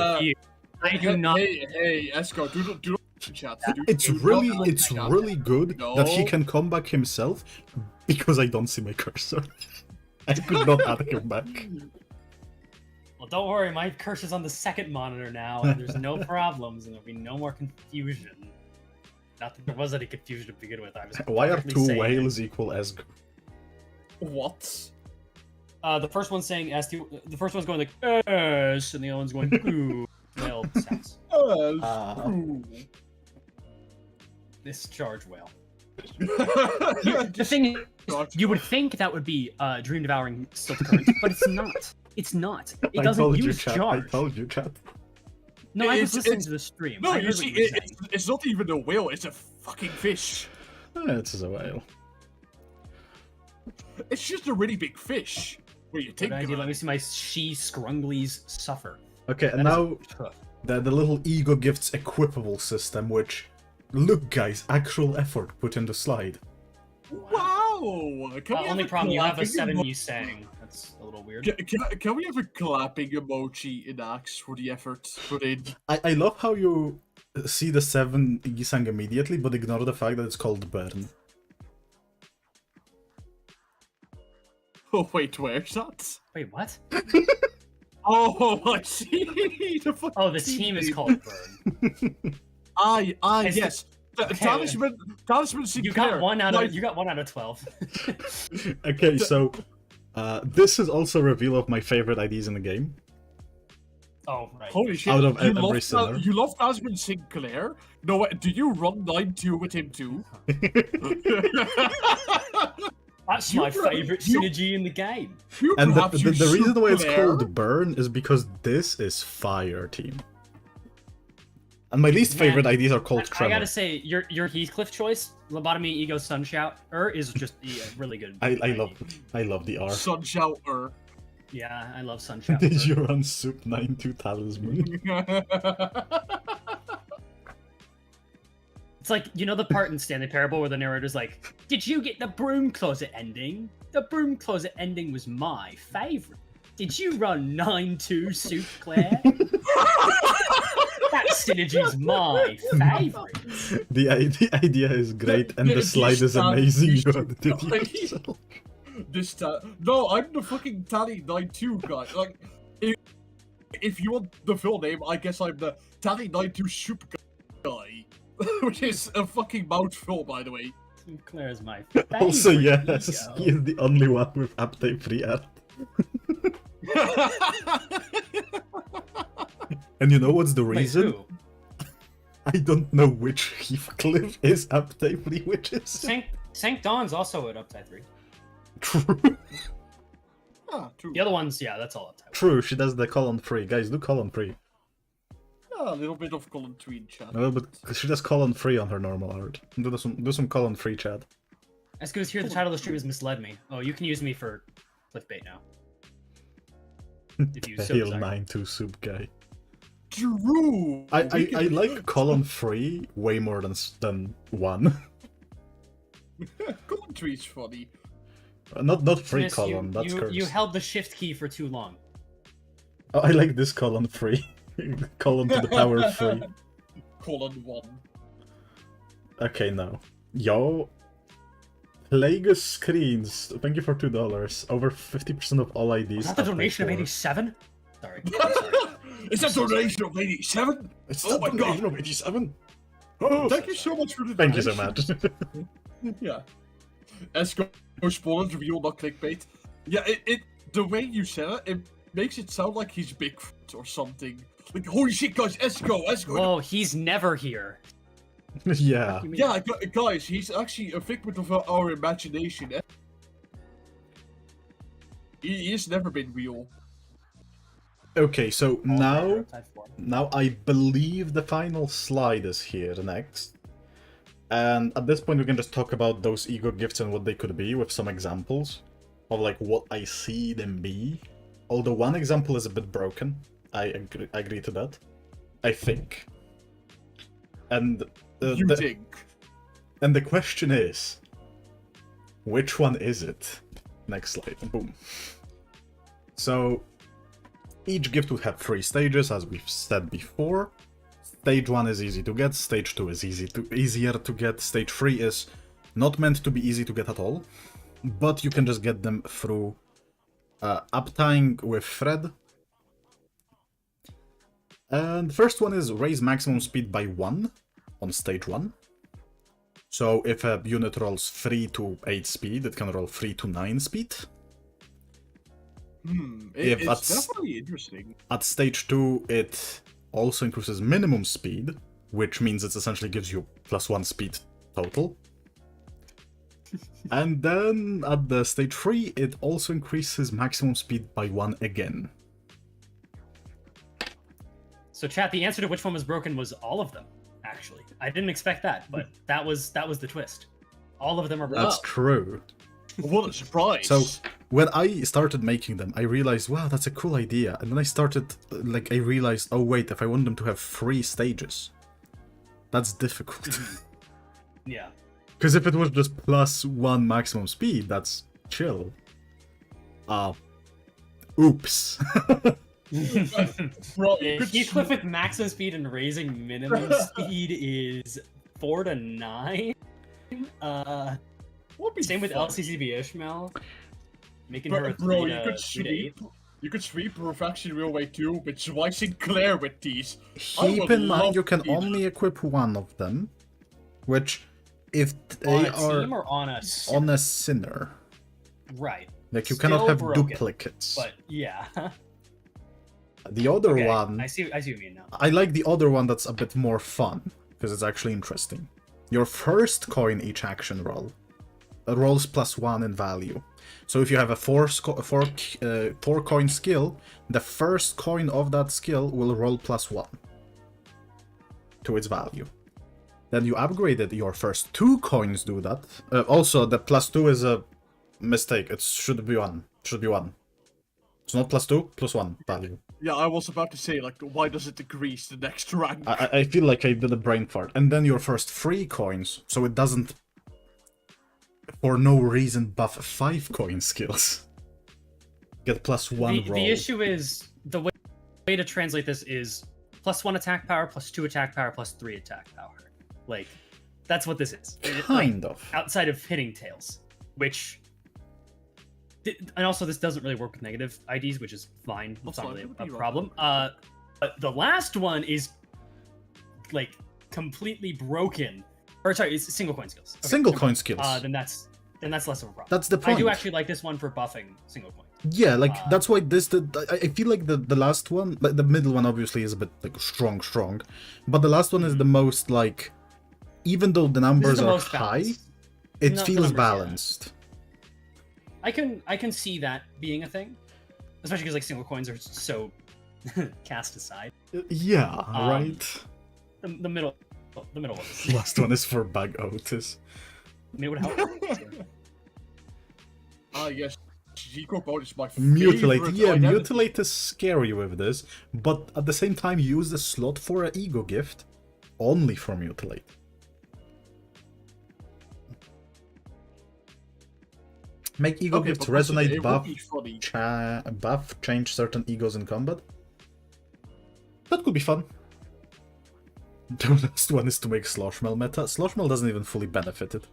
I do not. Hey, Esco, do not chat. It's do not really chat. really good that he No. can come back himself, because I don't see my cursor. I could not add him back. Well, don't worry. My cursor's on the second monitor now, and there's no problems, and there'll be no more confusion. Not that there was any confusion to begin with. I was. Why are perfectly two sane. whales equal ESGOO? What? The first one's saying S. The first one's going like S, and the other one's going ooh. Whale sounds. Ooh. This charge whale. The thing is, you would think that would be dream devouring silk current, but it's not. It's not. It I doesn't told you, use chat. charge. I told you, chat. No, I was It's- listening it's- to the stream. No, I you heard see, what you were saying. it's not even a whale. It's a fucking fish. It's a whale. It's just a really big fish. What do you think? Good idea. about Let me it? see my she scrunglies suffer. Okay, and now the little ego gifts equipable system, which, look guys, actual effort put in the slide. Wow! Only problem, you have a 7 you sang. That's a little weird. Can we have a clapping emoji in Axe for the effort put in? I love how you see the 7 Yisang immediately, but ignore the fact that it's called burn. Oh wait, where's that? Wait, what? Oh, I see. The team is called Burn. Yes. Talisman Sinclair. You got 1 out of 12. Okay, so this is also a reveal of my favorite IDs in the game. Oh, right. Holy shit! Out of every sinner. You love Talisman Sinclair? No, do you run 9-2 with him too? That's my favorite synergy in the game. And the reason why it's called Burn is because this is Fire Team. And my least favorite IDs are called Tremor. I gotta say, your Heathcliff choice, Lobotomy, Ego, Sunshout, is just really good. I love the R. Sunshout. Yeah, I love Sunshout. Did you run Soup 9-2 Talisman? It's like, you know the part in Stanley Parable where the narrator's like, did you get the broom closet ending? The broom closet ending was my favorite. Did you run 9-2 Soup Claire? That synergy's my favorite. The idea is great, and the slide is amazing. You did yourself. No, I'm the fucking Tally 9-2 guy. Like, if you want the full name, I guess I'm the Tally 9-2 Soup guy. Which is a fucking mouthful, by the way. Claire's my favorite. Also, yes, he is the only one with Uptie free art. And you know what's the reason? Wait, I don't know which Heathcliff is Uptie free, which is. Sank Dawn's also at Uptie 3. True. True. The other ones, yeah, that's all Uptie. True, she does the colon free. Guys, do colon free. A little bit of colon tweet chat. No, but she does colon free on her normal art. Do some colon free chat. ESGOO here, the title of the stream has misled me. Oh, you can use me for clickbait now. If you so Heal desire. 9-2 Soup guy. True! I like colon free way more than 1. Colon tweet's funny. Not free Miss, colon, that's cursed. you held the shift key for too long. Oh, I like this colon free. Colon to the power 3. Colon 1. Okay, now. Yo. Plague Screens. Thank you for $2. Over 50% of all IDs. Is that the donation of 87? Sorry. Is that donation of 87? Oh my god! Of 87? Oh, thank you so much for the Thank you donation. so much. Yeah. ESGOO spoilers reveal, not clickbait. Yeah, the way you said it makes it sound like he's Bigfoot or something. Like, holy shit, guys, ESGOO. Oh, he's never here. Yeah. Yeah, guys, he's actually a figment of our imagination. He has never been real. Okay, so now I believe the final slide is here next. And at this point we can just talk about those ego gifts and what they could be with some examples of like what I see them be. Although one example is a bit broken. I agree to that. I think. And You think? And the question is, which one is it? Next slide. Boom. So each gift would have 3 stages, as we've said before. Stage 1 is easy to get, stage 2 is easier to get, stage 3 is not meant to be easy to get at all, but you can just get them through uptying with Fred. And the first one is raise maximum speed by 1 on stage 1. So if a unit rolls 3 to 8 speed, it can roll 3 to 9 speed. It's definitely interesting. At stage 2, it also increases minimum speed, which means it essentially gives you +1 speed total. And then at the stage 3, it also increases maximum speed by 1 again. So chat, the answer to which one was broken was all of them, actually. I didn't expect that, but that was the twist. All of them are broken. That's true. What a surprise. So when I started making them, I realized, wow, that's a cool idea. And then I started, like, I realized, oh wait, if I want them to have 3 stages, that's difficult. Yeah. Because if it was just +1 maximum speed, that's chill. Oops. Bro, Heathcliff with maximum speed and raising minimum speed is 4 to 9. Same with LCCB Ishmael. Making her a 3 to 8. You could sweep Perfection real way too, but why Sinclair with these? Keep in mind you can only equip 1 of them, which if they on a are team or on a on a sinner. Right. Like you Still cannot have broken, duplicates. But yeah. The other Okay, one, I see what you mean now. I like the other one that's a bit more fun, because it's actually interesting. Your first coin each action roll rolls +1 in value. So if you have a 4 coin skill, the first coin of that skill will roll +1 to its value. Then you upgraded your first 2 coins do that. Also, the +2 is a mistake. It should be 1. Should be 1. It's not +2, +1 value. Yeah, I was about to say, like, why does it decrease the next rank? I feel like I did a brain fart. And then your first 3 coins, so it doesn't, for no reason, buff 5 coin skills. Get +1 roll. The issue is, the way to translate this is +1 attack power, +2 attack power, +3 attack power. Like, that's what this is. Kind of. Outside of hitting tails, which... And also, this doesn't really work with negative IDs, which is fine. It's not really a problem. But the last one is, like, completely broken. Or, sorry, it's single coin skills. Okay, single coin skills. Then that's less of a problem. That's the point. I do actually like this one for buffing single coin. Yeah, like, that's why I feel like the last one, like, the middle one obviously is a bit, like, strong. But the last one is the most, like, even though the numbers are high, it feels balanced. Yeah. I can see that being a thing, especially because like single coins are so cast aside. Yeah, right. The middle one. Last one is for Bug Otis. I mean, it would help. Yes, Zico Boat is my Mutilate. favorite. Yeah, Mutilate is scary with this, but at the same time, use the slot for an ego gift, only for Mutilate. Make ego gifts resonate, buff, change certain egos in combat. That could be fun. The last one is to make Sloshmel meta. Sloshmel doesn't even fully benefit it.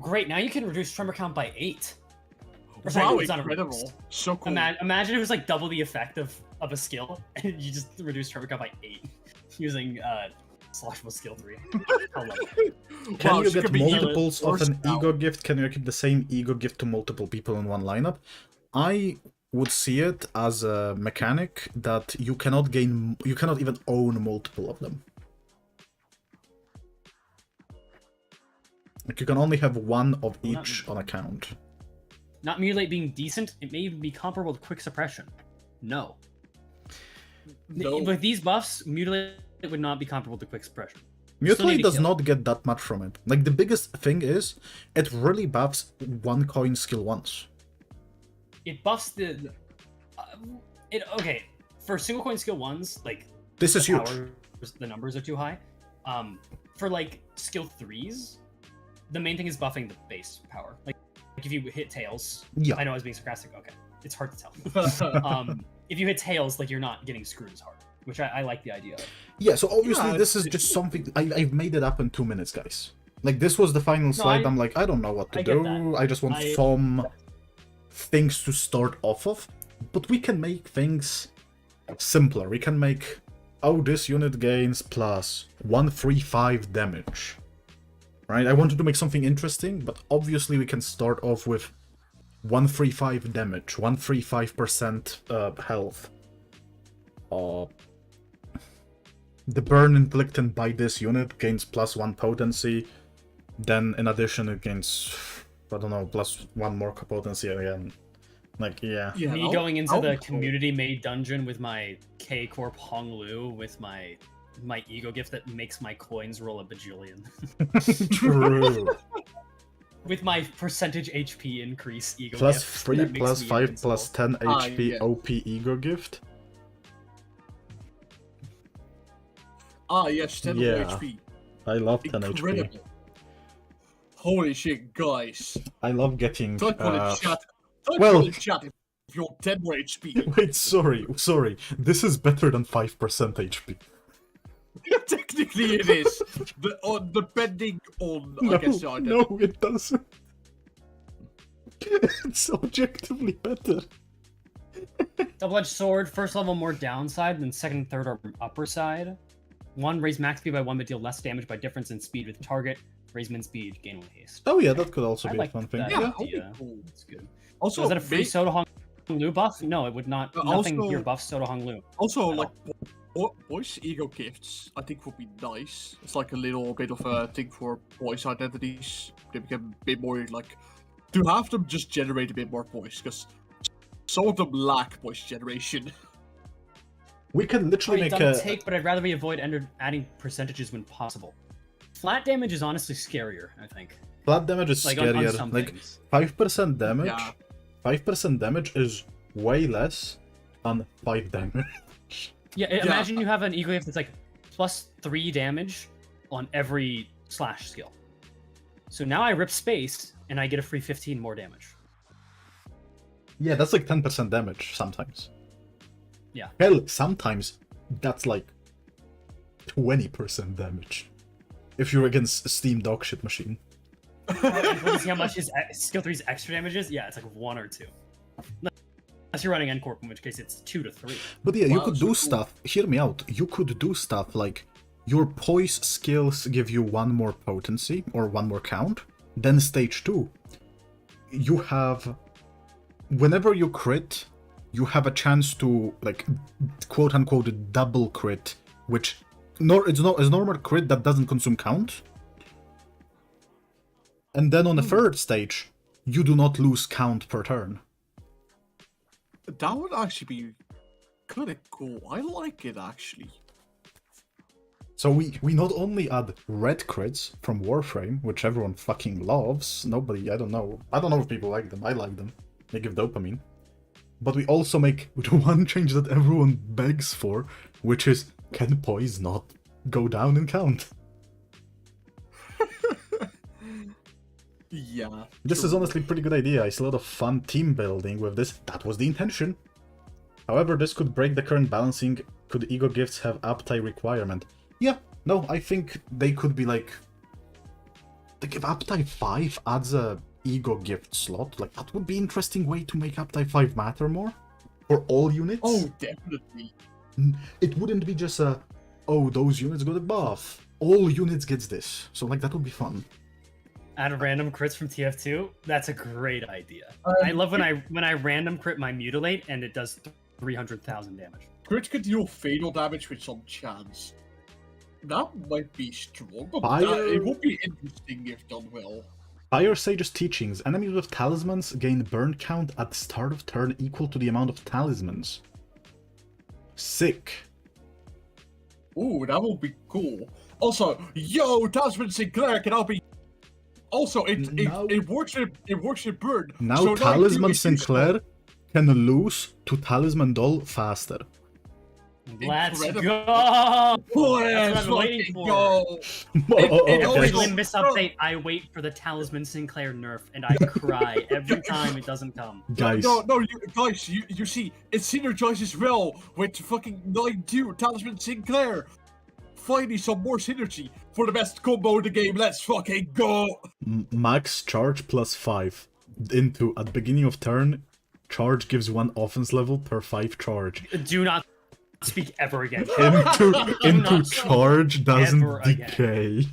Great, now you can reduce tremor count by 8. Wow, incredible. So cool. Imagine it was like double the effect of a skill, and you just reduce tremor count by 8 using Sloshmel skill 3. I love it. Can you get multiples of an ego gift? Can you keep the same ego gift to multiple people in one lineup? I would see it as a mechanic that you cannot even own multiple of them. Like, you can only have one of each on account. Not Mutilate being decent, it may even be comparable to Quick Suppression. No. With these buffs, Mutilate would not be comparable to Quick Suppression. Mutilate does not get that much from it. Like, the biggest thing is, it really buffs 1 coin skill once. It buffs the... okay, for single coin skill 1s, like... This is huge. The numbers are too high. For, like, skill 3s, the main thing is buffing the base power. Like if you hit tails... Yeah. I know I was being sarcastic. Okay. It's hard to tell. If you hit tails, like, you're not getting screwed as hard. Which I like the idea of. Yeah, so obviously this is just something... I've made it up in 2 minutes, guys. Like, this was the final slide. I'm like, I don't know what to do. I just want some things to start off of. But we can make things simpler. We can make... Oh, this unit gains plus 135 damage. Right? I wanted to make something interesting, but obviously we can start off with 135 damage, 135% health. The burn inflicted by this unit gains +1 potency. Then, in addition, it gains, I don't know, +1 more potency again. Like, yeah. Me going into the community-made dungeon with my K-Corp Honglu with my ego gift that makes my coins roll a bajillion. True. with my percentage HP increase ego Plus gift, 3, that makes plus me 5, invincible. plus 10 HP yes. OP ego gift. Yes, 10 Yeah. HP. I love 10 Incredible. HP. Holy shit, guys. I love getting. Type one in chat. Type well- one in chat if you're 10 more HP. Wait, sorry. This is better than 5% HP. Technically it is. Depending on, I guess, the item. No, it doesn't. It's objectively better. Double-edged sword, first level more downside, then second and third are upper side. 1, raise max speed by 1 but deal less damage by difference in speed with target. Raise min speed, gain 1 haste. Oh yeah, that could also I be like a fun thing. that Yeah, idea. cool. That's good. Also, So is that a free Soda Hong Lu buff? No, it would not. Nothing also- here buffs Soda Hong Lu. Also, like, Poise ego gifts, I think would be nice. It's like a little bit of a thing for Poise identities. They become a bit more, like, to have them just generate a bit more Poise, because some of them lack Poise generation. We can literally Wait, make double a. take, but I'd rather we avoid adding percentages when possible. Flat damage is honestly scarier, I think. Flat damage is Like scarier. on some Like things. 5% damage. Yeah. 5% damage is way less than 5 damage. Yeah, imagine you have an ego gift that's like plus 3 damage on every slash skill. So now I rip space and I get a free 15 more damage. Yeah, that's like 10% damage sometimes. Yeah. Hell, sometimes that's like 20% damage. If you're against a Steam dog shit machine. Want to see how much his skill 3's extra damage is? Yeah, it's like 1 or 2. Unless you're running N-Corp, in which case it's 2 to 3. But yeah, you Wow, could so do cool. stuff. Hear me out. You could do stuff like your poise skills give you 1 more potency or 1 more count. Then stage 2, you have, whenever you crit, you have a chance to like quote unquote double crit, which it's normal crit that doesn't consume count. And then on the third stage, you do not lose count per turn. That would actually be kind of cool. I like it, actually. So we not only add red crits from Warframe, which everyone fucking loves. Nobody, I don't know if people like them. I like them. They give dopamine. But we also make the one change that everyone begs for, which is, can Poise not go down in count? Yeah. This is honestly a pretty good idea. I see a lot of fun team building with this. That was the intention. However, this could break the current balancing. Could ego gifts have Uptie requirement? Yeah, no, I think they could be like... Like if Uptie 5 adds a ego gift slot, like that would be interesting way to make Uptie 5 matter more. For all units. Oh, definitely. It wouldn't be just a, oh, those units got a buff. All units gets this. So like that would be fun. Add random crits from TF2. That's a great idea. I love when I random crit my mutilate and it does 300,000 damage. Crit could deal fatal damage with some chance. That might be strong, but Fire- it would be interesting if done well. Fire Sage's teachings. Enemies with talismans gain burn count at the start of turn equal to the amount of talismans. Sick. Ooh, that would be cool. Also, yo, Talisman Sinclair can now be. Also, it works with burn. Now So Talisman you- Sinclair can lose to Talisman Doll faster. Let's Incredible. go! Oh, That's what I've been waiting for. It Every always- Limbus update, I wait for the Talisman Sinclair nerf, and I cry every time it doesn't come. Guys, Guys, you see, it synergizes well with fucking 9-2 Talisman Sinclair. Finally, some more synergy for the best combo in the game. Let's fucking go! max charge plus 5 into at beginning of turn. Charge gives 1 offense level per 5 charge. Do not speak ever again. Into not charge doesn't ever again. decay.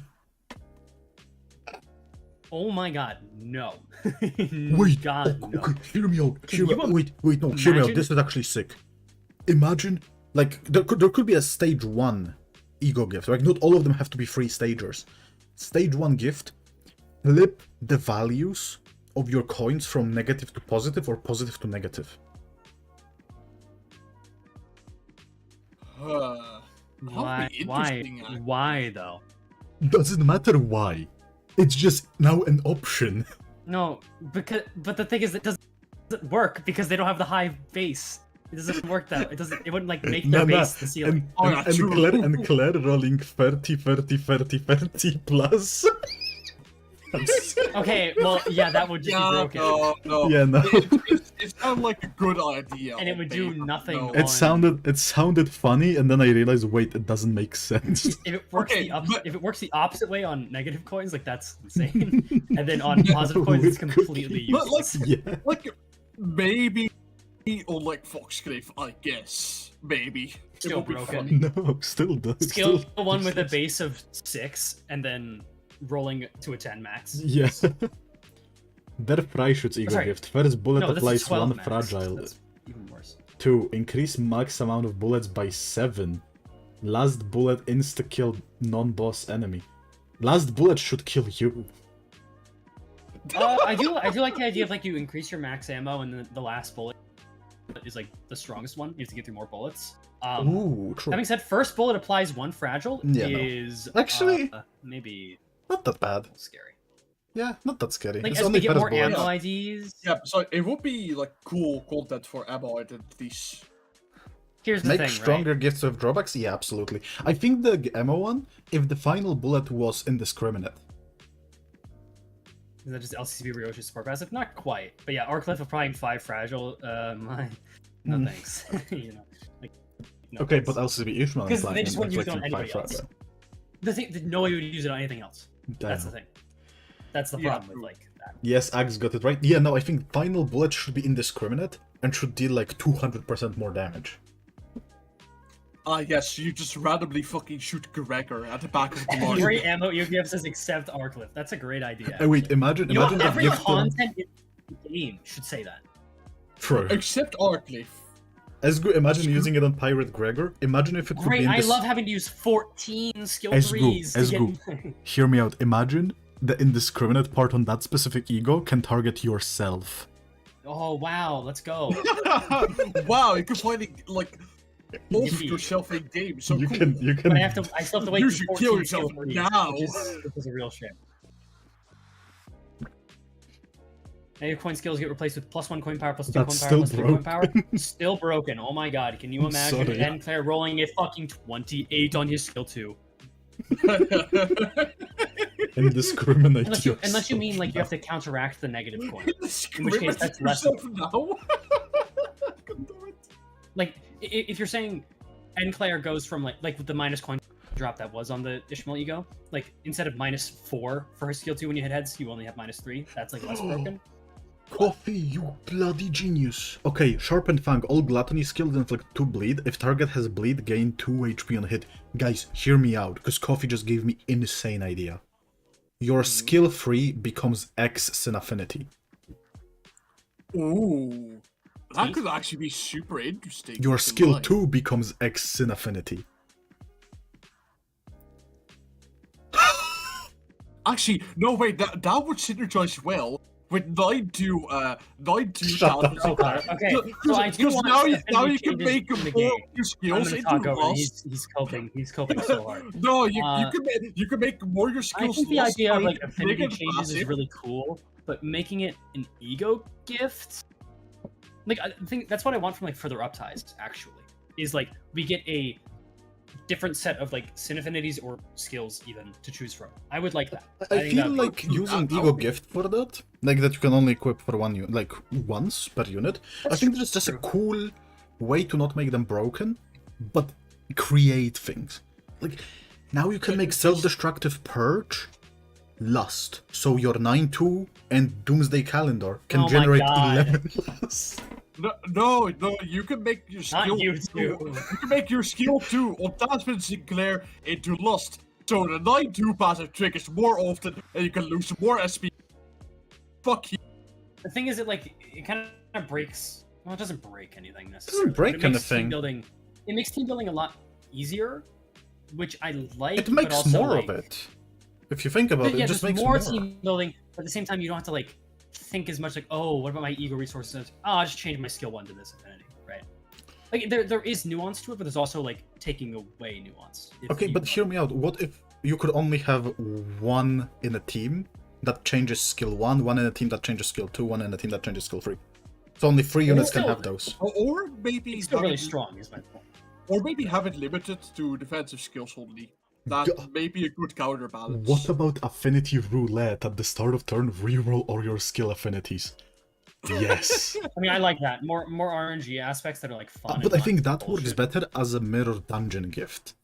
Oh my god, no. Wait, God, no. okay, hear me out. Can you Wait, no, hear me out. imagine- This is actually sick. Imagine, like, there could be a stage 1 ego gift. Like, not all of them have to be free stagers. Stage 1 gift, flip the values of your coins from negative to positive or positive to negative. Why? That'd be interesting, actually. Why though? Doesn't matter why. It's just now an option. No, but the thing is, it doesn't work because they don't have the high base. It doesn't work that. It wouldn't like make their base the ceiling. And Claire rolling 30 plus. Okay, well, yeah, that would just be broken. No. Yeah, no. It sounded like a good idea. And it would do nothing. No. It sounded funny, and then I realized, wait, it doesn't make sense. If it works if it works the opposite way on negative coins, like that's insane. And then on positive coins, it's completely useless. Like maybe on like Foxgrave, I guess. Maybe. Still It would be broken. funny. No, still does. Skill Still one with a exists. base of 6 and then rolling to a 10 max. Yeah. Their fry shoots ego Sorry. gift. First bullet No, this is applies 12 1 max. fragile. That's even worse. 2. Increase max amount of bullets by 7. Last bullet insta-kill non-boss enemy. Last bullet should kill you. I do like the idea of like you increase your max ammo and then the last bullet is like the strongest one. You have to get through more bullets. Ooh, true. Having said, first bullet applies 1 fragile Yeah, no. is Actually- maybe Not that bad. scary. Yeah, not that scary. Like It's as only we get first more bullet. ammo IDs. Yeah, so it would be like cool content for ammo identities. Here's the Make thing, stronger right? gifts with drawbacks? Yeah, absolutely. I think the ammo one, if the final bullet was indiscriminate. Is that just LCCB Ryoshi support passive? Not quite, but yeah, Arcliff applying 5 fragile. No thanks. You know, like. No Okay, thanks. but LCB Ishmael Because they just wouldn't use it on anybody else. fragile. The thing that nobody would use it on anything else. That's the Damn. thing. That's the Yeah. problem with like that. Yes, Axe got it right. Yeah, no, I think final bullet should be indiscriminate and should deal like 200% more damage. Yes, you just randomly fucking shoot Gregor at the back of the line. Every ammo you give says except Arcliff. That's a great idea. Wait, actually. imagine You know, imagine that every gift. content in the game should say that. True. Except Arcliff. ESGOO, imagine using it on Pirate Gregor. Imagine if it could Great, be in I this... love having to use 14 skill ESGOO, 3s to ESGOO. Hear me out. Imagine the indiscriminate part on that specific ego can target yourself. Oh wow, let's go. Wow, you can finally like off Yippee. yourself in game. So You cool. can But I still have to wait You for should 14 kill skill yourself 3s, now. which is a real shame. Negative coin skills get replaced with +1 coin power, +2 That's coin power, still +3 coin power. Still broken. Oh my god, can you imagine sorry. an player rolling a fucking 28 on his skill 2? Indiscriminate Unless you yourself. mean like you have to counteract the negative coin. Discriminate that's less- yourself now. Like if you're saying N player goes from like with the minus coin drop that was on the Ishmael ego, like instead of -4 for his skill 2 when you hit heads, you only have -3. That's like less broken. Coffee, you bloody genius. Okay, Sharpened Fang, all gluttony skills inflict 2 bleed. If target has bleed, gain 2 HP on hit. Guys, hear me out, because Coffee just gave me insane idea. Your skill 3 becomes X Sin Affinity. Ooh, that could actually be super interesting. Your not gonna skill lie. 2 becomes X Sin Affinity. Actually, no wait, that would synergize well with 9-2 Shut challenges. up. Oh god. Okay. So I do Because want now you affinity can changes make in the more game. of your I'm skills gonna into talk over. lust. He's coping so hard. No, you Uh, you can make more of your I skills. think the lust idea of by like affinity making changes is passive. really cool, but making it an ego gift, like I think that's what I want from like further upties. Actually, is like we get a different set of like sin affinities or skills even to choose from. I would like that. I think feel that'd be like cool. using That Ego would be- Gift for that, like that you can only equip for one unit, like once per unit. I think there's just a cool way to not make them broken, but create things. Like now you can make self-destructive purge, lust. So your 9-2 and Doomsday Calendar can Oh my generate God. 11 lust. No, you can make your Not skill you two. two. You can make your skill 2 on Tasman Sinclair into lust. So the 9-2 passive triggers more often and you can lose more SP. Fuck you. The thing is, it kind of breaks. Well, it doesn't break anything necessarily. break but it makes anything. Team building. It makes team building a lot easier, which I like. It but makes also, more like, of it. If you think about it, Yeah, it just there's makes more more. team building, but at the same time, you don't have to like think as much like, oh, what about my ego resources? Oh, I'll just change my skill 1 to this affinity, right? Like there is nuance to it, but there's also like taking away nuance. if Okay, you but want. hear me out. What if you could only have one in a team that changes skill 1, one in a team that changes skill 2, one in a team that changes skill 3. So only 3 units can have those. Or maybe It's still have really it- strong, is my point. Or maybe have it limited to defensive skills only. That may be a good counterbalance. What about affinity roulette at the start of turn? Reroll all your skill affinities. Yes. I mean, I like that. More RNG aspects that are like fun. But and I think not that works bullshit. better as a mirror dungeon gift.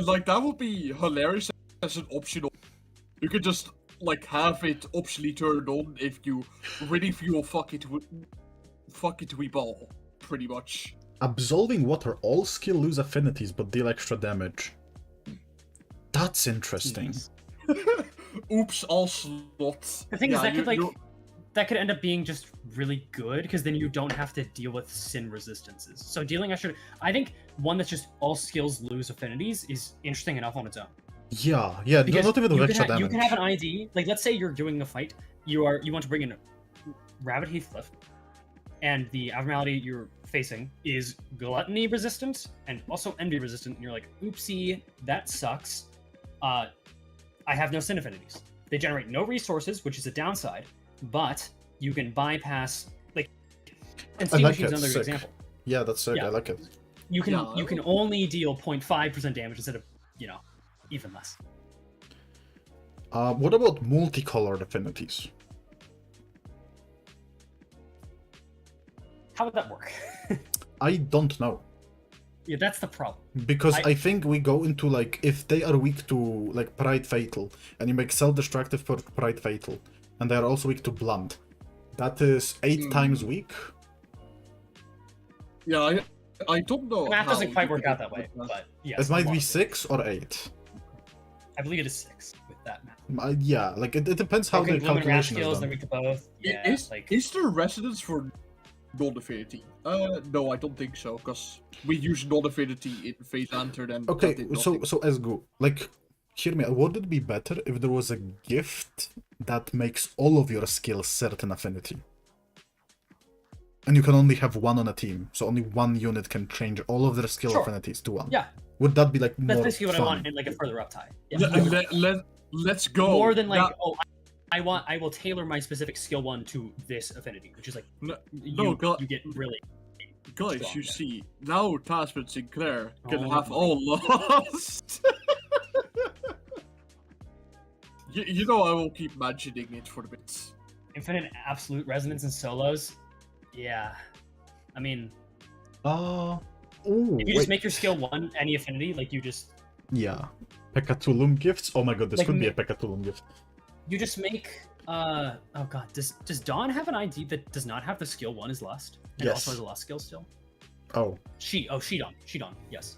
Like, that would be hilarious as an optional. You could just, like, have it optionally turned on if you really feel fuck it we ball, pretty much. Absolving water, all skill lose affinities but deal extra damage. That's interesting. Oops, all slots. The thing is, that could end up being just really good because then you don't have to deal with sin resistances. So dealing extra, I think one that's just all skills lose affinities is interesting enough on its own. Yeah, Because not even with extra damage. you can have an ID, like let's say you're doing a fight, you want to bring in Rabbit Heathcliff, and the abnormality you're facing is gluttony resistant and also envy resistant, and you're like, oopsie, that sucks. I have no sin affinities. They generate no resources, which is a downside, but you can bypass like and Steam like Machine's it, another sick. example. Yeah, that's sick. Yeah. I like it. You can only deal 0.5% damage instead of, even less. What about multicolored affinities? How would that work? I don't know. Yeah, that's the problem. Because I think we go into, like, if they are weak to, like, Pride Fatal, and you make self-destructive for Pride Fatal, and they are also weak to Blunt, that is 8 times weak? Yeah, I don't know. The math doesn't how quite you work can out that way, do but yes. It might a lot be of 6 or 8. I believe it is 6 with that math. Yeah, like, it depends how the Broken Gloom and Rat calculation is skills, they're done. weak to both. Yeah, Is there resonance for non-affinity? No, I don't think so, because we use non-affinity in Fate Lantern and Okay, that did so nothing. ESGOO, like, hear me, would it be better if there was a gift that makes all of your skills certain affinity? And you can only have one on a team, so only one unit can change all of their skill Sure. affinities to one. Yeah, Would that be, like, more that's basically what fun? I want in like a further uptie. Yeah. Let's go. More than like, That- I will tailor my specific skill 1 to this affinity, which is like No, you God. get really Guys, strong you there. see, now Tasman Sinclair can Oh have my all lost. you know I will keep mentioning it for the bits. Infinite absolute resonance in solos. Yeah, I mean, Ooh, if you just make your skill 1 any affinity, like you just Yeah. Pekatulum gifts? Oh my god, this Like could be a Pekatulum gift. you just make oh god, does Dawn have an ID that does not have the skill 1 is lust and Yes. also has a lust skill still? Oh. She Dawn, yes.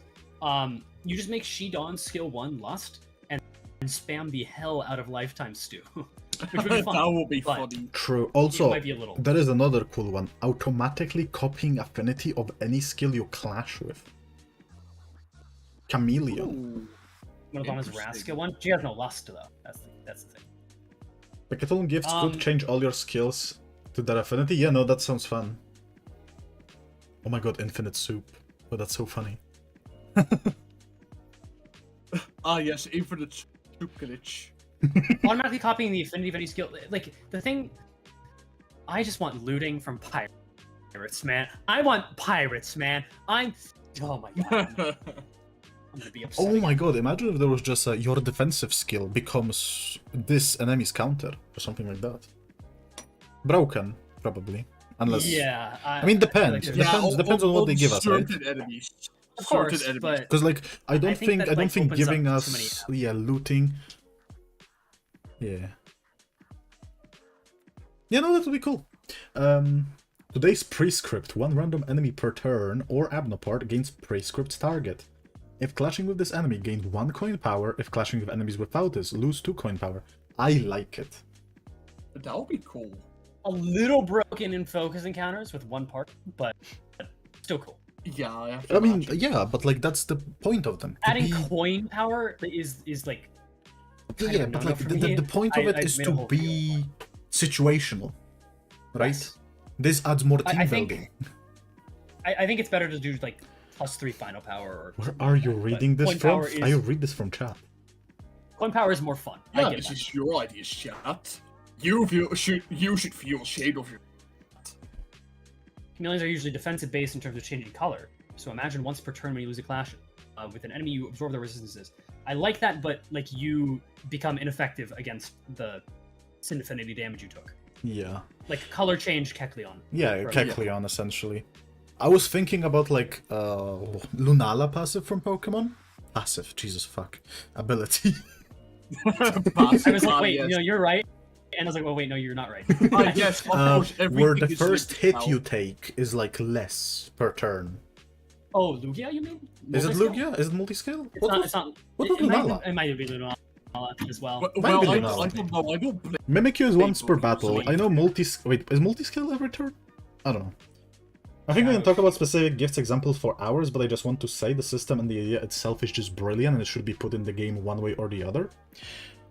You just make She Dawn skill 1 lust and spam the hell out of lifetime stew. Which would be fun. That will be but funny. True. it Also, might be a little. there is another cool one. Automatically copying affinity of any skill you clash with. Chameleon. Ooh. One of them is Interesting. Ras skill 1. She has no lust though. That's the thing. Pekatulum gifts could Um, change all your skills to that affinity. Yeah, no, that sounds fun. Oh my god, infinite soup. Oh, that's so funny. Ah yes, infinite soup glitch. Automatically copying the affinity of any skill. Like the thing, I just want looting from pirates, man. I want pirates, man. Oh my god. I'm gonna be upset. Oh my god, imagine if there was just your defensive skill becomes this enemy's counter or something like that. Broken, probably. Unless. Yeah. I mean, depends. Like, Depends on what they give us, right? Certain enemies. of course, Certain enemies. but Because like I don't think think that, I don't like, think opens up giving too us many looting. Yeah. Yeah, no, that would be cool. Today's prescript: one random enemy per turn or abnopart gains prescript's target. If clashing with this enemy, gain 1 coin power. If clashing with enemies without this, lose 2 coin power. I like it. That would be cool. a little broken in focus encounters with one part, but still cool. Yeah, I have I to mean, imagine. yeah, but like that's the point of them. to Adding be- coin power is like kind Yeah, of a but no-no like for the me. point of I it is made a to whole be situational, right? Yes. This adds more team I building. think I think it's better to do like +3 final power. Or Where are you but reading this point from? power is- I read this from chat. Coin power is more fun. Yeah, I get this that. is your idea, chat. You should feel ashamed of your. Chameleons are usually defensive based in terms of changing color. So imagine once per turn when you lose a clash with an enemy, you absorb their resistances. I like that, but like you become ineffective against the Sin Affinity damage you took. Yeah. Like color change Kecleon. Yeah, For- Kecleon, essentially. I was thinking about, like, Lunala passive from Pokemon. Passive, Jesus fuck. Ability. I was like, wait, yes. no, you're right. And I was like, well, wait, no, you're not right. Yes, of course. Where the everything is first linked hit now. you take is, like, less per turn. Oh, Lugia, you mean? Is it Multiscale? Lugia? Is it multi-scale? It's not. It's not. what was it might- Lunala? It might be Lunala as well. Well, Might be I Lunala. don't know. I don't play. Mimikyu is once per Pokemon, battle. so- I know Wait, is multi-scale every turn? I don't know. I think we can talk about specific gifts examples for hours, but I just want to say the system and the idea itself is just brilliant and it should be put in the game one way or the other.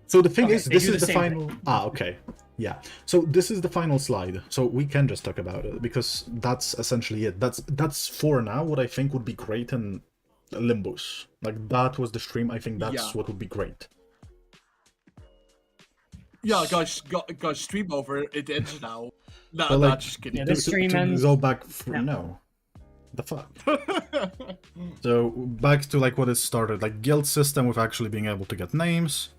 So the thing Okay, is, they this do is the the same final... thing. Ah, okay. Yeah. So this is the final slide. So we can just talk about it because that's essentially it. That's for now what I think would be great in Limbus. Like, that was the stream. I think that's Yeah. what would be great. Yeah, guys, stream over. It ends now. Nah, But, nah, like, just kidding. Yeah, this stream to ends- go back through... Yeah. No. The fuck? So back to like what it started, like guild system with actually being able to get names,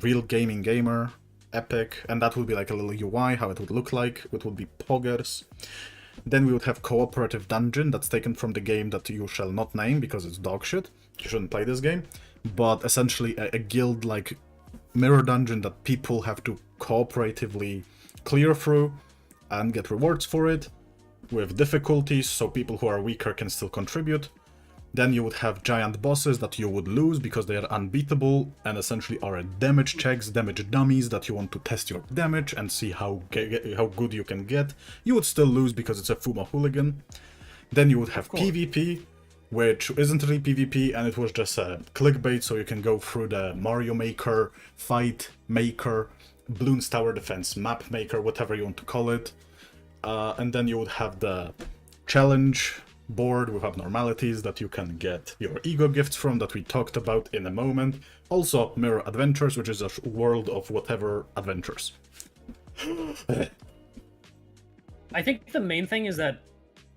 real gaming gamer, epic, and that would be like a little UI, how it would look like. It would be poggers. Then we would have cooperative dungeon that's taken from the game that you shall not name because it's dog shit. You shouldn't play this game. But essentially a guild like mirror dungeon that people have to cooperatively clear through and get rewards for it, with difficulties, so people who are weaker can still contribute. Then you would have giant bosses that you would lose because they are unbeatable and essentially are damage checks, damage dummies that you want to test your damage and see how good you can get. You would still lose because it's a Fuma hooligan. Then you would have PvP, which isn't really PvP and it was just a clickbait, so you can go through the Mario Maker, Fight Maker, Bloons Tower Defense, Map Maker, whatever you want to call it. And then you would have the challenge board with abnormalities that you can get your ego gifts from that we talked about in a moment. Also Mirror Adventures, which is a world of whatever adventures. I think the main thing is that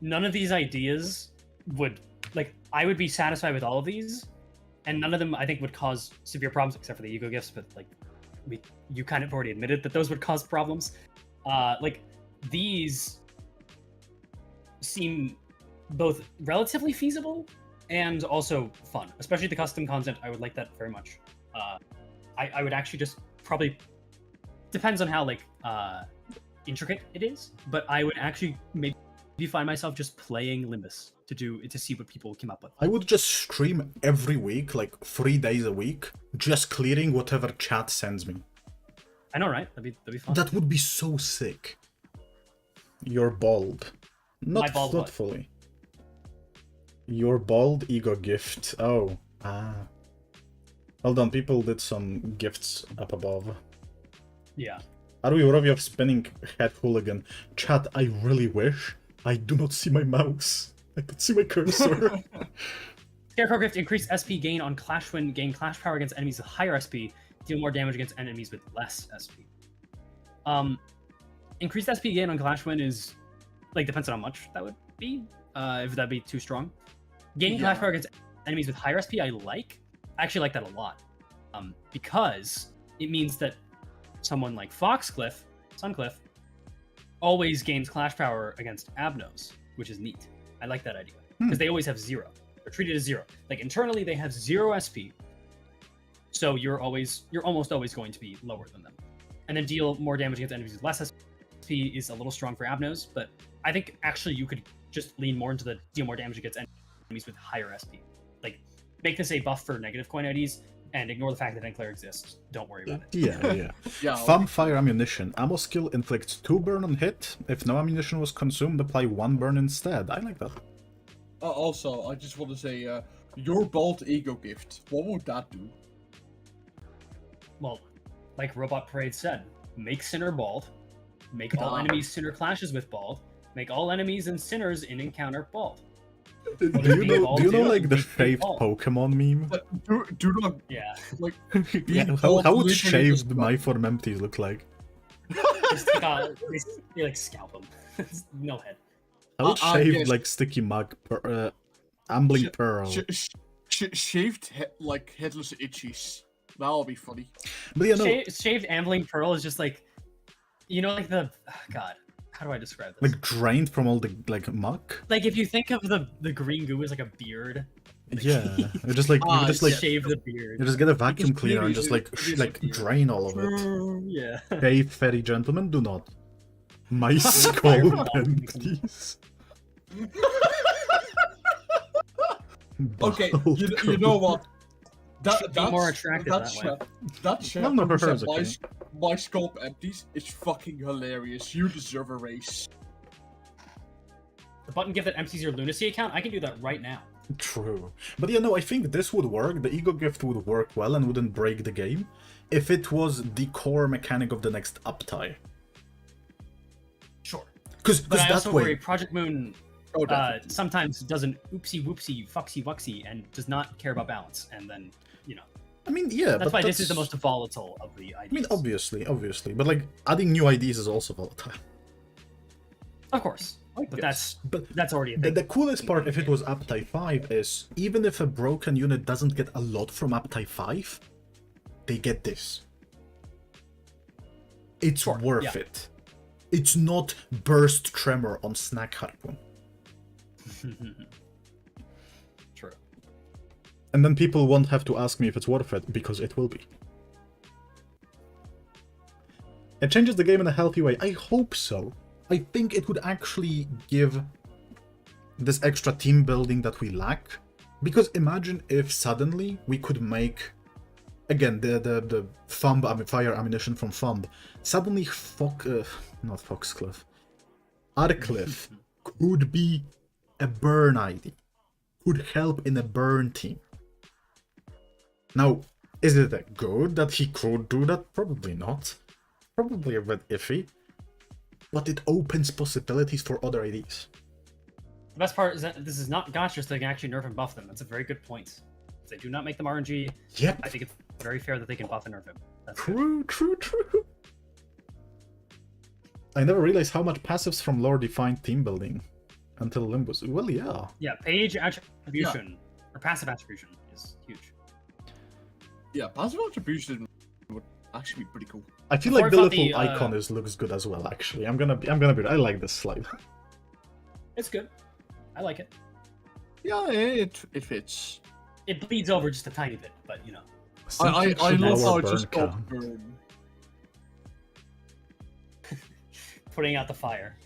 none of these ideas would, like, I would be satisfied with all of these, and none of them I think would cause severe problems except for the ego gifts, but like you kind of already admitted that those would cause problems. Like these seem both relatively feasible and also fun, especially the custom content. I would like that very much. I would actually just probably, depends on how like intricate it is, but I would actually maybe find myself just playing Limbus to see what people come up with. I would just stream every week, like 3 days a week, just clearing whatever chat sends me. I know, right? That'd be fun. That would be so sick. You're bald. Not, bald not what? fully. Your bald ego gift. Oh. Ah. Hold on, people did some gifts up above. Yeah. Aruyoroviev spinning head hooligan. Chat, I really wish I do not see my mouse. I could see my cursor. Scarecrow Gift, increased SP gain on Clash Win, gain Clash Power against enemies with higher SP, deal more damage against enemies with less SP. Increased SP gain on Clash Win is, like, depends on how much that would be, if that'd be too strong. Gaining Clash Power against enemies with higher SP, I actually like that a lot. Because it means that someone like Suncliff, always gains Clash Power against Abnos, which is neat. I like that idea. Because they always have 0. They're treated as 0. Like, internally, they have 0 SP. So you're almost always going to be lower than them. And then deal more damage against enemies with less SP is a little strong for Abnos, but I think actually you could just lean more into the deal more damage against enemies with higher SP. Like, make this a buff for negative coin IDs, and ignore the fact that Enclair exists. Don't worry about it. Yeah. Yeah. Thumb fire ammunition. Ammo skill inflicts 2 burn on hit. If no ammunition was consumed, apply 1 burn instead. I like that. Also, I just want to say, your bald ego gift. What would that do? Well, like Robot Parade said, make Sinner bald, make all enemies Sinner clashes with bald, make all enemies and Sinners in encounter bald. Do What you does know? ball Do you know do? like the Big shaved ball. Pokemon meme? Do not Yeah. like. Yeah, Being how would literally shaved just- my form empties look like? Just take out, they like scalp him. No head. How would shaved yes. like sticky mug, ambling pearl? Shaved like headless itchies. That'll be funny. But you know, Shaved ambling pearl is just like, you know, like the God. How do I describe this? like drained from all the like muck. Like if you think of the green goo as like a beard. Yeah, you just like you just like shave the beard. you just get a vacuum Because cleaner and clearly just like it is a like beard. drain all of it. Yeah. Hey, fairy gentlemen, do not. My Fire skull from empties. Okay, Bald you know goat. what? Should be more attractive that way. That chef None of who hers, said okay. my scope empties is fucking hilarious. You deserve a race. The button gift that empties your lunacy account. I can do that right now. True. But you know, I think this would work. The ego gift would work well and wouldn't break the game if it was the core mechanic of the next Uptie. Sure. Because But I that also way. worry Project Moon Oh, definitely. sometimes does an oopsie whoopsie fucksy wucksy and does not care about balance. And then, you know, I mean, yeah, that's but why this is the most volatile of the ideas. I mean, obviously, but like adding new IDs is also volatile. Of course. I But guess. that's already a thing. The coolest part, if it was Uptie 5, is even if a broken unit doesn't get a lot from Uptie 5, they get this. It's Sure, worth yeah. it. It's not burst tremor on Snack Harpoon. True. And then people won't have to ask me if it's worth it, because it will be. It changes the game in a healthy way. I hope so. I think it would actually give this extra team building that we lack. Because imagine if suddenly we could make, again, the thumb, fire ammunition from thumb, suddenly not Foxcliff, Arcliff could be a burn ID, could help in a burn team. Now, is it good that he could do that? Probably not. Probably a bit iffy. But it opens possibilities for other IDs. The best part is that this is not Gacha, so they can actually nerf and buff them. That's a very good point. If they do not make them RNG, Yep. I think it's very fair that they can buff and nerf him. That's good. True. I never realized how much passives from lore defined team building until Limbus. Well, yeah. Yeah, page attribution or passive attribution is huge. Yeah, passive attribution would actually be pretty cool. I feel Before like the I thought little the, icon looks good as well. Actually, I'm gonna be. I like this slide. It's good. I like it. Yeah, it fits. It bleeds over just a tiny bit, but you know. I Should love lower how it burn just got count. burned. Putting out the fire.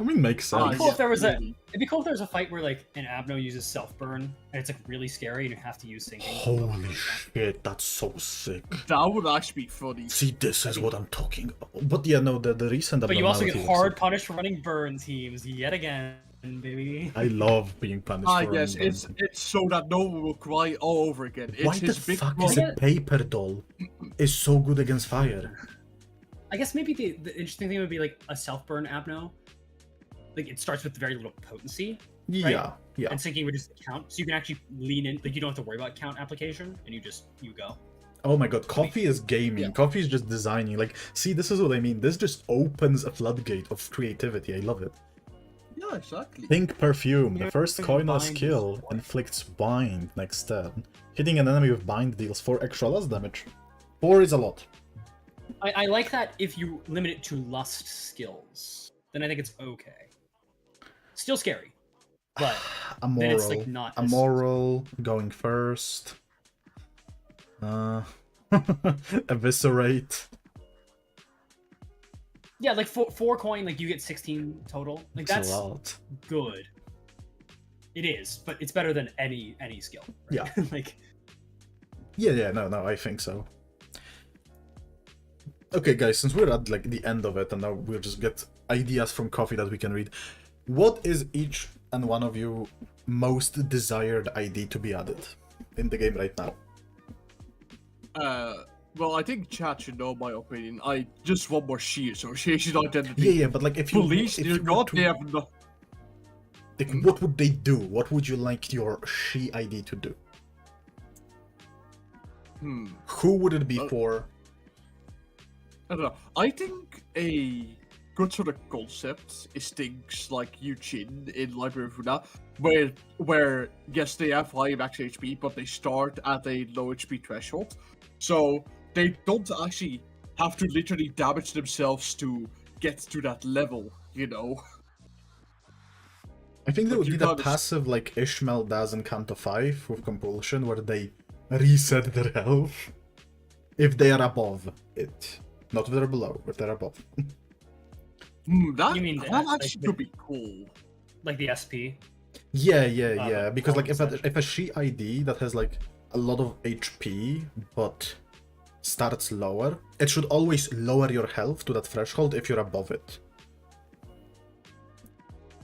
I mean, makes sense. It'd be cool if there was a. maybe. It'd be cool if there was a fight where like an Abno uses self burn and it's like really scary and you have to use sinking. Holy shit, that's so sick. That would actually be funny. See, this is what I'm talking about. But yeah, no, the recent But you also get abnormality was hard sick. punished for running burn teams yet again, baby. I love being punished I for guess running it's burn. so that no one will cry all over again. It's Why the his big fuck is a problem. paper doll is so good against fire? I guess maybe the interesting thing would be like a self burn Abno. Like it starts with very little potency, Yeah, yeah. and sinking reduces the count, so you can actually lean in. Like you don't have to worry about count application, and you go. Oh my god, Coffee is gaming. Yeah. Coffee is just designing. Like, see, this is what I mean. This just opens a floodgate of creativity. I love it. Yeah, exactly. Pink Perfume. The Yeah, first coin on a bind skill is- inflicts bind next turn. Hitting an enemy with bind deals 4 extra lust damage. 4 is a lot. I like that if you limit it to lust skills, then I think it's okay. Still scary, but then it's like not as- Amoral going first. Eviscerate. yeah, like four coin, like you get 16 total. Like It's that's a lot. good. It is, but it's better than any skill. Right? Yeah. like Yeah, no, I think so. Okay, guys, since we're at like the end of it, and now we'll just get ideas from Coffee that we can read. What is each and one of you most desired ID to be added in the game right now? Well, I think chat should know my opinion. I just want more she association identity. Yeah, but like if you Police, if dear you were God, to- they have no. Like, what would they do? What would you like your she ID to do? Who would it be for? I don't know. I think a good sort of concept is things like Eugene in Library of Una, where yes, they have high max HP, but they start at a low HP threshold, so they don't actually have to literally damage themselves to get to that level, you know? I think they But would you need a gotta passive like Ishmael does in Canto 5 with Compulsion, where they reset their health if they are above it. Not if they're below, if they're above. That, You mean that like actually could be cool. Like the SP? Yeah. Because like if performance a she ID that has like a lot of HP but starts lower, it should always lower your health to that threshold if you're above it.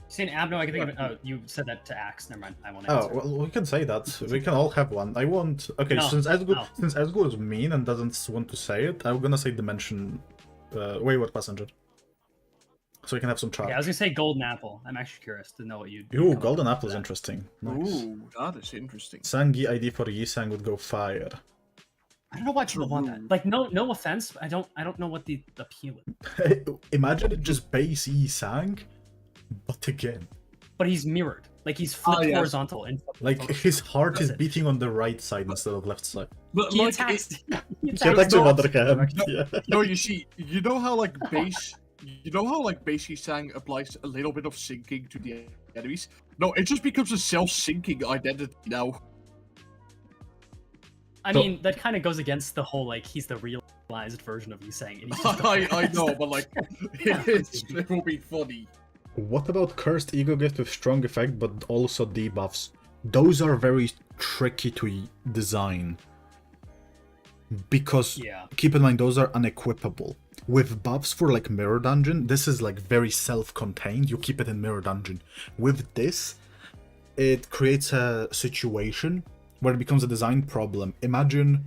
Saying Abno, I can think of it. Oh, you said that to Axe. Never mind. I won't Oh, answer. well, we can say that. We can all have one. I want... Okay, No, since no. ESGOO is mean and doesn't want to say it, I'm gonna say Dimension... Wayward Passenger. So we can have some charge. Okay, I was gonna say Golden Apple. I'm actually curious to know what you. Ooh, Golden Apple is interesting. Nice. Ooh, that is interesting. Sangi ID for Yisang would go fire. I don't know why people want that. Like, no offense, but I don't know what the appeal is. Imagine it just base Yisang, but again. But he's mirrored. Like he's flipped yes. horizontal and Like his heart is That's it. beating on the right side instead of left side. But he like, attacks. He He attacks attacks with both. other hand. Yeah. no, you see, you know how like base Sang applies a little bit of sinking to the enemies? No, it just becomes a self-sinking identity now. I mean, that kind of goes against the whole like he's the realized version of you saying. And he's just I know, but like, it will be funny. What about Cursed Ego Gift with strong effect but also debuffs? Those are very tricky to design. Because, keep in mind, those are unequipable. With buffs for like Mirror Dungeon, this is like very self-contained, you keep it in Mirror Dungeon. With this, it creates a situation where it becomes a design problem. Imagine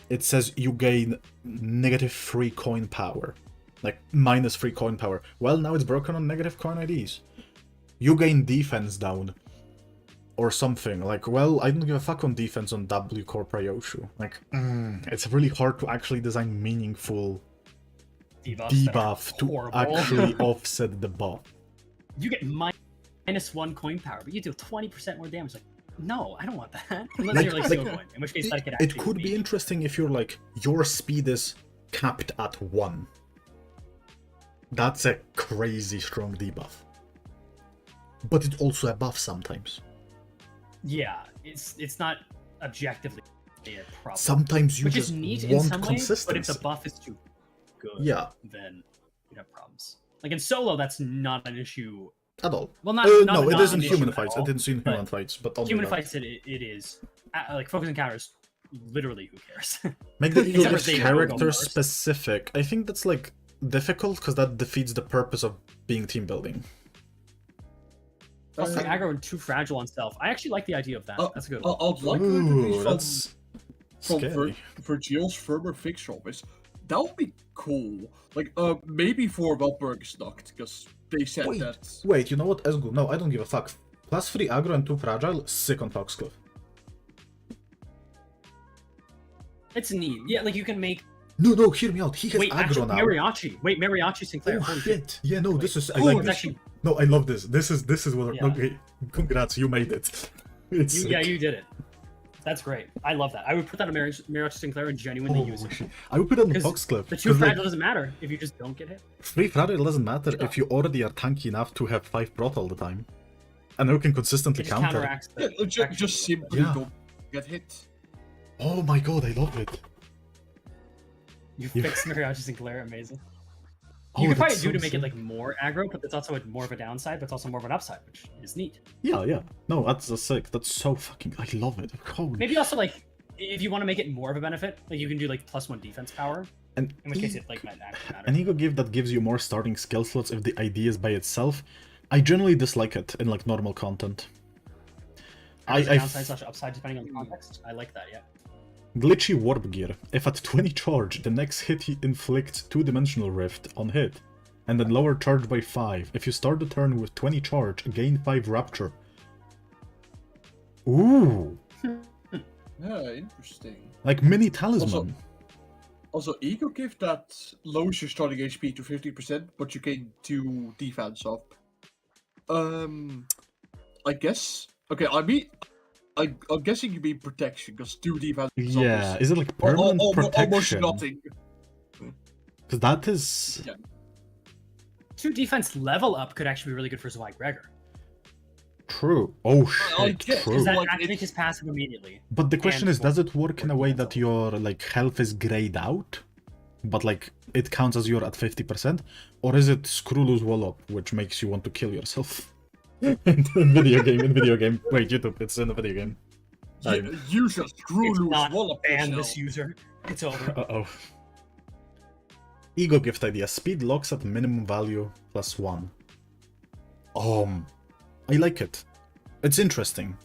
it says you gain -3 coin power. Like, -3 coin power. Well, now it's broken on negative coin IDs. You gain defense down. Or something. Like, well, I don't give a fuck on defense on W Core Pryoshu. Like, it's really hard to actually design meaningful debuff to horrible. actually offset the buff. You get -1 coin power, but you do 20% more damage. Like, no, I don't want that. Unless you're like so coin, in which case that could actually It could be interesting if you're like, your speed is capped at 1. That's a crazy strong debuff. But it's also a buff sometimes. Yeah, it's not objectively a problem. Sometimes you which just is neat in want some way, consistency. but if the buff is too good, then you have problems. Like in solo, that's not an issue at all. Well, not no, it not isn't an human issue at fights. all, I didn't see in human fights, but human fights it is. Like focus encounters, literally who cares? Make the ego Except gift for they character will go first. specific. I think that's like difficult because that defeats the purpose of being team building. Also, aggro and too fragile on self. I actually like the idea of that. That's a good one. I'd like it to be Ooh, that's from scary. Virgil's firmer fix office. That would be cool. Like, maybe for Valberg's Nacht, because they said that. Wait, you know what? ESGOO. No, I don't give a fuck. +3 aggro and 2 fragile, sick on Foxcliff. It's neat. Yeah, like you can make. No, hear me out. He has aggro actually, now. Mariachi. Wait, Mariachi Sinclair. Oh Holy shit! Yeah, no, this is. I Oh, like it's this. actually. No, I love this. This is what. Yeah. Okay, congrats, you made it. It's Yeah, you did it. That's great. I love that. I would put that on Mariachi Sinclair and genuinely use it. shit. I would put it on 'Cause Foxcliff. The 2 fragile doesn't matter if you just don't get hit. 3 fragile doesn't matter if you already are tanky enough to have 5 prot all the time. And you can consistently It just counter. counteracts the Just simply don't get hit. Oh my god, I love it. You fixed Mariachi Sinclair, amazing. Oh, You could probably that's do so to make it sick. like more aggro, but that's also more of a downside, but it's also more of an upside, which is neat. Yeah. No, that's sick. That's so fucking. I love it. Holy. Maybe also like if you want to make it more of a benefit, like you can do like +1 defense power. And in which case it like might actually matter. an ego gift that gives you more starting skill slots if the idea is by itself. I generally dislike it in like normal content. Downside / upside depending on the context. I like that, yeah. Glitchy warp gear. If at 20 charge, the next hit he inflicts 2-dimensional rift on hit. and then lower charge by 5. If you start the turn with 20 charge, gain 5 rapture. Ooh! Yeah, interesting. Like mini talisman. Also, Ego Gift that lowers your starting HP to 50%, but you gain 2 defense up. I guess. Okay, I'm guessing you mean protection, because 2 defense Yeah, up is it like permanent almost protection? nothing. Because that is... Yeah. 2 defense level up could actually be really good for Zwei Gregor. True. Oh I shit, guess, true. Because that Like, activates his passive immediately. But the question and is, does it work in a way defense that level. your like health is grayed out, but like it counts as you're at 50%, or is it screw loose wall up, which makes you want to kill yourself? in video game. Wait, YouTube, it's in a video game. You should screw It's loose not wallop ban yourself. this user. It's over. Uh-oh. Ego gift idea. Speed locks at minimum value +1. I like it. It's interesting.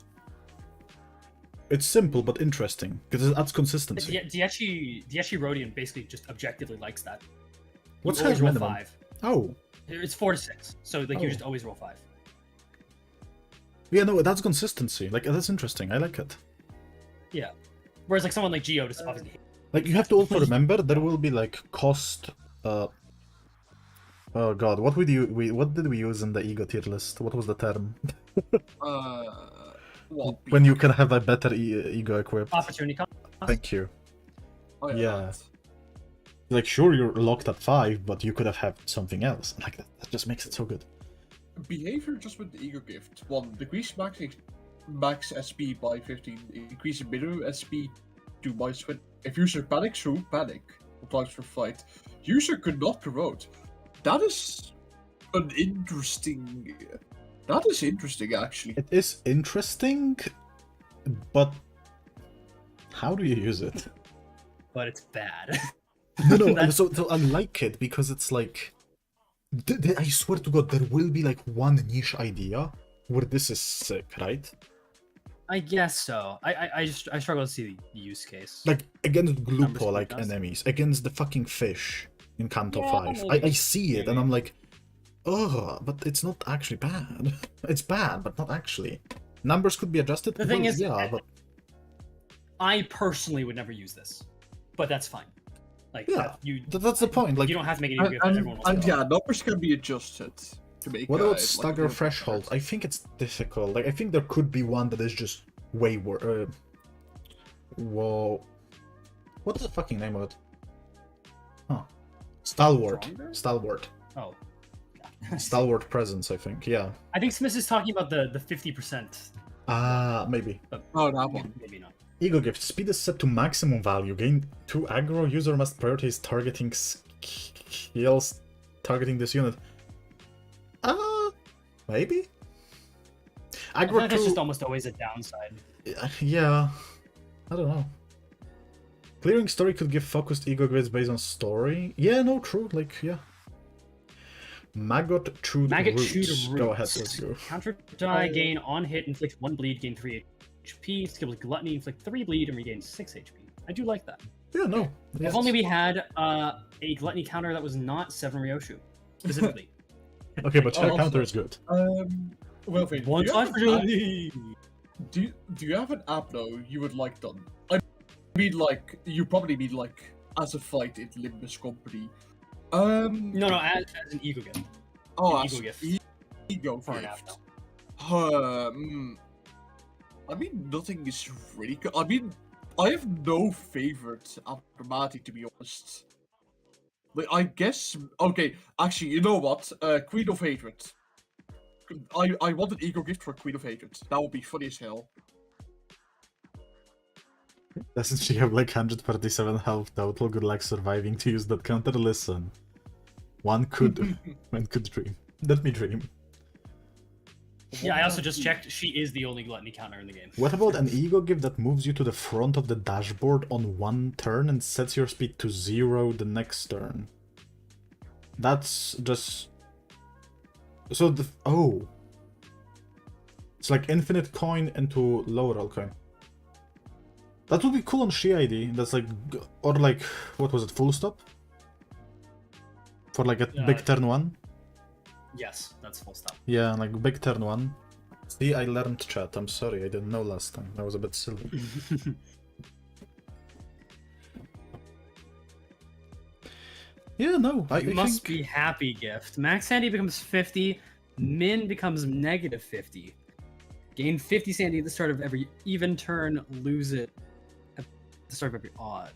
It's simple but interesting, because it adds consistency. Diechi Rodian basically just objectively likes that. What's You always his roll minimum? 5. Oh. It's 4 to 6. So like you Oh. just always roll 5. Yeah, no, that's consistency. Like, that's interesting. I like it. Yeah. Whereas like someone like Geo just obviously Like, you have to also remember there will be like cost. Oh god, what did we use in the ego tier list? What was the term? What? When you can have a better ego equipped. opportunity cost. Thank you. Oh, Yeah. Like, sure, you're locked at 5, but you could have had something else. Like, that just makes it so good. Behavior just with the Ego Gift. 1. Decrease max SP by 15. Increase minimum SP to -20. If user panics through panic, applies for fight. User could not promote. That is an interesting... That is interesting, actually. It is interesting, but how do you use it? But it's bad. No, so I like it because it's like... I swear to god, there will be like one niche idea where this is sick, right? I guess so. I struggle to see the use case. Like, against Numbers Glupo, like, does. enemies. Against the fucking fish in Kanto Yeah, 5. maybe. I see it, and Maybe. I'm like... Oh, but it's not actually bad. It's bad, but not actually. Numbers could be adjusted. The thing Well, is, yeah, but I personally would never use this, but that's fine. Like, yeah, that, that's the point. Like, you don't have to make it easy if everyone wants And to. yeah, numbers can be adjusted to make. what about like, stagger real threshold? numbers. I think it's difficult. Like, I think there could be one that is just way worse. Whoa. What is the fucking name of it? Huh. Stalwart. Stronger? Stalwart. Oh. Stalwart presence, I think. Yeah. I think Smith is talking about the 50%. Ah, maybe. But Oh, that one. maybe not. Ego gift. Speed is set to maximum value. Gain 2 aggro. User must prioritize targeting skills targeting this unit. Maybe? I feel Aggro like that's 2... just almost always a downside. Yeah. I don't know. Clearing story could give focused ego grids based on story. Yeah, no, true. Like, yeah. Maggot chewed roots. Go ahead, let's go. Counter die, gain on hit, inflict 1 bleed, gain 3 HP. Skill with Gluttony, inflict 3 bleed, and regain 6 HP. I do like that. Yeah, no. If only we had a Gluttony counter that was not 7 Ryoshu, specifically. Okay, but check Oh, counter also- is good. Well, wait, One do you shot have for an app- Gluttony! Do you have an app though you would like done? I mean, like you probably mean like as a fight in Limbus company. No, as an ego gift. Oh, Ego as gift. Ego For an gift. app, no. I mean, nothing is really good. I mean, I have no favorite abnormality, to be honest. Like, I guess... Okay, actually, you know what? Queen of Hatred. I want an Ego gift for Queen of Hatred. That would be funny as hell. Doesn't she have like 137 health? Total good luck surviving to use that counter. Listen. One could dream. Let me dream. Yeah, I also just checked. She is the only Gluttony counter in the game. What about an ego gift that moves you to the front of the dashboard on one turn and sets your speed to 0 the next turn? That's just... So the... Oh. It's like infinite coin into lower roll coin. That would be cool on She ID. That's like... Or like... What was it? Full stop? For like a big turn 1? Yes, that's full stop. Yeah, like big turn 1. See, I learned chat. I'm sorry, I didn't know last time. I was a bit silly. Yeah, no, I must think... be happy, Gift. Max sanity becomes 50, min becomes negative 50. Gain 50 sanity at the start of every even turn, lose it at the start of every odd.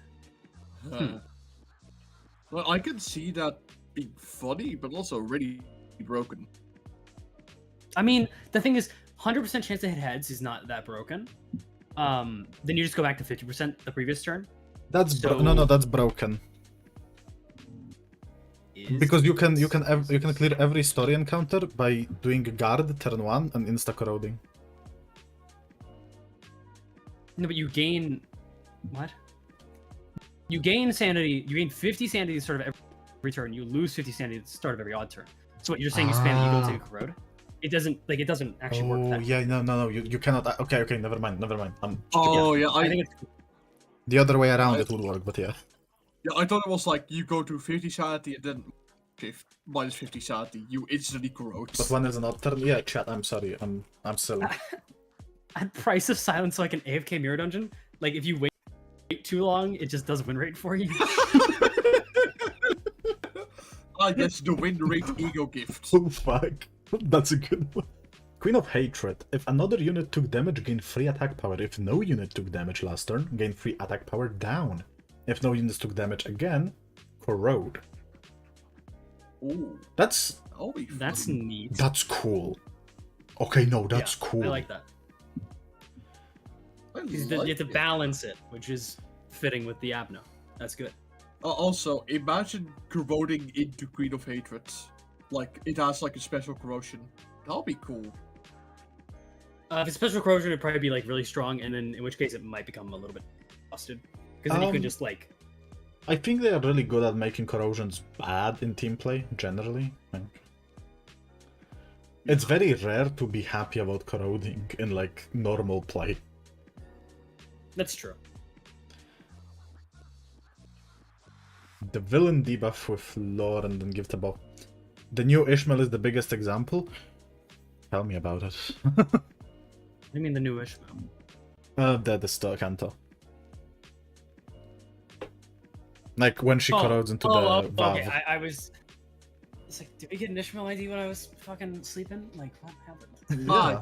Well, I can see that being funny, but also really broken. I mean, the thing is, 100% chance to hit heads is not that broken. Then you just go back to 50% the previous turn. That's no, that's broken. Because you can clear every story encounter by doing guard turn 1 and insta corroding. No, but you gain what? You gain sanity. You gain 50 sanity at the start of every turn. You lose 50 sanity at the start of every odd turn. So what you're saying? You spam the eagle to corrode. It doesn't actually work. Oh yeah, no, you cannot. Okay, never mind. Oh yeah, I think it's the other way around it would work, but yeah. Yeah, I thought it was like you go to 50 sanity and then minus 50 sanity, you instantly corrode. But when there's an odd turn, yeah, chat. I'm sorry, I'm silly. at price of silence, like an AFK mirror dungeon. Like if you wait too long, it just does win rate for you. I guess the win rate ego gift. Oh fuck, that's a good one. Queen of Hatred. If another unit took damage, gain free attack power. If no unit took damage last turn, gain free attack power down. If no units took damage again, corrode. Ooh, that's neat. That's cool. Okay, no, that's cool. I like that. You have to balance it, which is fitting with the Abno. That's good. Also, imagine corroding into Queen of Hatred. Like, it has like a special corrosion. That'll be cool. If it's special corrosion, it'd probably be like really strong, and then in which case it might become a little bit busted. Because then you can just like... I think they are really good at making corrosions bad in team play, generally. It's very rare to be happy about corroding in like normal play. That's true. The villain debuff with lore and then gift above. The new Ishmael is the biggest example. Tell me about it. What do you mean the new Ishmael? The star Kanto. Like when she corrodes into the valve. Okay, I was like, did we get an Ishmael ID when I was fucking sleeping? Like, what happened?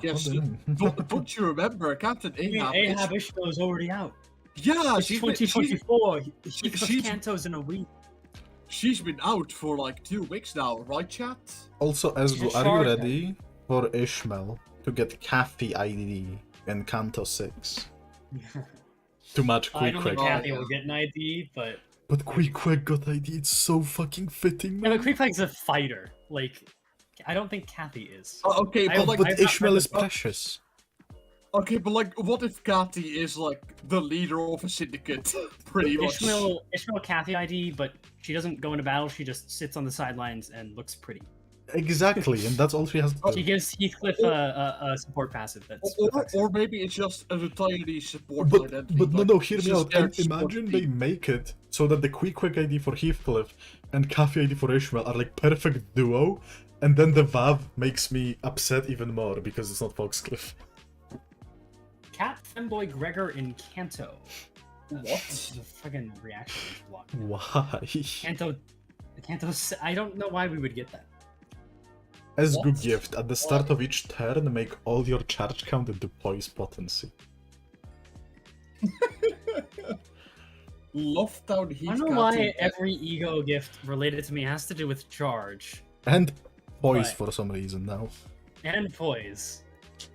Yes. Don't you remember Captain Ahab? Ahab Ishmael is already out. Yeah, it's 2024. She's Kanto's in a week. She's been out for like 2 weeks now, right, chat? Also, ESGOO, are you ready for Ishmael to get Kathy ID in Kanto 6? Too much Quick I don't think Kathy will get an ID, but... But Quick got ID, it's so fucking fitting, man. Yeah, but Quick's a fighter. Like, I don't think Kathy is. Okay, but Ishmael is precious. Okay, but like, what if Kathy is like the leader of a syndicate? Pretty much. Ishmael Kathy ID, but she doesn't go into battle. She just sits on the sidelines and looks pretty. Exactly, and that's all she has to do. She gives Heathcliff a support passive. Or maybe it's just an entirely support identity. But no, hear me out. And imagine they make it so that the Quick ID for Heathcliff and Kathy ID for Ishmael are like perfect duo, and then the Vav makes me upset even more because it's not Foxcliff. Cat Femboy Gregor in Kanto. What? The fucking reaction block. Why? Kanto. I don't know why we would get that. ESGOO gift. At the start of each turn, make all your charge count into Poise potency. Loftdown Heath. I don't know why every ego gift related to me has to do with charge. And Poise for some reason now. And Poise.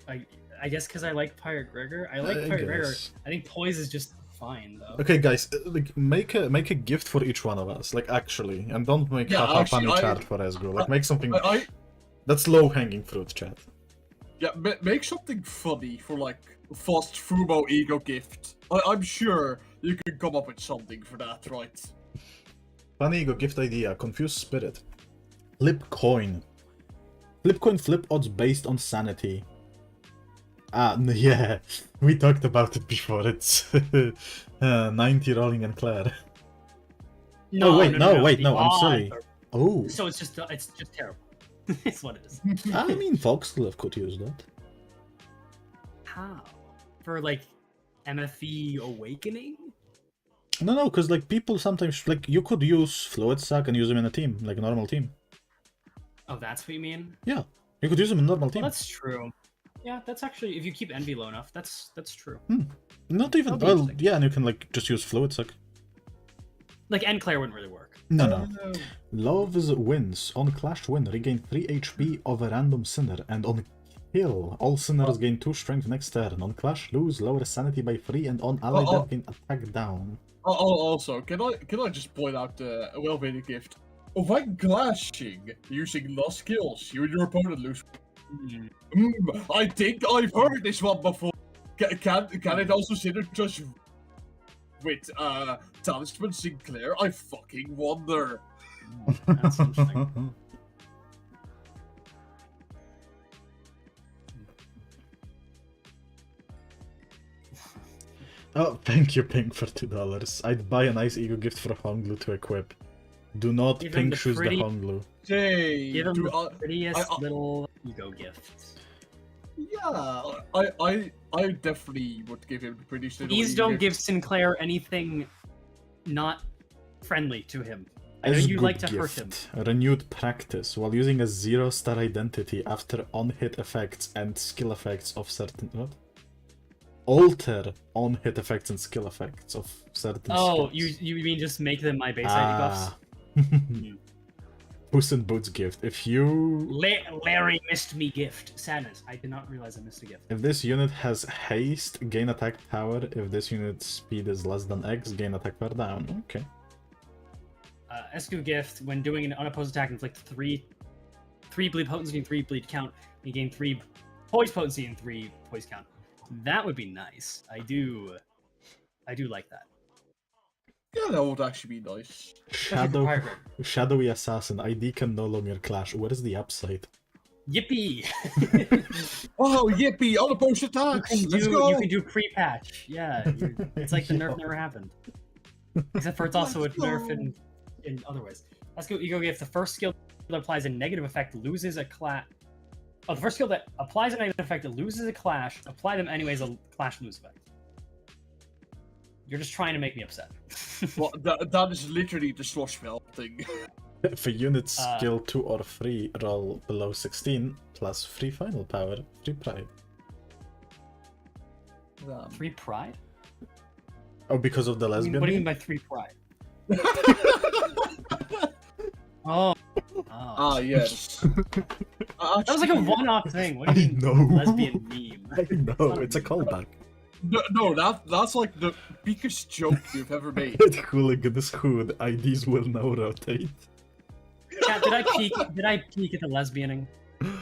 I guess because I like Pirate Gregor. I like Pirate Gregor. I think Poise is just fine though. Okay, guys, like make a gift for each one of us, like actually, and don't make a funny chart for ESGOO. Like make something that's low hanging fruit, chat. Yeah, make something funny for like fast Fubo ego gift. I'm sure you can come up with something for that, right? Funny ego gift idea. Confused spirit. Flip coin. Flip coin flip odds based on sanity. Yeah, we talked about it before. It's 90 rolling and Claire. No, wait, I'm silly. Oh. So it's just terrible. It's what it is. I mean, Foxglove could use that. How? For like MFE Awakening? No, because like people sometimes like you could use Fluid Sack and use them in a team, like a normal team. Oh, that's what you mean? Yeah, you could use them in a normal team. Well, that's true. Yeah, that's actually, if you keep Envy low enough, that's true. Not even, That'll be well, yeah, and you can like just use Fluid Sack. Like, Enclair wouldn't really work. No. Love's wins. On Clash win, regain 3 HP of a random sinner, and on kill, all sinners gain 2 strength next turn. On Clash lose, lower sanity by 3, and on ally death gain attack down. Also, can I just point out a Welvader gift? When clashing using lost skills, you and your opponent lose. I think I've heard this one before. Can it also synergize with Talisman Sinclair? I fucking wonder. That's interesting. Oh, thank you, Pink, for $2. I'd buy a nice ego gift for Honglu to equip. Do not Give him Pink the shoes pretty- the Honglu. Hey, Give him the prettiest little ego gift. yeah, I definitely would give him the prettiest little Please ego don't gift. give Sinclair anything not friendly to him. I know As you good like to hurt him. gift. Renewed practice while using a 0-star identity after on-hit effects and skill effects of certain what? Alter on-hit effects and skill effects of certain Oh, skills. you mean just make them my base ID buffs? Puss in Boots gift. If you Larry missed me gift. Sadness. I did not realize I missed a gift. If this unit has haste, gain attack power. If this unit's speed is less than X, gain attack power down. Okay. ESGOO gift, when doing an unopposed attack, inflict 3 bleed potency and 3 bleed count. You gain 3 poise potency and 3 poise count. That would be nice. I do like that. Yeah, that would actually be nice. Shadowy Assassin. ID can no longer clash. What is the upside? Yippee! Oh, yippee! Unopposed attacks! Let's go! You can do pre-patch. Yeah, it's like the nerf never happened. Except for it's also a nerf in other ways. Let's go ego gift. The first skill that applies a negative effect loses a clash. Oh, the first skill that applies a negative effect that loses a clash. Apply them anyways, a clash lose effect. You're just trying to make me upset. Well, that is literally the slosh spell thing. For units skill 2 or 3, roll below 16, plus free final power, free pride. 3 pride? Oh, because of the lesbian? What do you mean by 3 pride? Oh. Ah, yes. That was like a one-off thing. What do you mean, know. lesbian meme? I know, it's a callback. No, that's like the biggest joke you've ever made. Hooligan's hood, IDs will now rotate. Chat, did I peek at the lesbianing?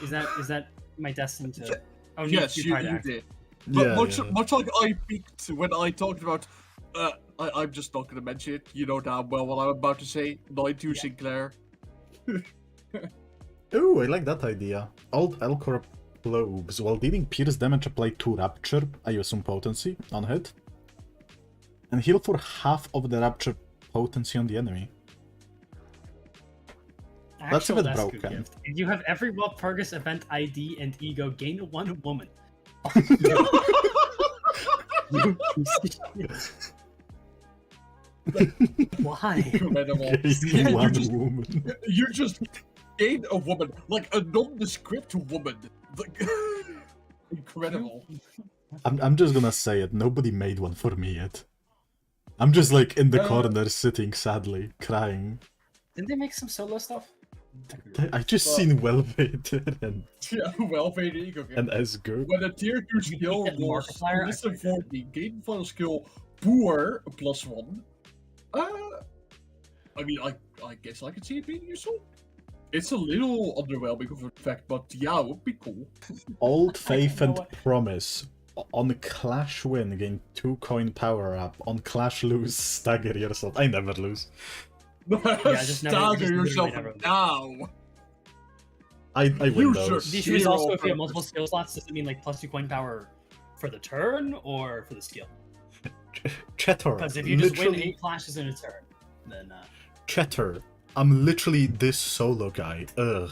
Is that my destiny to? Oh, Yes, you did. But much like I peaked when I talked about, I'm just not gonna mention it. You know damn well what I'm about to say. 9-2 Sinclair. Oh, I like that idea. Old Elcor Globes. While dealing pierce damage, apply 2 Rapture, I assume potency, on hit. And heal for half of the Rapture potency on the enemy. That's a bit broken. Gift. If you have every Walpurgis event ID and ego, gain 1 woman. Why? Incredible. You just gain a woman, like a nondescript woman. Like, incredible. I'm just gonna say it, nobody made one for me yet. I'm just like in the corner sitting sadly, crying. Didn't they make some solo stuff? I just seen Welvader and Welvader ego and ESGOO. When a tier 2 skill was less than 40, gain final skill poor +1. I mean, I guess I could see it being useful. It's a little underwhelming of an effect, but yeah, it would be cool. Old Faith and Promise. On Clash win, gain 2 coin power up. On Clash lose, stagger yourself. I never lose. Stagger yourself now. I win those. The issue is also if you have multiple skill slots, does it mean like +2 coin power for the turn or for the skill? Cheddar. Because if you just win 8 clashes in a turn, then Cheddar. I'm literally this solo guy. Ugh.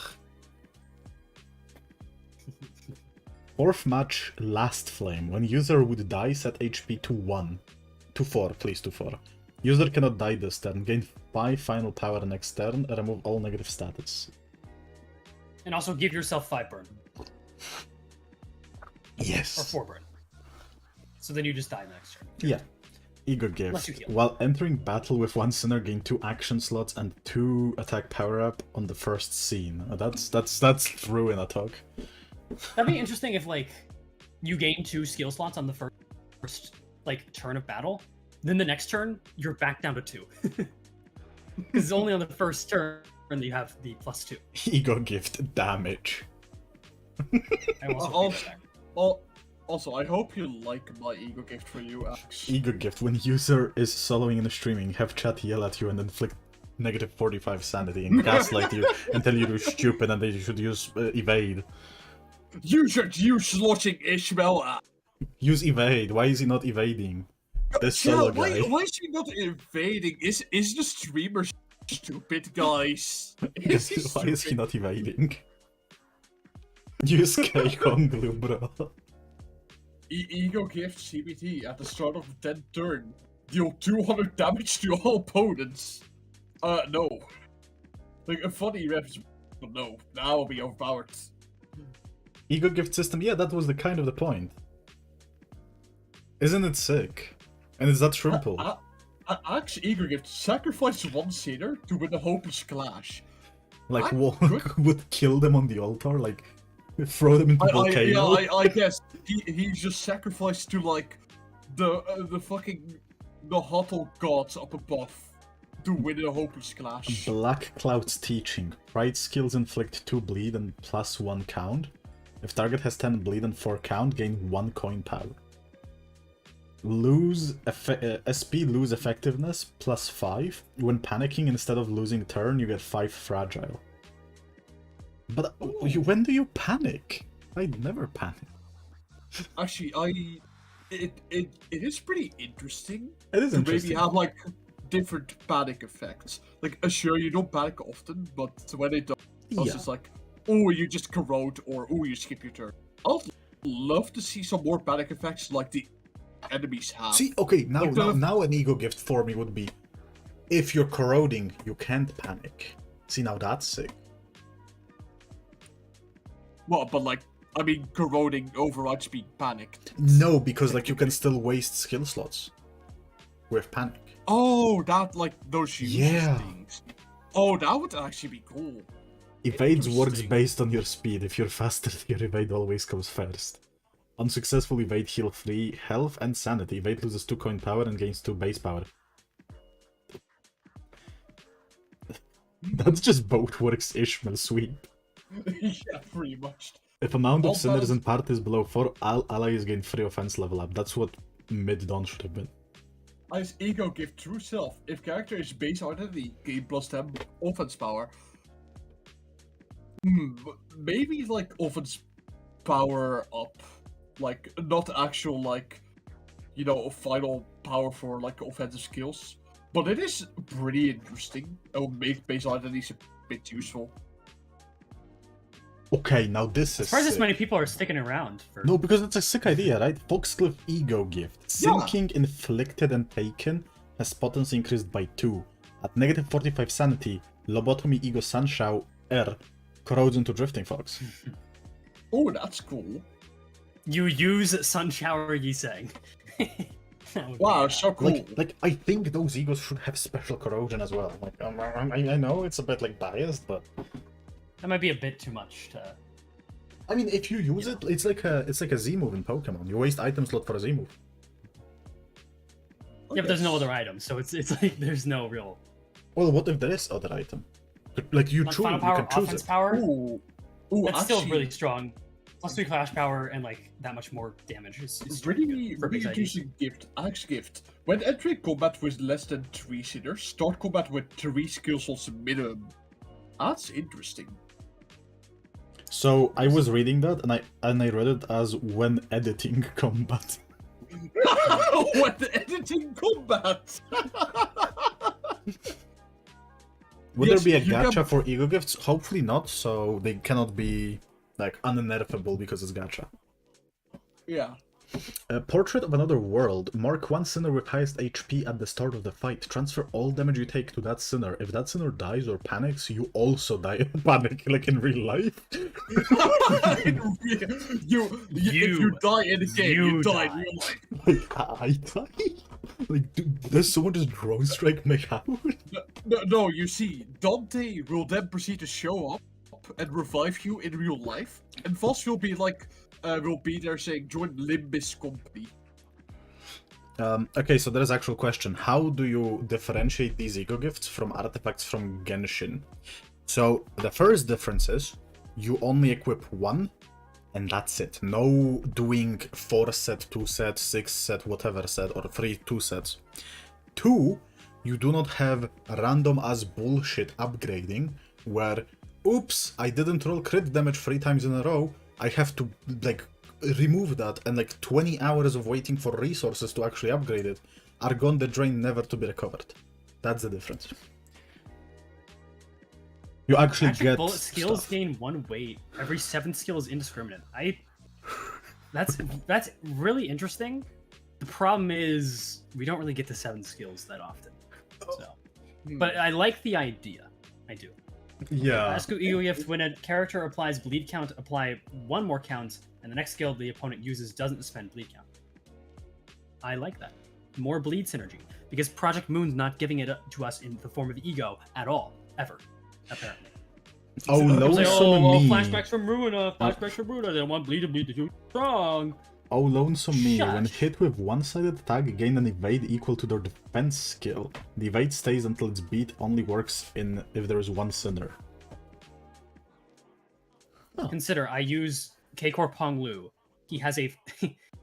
Fourth match, Last Flame. When user would die, set HP to 1. To 4, please, to 4. User cannot die this turn. Gain 5 final power next turn. Remove all negative status. And also give yourself 5 burn. Yes. Or 4 burn. So then you just die next turn. Yeah. Ego Unless you gift. heal. While entering battle with one sinner, gain 2 action slots and 2 attack power up on the first scene. That's ruin attack. That'd be interesting if like you gain 2 skill slots on the first like turn of battle, then the next turn you're back down to 2. Because it's only on the first turn that you have the +2. Ego gift damage. I Also, I hope you like my ego gift for you, Axe. Ego gift. When user is soloing and streaming, have chat yell at you and inflict negative 45 sanity and gaslight you and tell you you're stupid and that you should use evade. You should use slotting Ishmael. Use evade. Why is he not evading? This solo guy. Why is he not evading? Is the streamer stupid, guys? Why is he not evading? Use K-Honglu, bro. Ego gift CBT at the start of the 10th turn. Deal 200 damage to all opponents. No. Like a funny reference, but no. Now I'll be overpowered. Ego gift system, yeah, that was the kind of the point. Isn't it sick? And it's that simple. Axe Ego gift, sacrifice one sinner to win a hopeless clash. Like, what would kill them on the altar? Like, throw them into volcano? I guess he's just sacrificed to like the Hotel gods up above to win a hopeless clash. Black Cloud's teaching. Right skills inflict 2 bleed and +1 count. If target has 10 bleed and 4 count, gain 1 coin power. SP lose effectiveness +5. When panicking, instead of losing turn, you get 5 fragile. But when do you panic? I never panic. Actually, it is pretty interesting. It is to interesting. maybe have like different panic effects. Like, sure, you don't panic often, but when it does, Yeah. it's like, oh, you just corrode, or oh, you skip your turn. I'd love to see some more panic effects like the enemies have. See, okay, now, Like now an ego gift for me would be, if you're corroding, you can't panic. See, now that's sick. Well, but like, I mean, corroding overrides being panicked. No, because like you can still waste skill slots with panic. Oh, that, like, those uses Yeah. things. Oh, that would actually be cool. Evades works Interesting. based on your speed. If you're faster, your evade always goes first. Unsuccessful evade heal 3 health and sanity. Evade loses 2 coin power and gains 2 base power. That's just both works Ishmael sweep. Yeah, pretty much. If amount of All sinners balance- in party is below 4, allies gain 3 offense level up. That's what mid-dawn should have been. As ego gift true self. If character is base identity, gain +10 offense power. Maybe like offense power up. Like, not actual, like, you know, final power for like offensive skills. But it is pretty interesting. It will make base identities a bit useful. Okay, now this is Surprised this sick. many people are sticking around for. No, because it's a sick idea, right? Foxcliff Ego Gift. Yeah. Sinking inflicted and taken has potency increased by 2. At negative 45 sanity, Lobotomy Ego Sunshao R corrodes into Drifting Fox. Oh, that's cool. You use Sun Shower Yiseng. Wow, so cool. Like I think those egos should have special corrosion as well. Like I know it's a bit like biased, but That might be a bit too much to. I mean, if you use it, it's like a Z move in Pokemon. You waste item slot for a Z move. Yeah, but there's no other item, so it's like there's no real. Well, what if there is other item? Like you Like choose, final you power, can choose offense it. power. Ooh, That's still actually, really strong. +3 clash power and like that much more damage. It's Really, good for really base IDs. interesting gift. Axe gift. When entering combat with less than 3 sinners, start combat with 3 skill slots minimum. That's interesting. So I was reading that, and I read it as when editing combat. What the editing combat? Would Yes, there be a you gacha can- for ego gifts? Hopefully not, so they cannot be like unnerfable because it's gacha. Yeah. Portrait of Another World. Mark one sinner with highest HP at the start of the fight. Transfer all damage you take to that sinner. If that sinner dies or panics, you also die in panic, like in real life. If you die in the game, you die in die. real life. Like, I die? Like, does someone just drone strike me out? No, you see, Dante will then proceed to show up and revive you in real life, and Voss will be like, will be there saying, join Limbus company. Okay, so there is actual question. How do you differentiate these ego gifts from artifacts from Genshin? So the first difference is you only equip one, and that's it. No doing 4 set, 2 set, 6 set, whatever set, or 3 2 sets. 2, you do not have random as bullshit upgrading, where, oops, I didn't roll crit damage 3 times in a row, I have to, like, remove that, and like 20 hours of waiting for resources to actually upgrade it are gone the drain, never to be recovered. That's the difference. You actually Magic get bullet skills stuff. gain 1 weight. Every 7 skill is indiscriminate. That's really interesting. The problem is we don't really get to 7 skills that often. So, but I like the idea. I do. Yeah. ESGOO ego gift: when a character applies bleed count, apply 1 more count, and the next skill the opponent uses doesn't spend bleed count. I like that. More bleed synergy, because Project Moon's not giving it to us in the form of ego at all, ever, apparently. Oh, lonesome me. Flashbacks from Ruina, flashbacks from Ruina. They don't want bleed to be too strong. Oh, lonesome me. Shush. When hit with one-sided attack, gain an evade equal to their defense skill. The evade stays until its beat, only works in if there is one sinner. Huh. Consider I use K-Core Pong Lu. He has a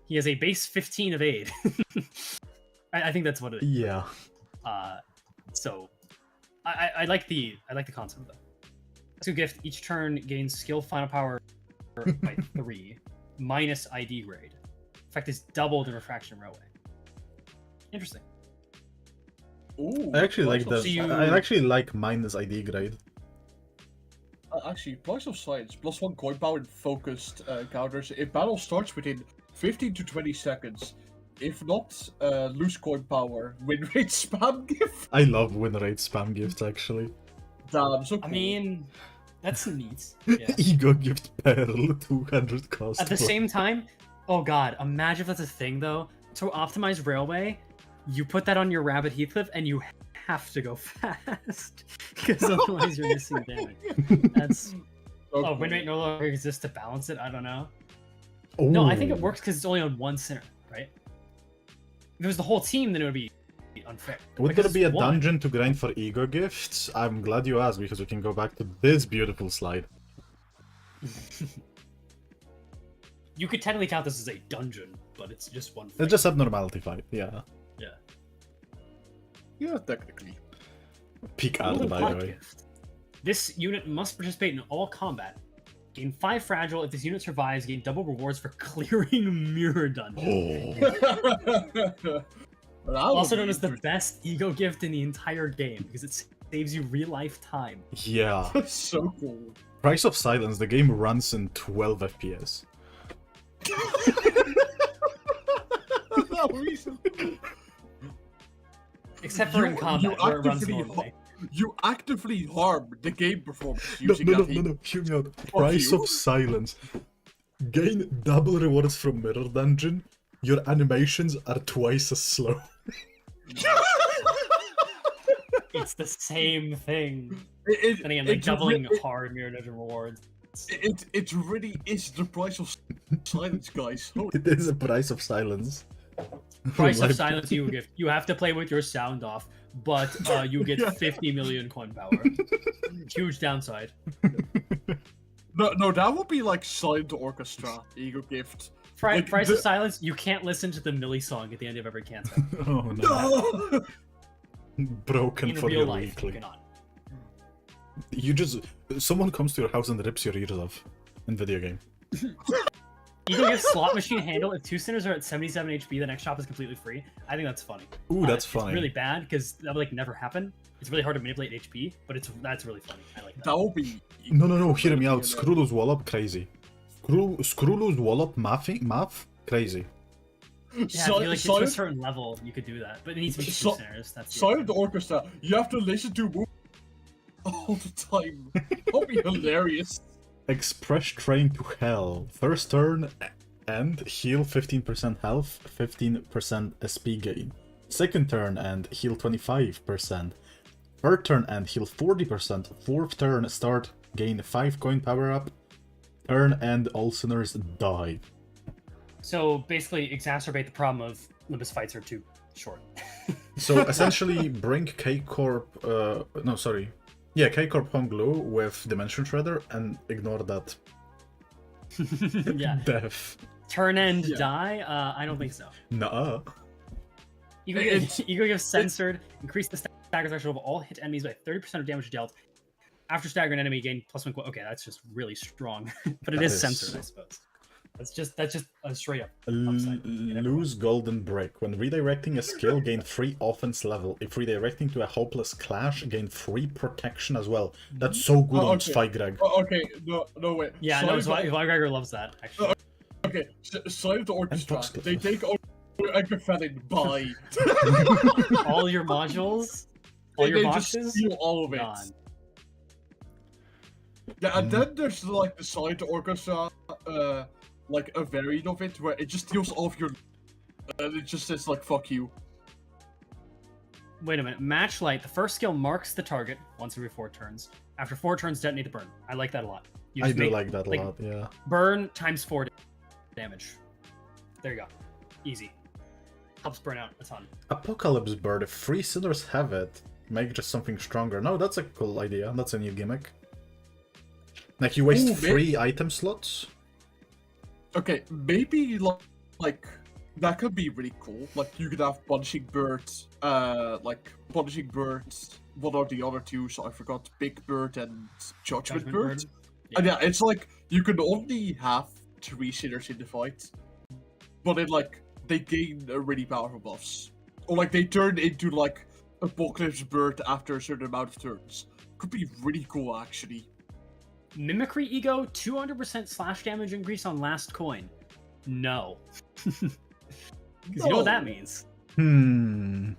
he has a base 15 evade. I think that's what it is. Yeah. So I like the concept though. ESGOO gift: each turn gains skill final power by 3 minus ID grade. Effect is doubled in Refraction Railway. Interesting. Ooh, I actually like Price of- that. I actually like minus ID grade. Actually, Price of Science, +1 coin power in focused counters. If battle starts within 15 to 20 seconds. If not, lose coin power. Win rate spam gift. I love win rate spam gifts, actually. Damn, so cool. I mean, that's neat. Yeah. Ego gift Pearl, 200 cost. At the same time, oh god, imagine if that's a thing though. To optimize Railway, you put that on your Rabbit Heathcliff and you have to go fast. Because otherwise you're missing damage. That's... Oh, win rate no longer exists to balance it? I don't know. No, I think it works because it's only on 1 center, right? If it was the whole team, then it would be unfair. Would Because there be a it's one. dungeon to grind for ego gifts? I'm glad you asked, because we can go back to this beautiful slide. You could technically count this as a dungeon, but it's just one. It's just abnormality fight, yeah. Yeah. Yeah, technically. Peak art, Golden by the Pot way. gift. This unit must participate in all combat. Gain 5 fragile. If this unit survives, gain double rewards for clearing mirror dungeon. Oh. Also known as the best ego gift in the entire game because it saves you real life time. Yeah. So cool. Price of Silence, the game runs in 12 FPS. Except for in combat, where it runs normally. You actively harm the game performance No, using no, that. no, no, no, hear me out. Price you. of Silence. Gain double rewards from Mirror Dungeon. Your animations are twice as slow. It's the same thing. It, And again, like it, doubling it, hard mirror dungeon rewards. it really is the price of silence, guys. Holy It is a Price of Silence. Price of Like- silence you gift. You have to play with your sound off, but you get 50 million coin power. Huge downside. No, that would be like silent orchestra ego gift. Like, Price the- of silence, you can't listen to the Millie song at the end of every cancel. Oh no. No! Broken In for real your life, you weekly. cannot. You just... Someone comes to your house and rips your ears off. In video game. Eagle gives slot machine handle. If 2 sinners are at 77 HP, the next shop is completely free. I think that's funny. Ooh, that's funny. It's really bad because that would like never happen. It's really hard to manipulate HP, but that's really funny. I like that. That would be. No, hear me out. Skrullo's wallop, crazy. Skrullo's wallop math, crazy. Yeah, if you like get to a certain level, you could do that, but it needs to be 2 sinners. That's Silent Orchestra. You have to listen to move all the time. That'll be hilarious. Express Train to Hell. First turn and heal 15% health, 15% SP gain. Second turn and heal 25%. Third turn and heal 40%. Fourth turn start gain 5 coin power up. Turn end all sinners die. So basically exacerbate the problem of Limbus fights are too short. So essentially bring K-Corp, K-Corp Home Glue with Dimension Shredder and ignore that. Yeah. Death. Turn end die? I don't think so. Nuh-uh. Ego gives censored, increase the stagger threshold of all hit enemies by 30% of damage dealt. After staggering enemy gain +1. Okay, that's just really strong. But it is censored, I suppose. That's just a straight up upside. Lose Golden Brick. When redirecting a skill, gain 3 offense level. If redirecting to a hopeless clash, gain 3 protection as well. That's so good on Spy Greg. Okay, no wait. Yeah, no, Gregor loves that, actually. Okay, Silent Orchestra. They take all Aggrafetting by all your modules? All your boxes? Just steal all of it. Gone. Yeah, and then there's like the Silent Orchestra, like a variant of it where it just steals all of your, and it just says like "fuck you." Wait a minute. Match light. The first skill marks the target once every 4 turns. After 4 turns, detonate the burn. I like that a lot. I do like that a lot. Yeah. Burn times 4 damage. There you go. Easy. Helps burn out a ton. Apocalypse Bird. If 3 sinners have it, make just something stronger. No, that's a cool idea. That's a new gimmick. Like you waste 3 item slots. Okay, maybe like that could be really cool. Like you could have Punishing Birds, Punishing Birds. What are the other 2? So I forgot. Big Bird and Judgment Bird. Yeah. And yeah, it's like you can only have 3 sinners in the fight, but then like they gain really powerful buffs, or like they turn into like Apocalypse Bird after a certain amount of turns. Could be really cool actually. Mimicry Ego, 200% slash damage increase on last coin. No. Because you know what that means. DDEDR.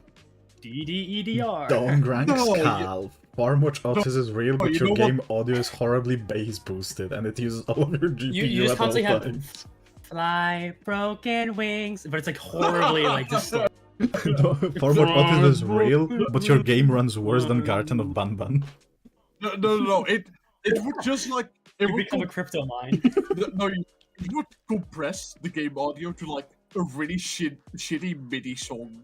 Don't rank Scal. Far much autism is real, but your game audio is horribly bass boosted, and it uses all of your GPU you just at all constantly times. Fly broken wings, but it's like horribly like distorted. Far much autism is real, but your game runs worse than Garten of Banban. No. It would just like it would become a crypto mine. No, you would compress the game audio to like a really shitty MIDI song,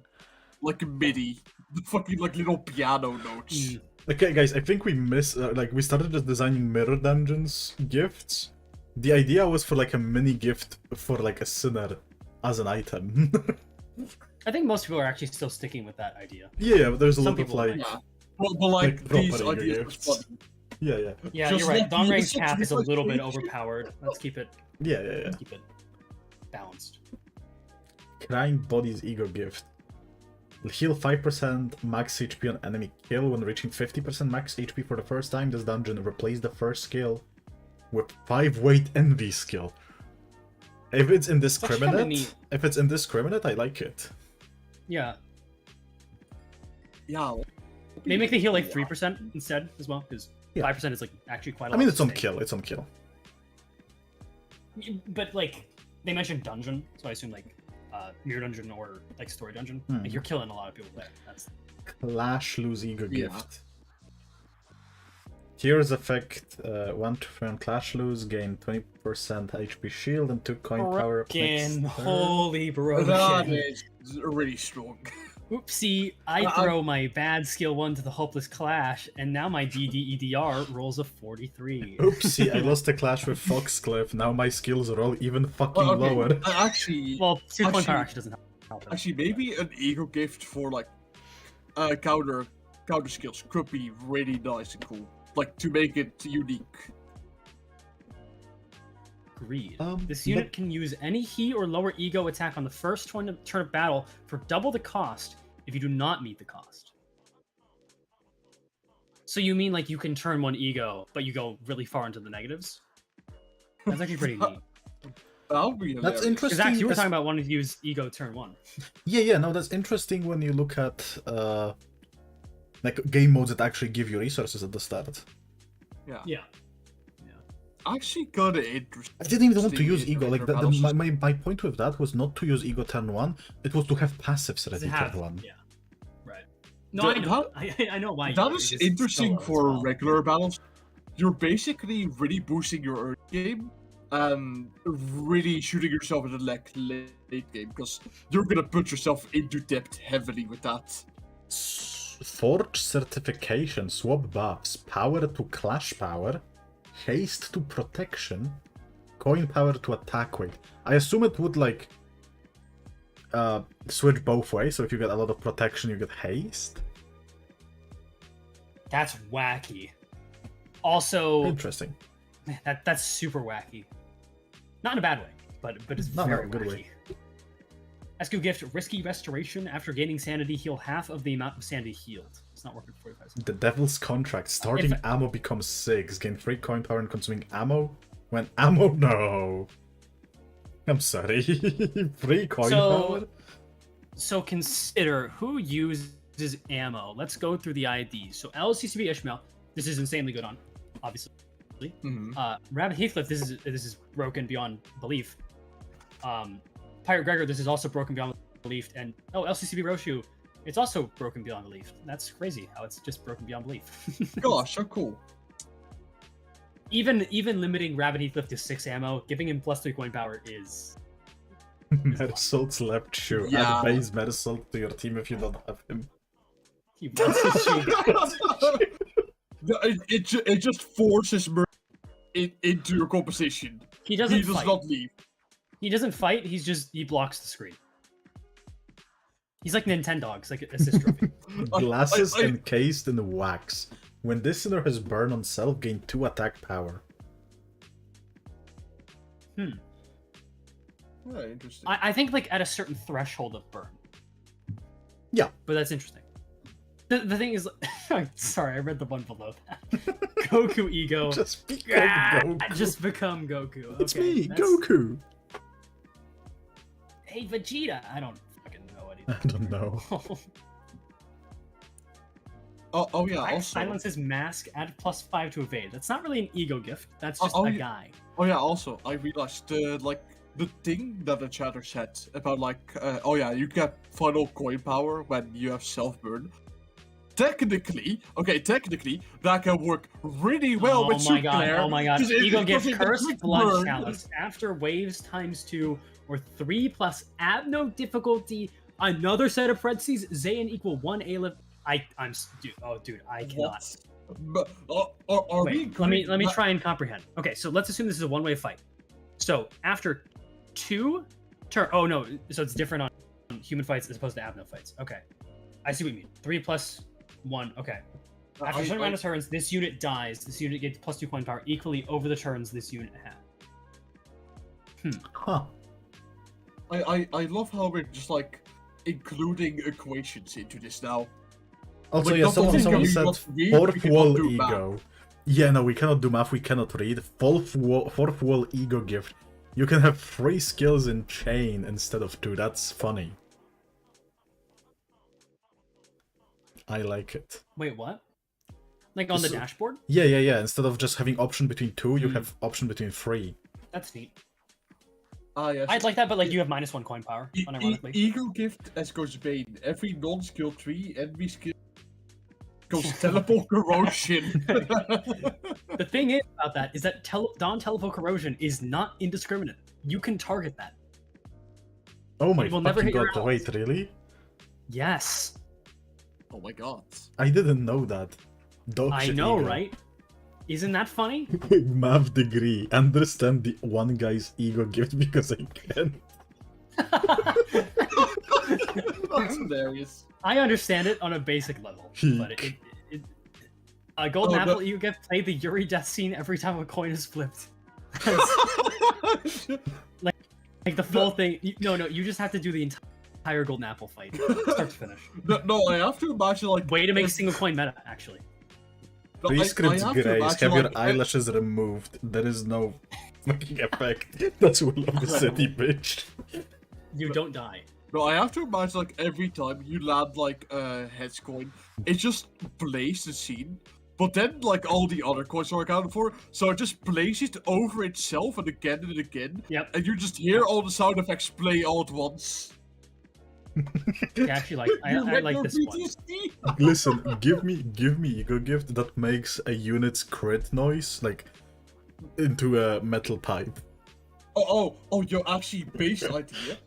like MIDI, the fucking like little piano notes. Okay, guys, I think we we started just designing mirror dungeons gifts. The idea was for like a mini gift for like a sinner as an item. I think most people are actually still sticking with that idea. Yeah, but there's a lot of like, but like these ideas are funny. Yeah. Yeah, you're right. Dawn Rain's cap is a little bit overpowered. Let's keep it. Yeah. Keep it balanced. Crying Body's Ego Gift. Heal 5% max HP on enemy kill when reaching 50% max HP for the first time this dungeon. Replace the first skill with 5 weight envy skill. If it's indiscriminate, I like it. Yeah. Yeah. They make the heal like 3% instead as well, because 5% is like actually quite a lot. I mean, it's on kill. It's on kill. But like they mentioned dungeon, so I assume like mirror dungeon or like story dungeon. Like you're killing a lot of people there. That's Clash Lose Ego Gift. Tears effect 1 turn Clash Lose, gain 20% HP shield and 2 coin power up next turn. Holy broken. That is really strong. Oopsie, I throw my bad skill 1 to the hopeless clash, and now my DDEDR rolls a 43. Oopsie, I lost a clash with Foxcliff, now my skills roll even fucking lower. Actually... Well, 2 coin power actually doesn't help. Actually, maybe an ego gift for like counter skills could be really nice and cool. Like, to make it unique. Agreed. This unit can use any he or lower ego attack on the first turn of battle for double the cost if you do not meet the cost. So you mean like you can turn one ego, but you go really far into the negatives? That's actually pretty neat. That would be hilarious. That's interesting. Because you were talking about wanting to use ego turn 1. Yeah, no, that's interesting when you look at like game modes that actually give you resources at the start. Yeah. Actually got it interesting. I didn't even want to use ego. Like my point with that was not to use ego turn 1. It was to have passives ready turn 1. Yeah. Right. No, I know. I know why. That is interesting for regular battles. You're basically really boosting your early game and really shooting yourself in the leg late game because you're gonna put yourself into depth heavily with that. Forge certification, swap buffs, power to clash power, haste to protection, coin power to attack weight. I assume it would like switch both ways, so if you get a lot of protection you get haste. That's wacky. Also interesting. That's super wacky. Not in a bad way, but it's very good wacky. way. ESGOO gift, risky restoration. After gaining sanity, heal half of the amount of sanity healed. It's not working for 45 seconds. The Devil's Contract. Starting ammo becomes 6. Gain 3 coin power and consuming ammo. When ammo... No. I'm sorry. 3 coin power? So consider who uses ammo. Let's go through the IDs. So LCCB Ishmael. This is insanely good on, obviously. Rabbit Heathcliff, this is broken beyond belief. Pirate Gregor, this is also broken beyond belief, and LCCB Roshu, it's also broken beyond belief. That's crazy how it's just broken beyond belief. Gosh, so cool. Even limiting Rabbit Heathcliff to 6 ammo, giving him +3 coin power is Metasalt's left shoe. Yeah. Add base Metasalt to your team if you don't have him. he wants his shoe. It just forces into your composition. He does not leave. He doesn't fight. He blocks the screen. He's like Nintendogs, like assist trophy. Glasses encased in wax. When this sinner has burn on self, gain 2 attack power. Yeah, interesting. I think like at a certain threshold of burn. Yeah, but that's interesting. The thing is, sorry, I read the one below that. Goku ego. Just become Goku. Just become Goku. It's me, Goku. Hey, Vegeta. I don't fucking know anything. I don't know. Oh yeah. Also, silence his mask. Add +5 to evade. That's not really an ego gift. That's just a guy. Oh yeah. Also, I realized the thing that the chatter said about you get final coin power when you have self burn. Technically, that can work really well with Claire. Oh my god. Ego gift, Cursed Blood Chalice. After waves ×2 or 3 plus Abno difficulty, another set of parentheses, Zayn equal 1 Aleph. Dude, I cannot. But, Wait, let me try and comprehend. Okay, so let's assume this is a one-way fight. So after 2 turn, oh no, so it's different on human fights as opposed to Abno fights. Okay, I see what you mean. 3 plus 1. Okay. After a certain amount of turns, this unit dies. This unit gets +2 coin power equally over the turns this unit had. Huh. I love how we're just like including equations into this now. Also, Like, yeah, not someone only said can we not read, we fourth cannot wall do ego. math. Yeah, no, we cannot do math, we cannot read. Fourth wall ego gift. You can have 3 skills in chain instead of 2. That's funny. I like it. Wait, what? Like on the dashboard? Yeah. Instead of just having option between 2, you have option between 3. That's neat. Yes. I'd like that, but like you have -1 coin power, unironically. Ego gift ESGOO's Bane. Every non-skill tree, enemy skill goes teleport corrosion. The thing is about that is that non-teleport corrosion is not indiscriminate. You can target that. Oh my will never fucking hit your god, wait, really? Yes. Oh my god. I didn't know that. I know, right? Isn't that funny? Math degree. Understand the one guy's ego gift because I can. That's hilarious. I understand it on a basic level, but Golden Apple, you get played the Yuri death scene every time a coin is flipped. Like the full thing. No, you just have to do the entire golden apple fight, start to finish. No, I have to imagine like Way to make single coin meta, actually. No, Prescript I have to Grace, imagine, have your like, eyelashes removed. There is no fucking effect. That's Will of the City, bitch. You don't die. No, I have to imagine like every time you land like a heads coin, it just plays the scene. But then like all the other coins are accounted for, so it just plays it over itself and again. Yep. And you just hear all the sound effects play all at once. Yeah, actually, like I like this one. Listen, give me Ego Gift that makes a unit's crit noise like into a metal pipe. Oh, yo, actually, base idea.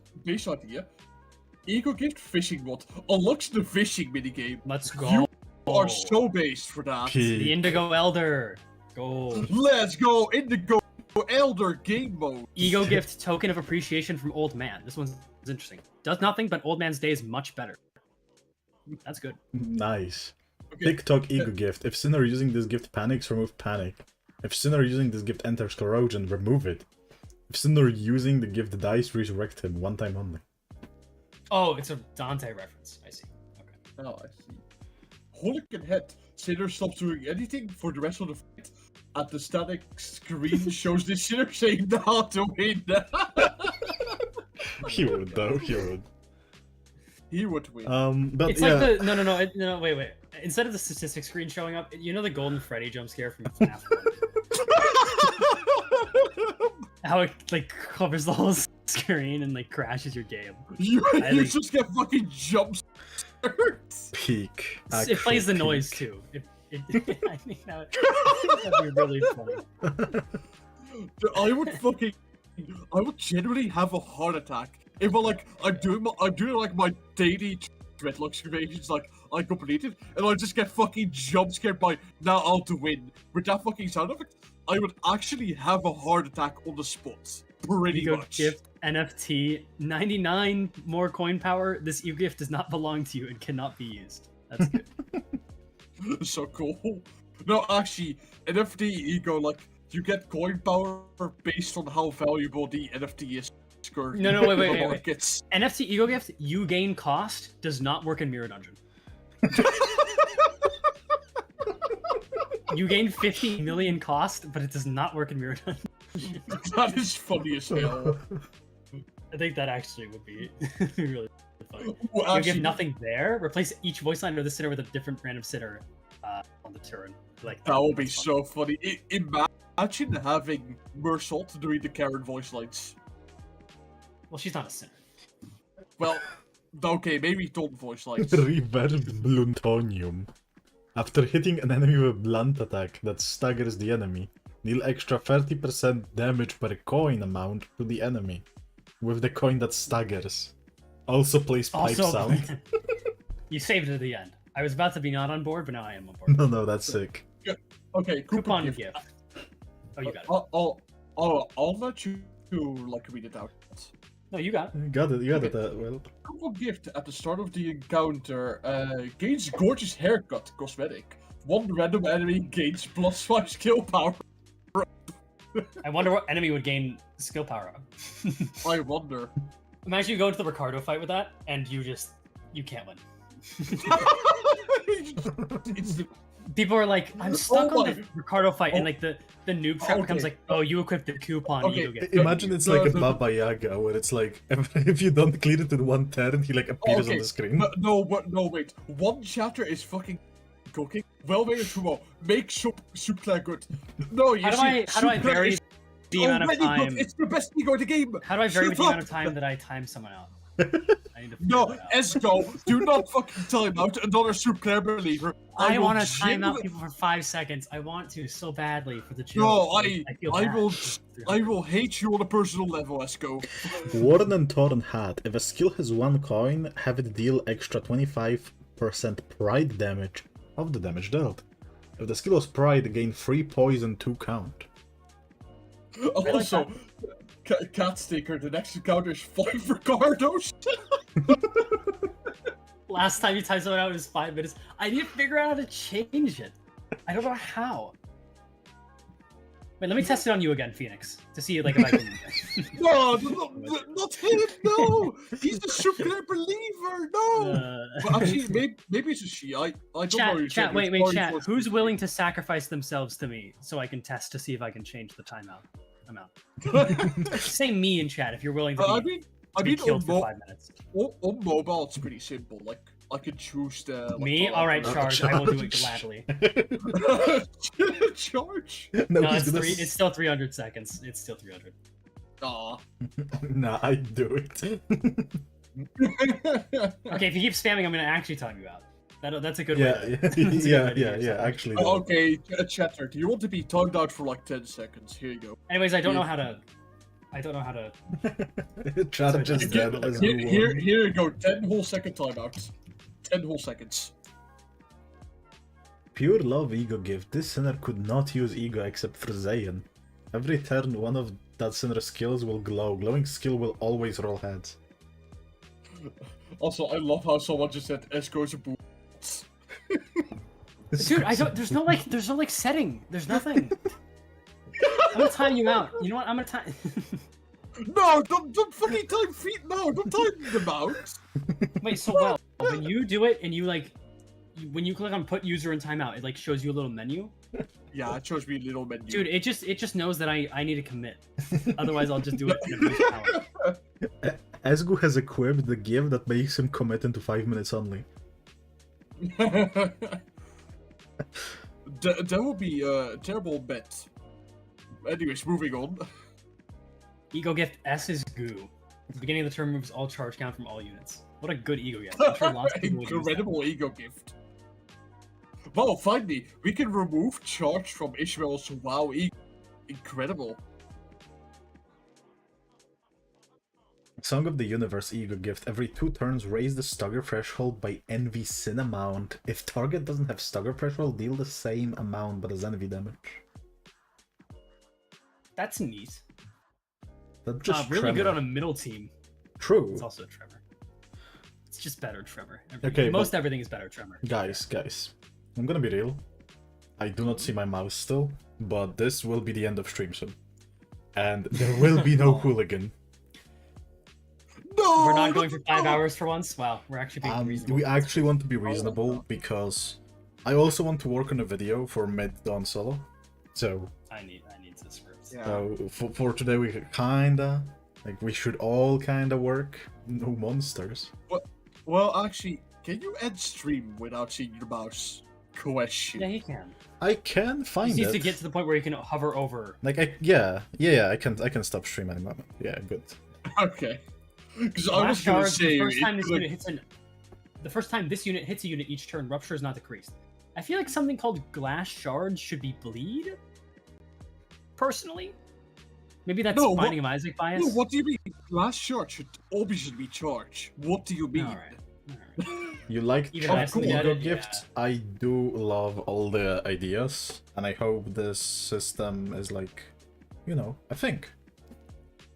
Ego Gift fishing mod unlocks the fishing minigame. Let's go. You are so based for that. The Indigo Elder. Go. Let's go Indigo Elder game mode. Ego Gift token of appreciation from Old Man. This one's interesting. Does nothing, but Old Man's day is much better. That's good. Nice. Okay. TikTok Ego Gift. If Sinner using this gift panics, remove panic. If Sinner using this gift enters corrosion, remove it. If Sinner using the gift dies, resurrect him one time only. Oh, it's a Dante reference. I see. Okay. Oh, I see. Hooligan head. Sinner stops doing anything for the rest of the fight. At the static screen shows the Sinner saying how to win. He would though, he would. He would win. But It's yeah. like the no, wait. Instead of the statistics screen showing up, you know the Golden Freddy jump scare from FNAF 1? How it like covers the whole screen and like crashes your game. You think- just get fucking jump scares. Peak. It plays the Actual noise peak. too. I think that'd be really funny. I would genuinely have a heart attack if I'm doing like my daily dreadlock excavations, like I complete it, and I just get fucking jump scared by now I'll to win with that fucking sound effect. I would actually have a heart attack on the spot. Pretty Ego much. Gift NFT 99 more coin power. This Ego Gift does not belong to you and cannot be used. That's good. So cool. No, actually, NFT ego, like, you get coin power based on how valuable the NFT is. No, wait. Markets. NFT Ego Gift, you gain cost, does not work in Mirror Dungeon. You gain 50 million cost, but it does not work in Mirror Dungeon. That is funny as hell. I think that actually would be really funny. Well, You get nothing there. Replace each voice line of the sitter with a different random sitter on the turn. Like that would be so funny. Imagine having Mersault doing the Karen voice lines. Well, she's not a sinner. Well, okay, maybe don't voice lines. Reverb Bluntonium. After hitting an enemy with a blunt attack that staggers the enemy, deal extra 30% damage per coin amount to the enemy with the coin that staggers. Also plays pipe sound. You saved it at the end. I was about to be not on board, but now I am on board. No, that's sick. Okay, Coupon gift. gift. Oh, you got it. I'll let you like read it out. No, you got it. You got it, well. Coupon gift at the start of the encounter gains gorgeous haircut cosmetic. One random enemy gains +5 skill power. I wonder what enemy would gain skill power up. I wonder. Imagine you go into the Ricardo fight with that, and you can't win. People are like, I'm stuck on the Ricardo fight, and like the noob trap becomes like, oh, you equipped the coupon, Okay. you get. Imagine it's like a Baba Yaga, where it's like, if you don't clear it in one turn, he like appears on the screen. No, wait. One chapter is fucking cooking. Welvader Sumo, make soup good. No, you How do I vary the amount of time? It's the best ego in the game. How do I vary Shut the amount up. of time that I time someone out? I need to figure No, that out. ESGOO, do not fucking time out another Super believer. I will want to time out genuinely- people for 5 seconds. I want to so badly for the No, children. feel I bad. will hate you on a personal level, ESGOO. Warren and Torn hat. If a skill has one coin, have it deal extra 25% pride damage of the damage dealt. If the skill was pride, gain 3 poison 2 count. Also, Cat Sticker, the next encounter is 5 Ricardos. Last time you timed someone out, it was 5 minutes. I need to figure out how to change it. I don't know how. Wait, let me test it on you again, Phoenix, to see like if I can. No, not him. No, he's the super believer. No. But actually, maybe it's a she. I don't know. Chat. Wait, chat. Who's willing to sacrifice themselves to me so I can test to see if I can change the timeout? I'm out. Say me in chat if you're willing to. I mean, killed for 5 minutes. On mobile, it's pretty simple. Like, I could choose the... Like, me? Alright, Charge. I will do it gladly. Charge? No, it's still 300 seconds. It's still 300. Aw. Nah, I do it. Okay, if you keep spamming, I'm gonna actually time you out. That's a good way. Yeah, actually. Okay, chatter, do you want to be timed out for like 10 seconds? Here you go. Anyways, I don't know how to... Chat just dead as here you go. 10 whole second timeouts. 10 whole seconds. Pure love ego gift. This sinner could not use ego except for Zayn. Every turn, one of that sinner's skills will glow. Glowing skill will always roll heads. Also, I love how someone just said ESGOO's a boo. Dude, there's no like setting. There's nothing. I'm gonna time you out. You know what? I'm gonna time. No, don't fucking time feet. No, don't time them out. Wait, so well, when you do it and you like, when you click on put user in timeout, it like shows you a little menu. Yeah, it shows me a little menu. Dude, it just knows that I need to commit. Otherwise, I'll just do it in a brief power. ESGOO has equipped the gift that makes him commit into 5 minutes only. That would be a terrible bet. Anyways, moving on. Ego gift S is goo. At the beginning of the turn removes all charge count from all units. What a good ego gift. I'm sure lots of people would use that. Incredible ego gift. Wow, finally, we can remove charge from Ishmael's WoW ego. Incredible. Song of the Universe ego gift. Every 2 turns, raise the stagger threshold by envy sin amount. If target doesn't have stagger threshold, deal the same amount but as envy damage. That's neat. That's just really Trevor. good on a middle team. True. It's also Trevor. It's just better Trevor. Okay, most everything is better Trevor. Guys, I'm gonna be real. I do not see my mouse still, but this will be the end of stream soon. And there will be no hooligan. No, we're not going for 5 hours for once? Wow, we're actually being reasonable. We actually want to be reasonable because I also want to work on a video for mid-dawn solo. So I need to script. Yeah. So for today we kinda we should all kinda work. No monsters. Well, actually, can you end stream without seeing your mouse? Question. Yeah, you can. I can find you it. need to get to the point where you can hover over. Like I can stop stream any moment. Yeah, good. Okay. Because I was gonna say the first time this unit hits a unit each turn, rupture is not decreased. I feel like something called glass shards should be bleed. Personally, maybe that's Binding of Isaac bias. No, what do you mean? Glass shard should obviously be charged. What do you mean? All right. You like Even ego gift? Yeah. I do love all the ideas, and I hope this system is I think.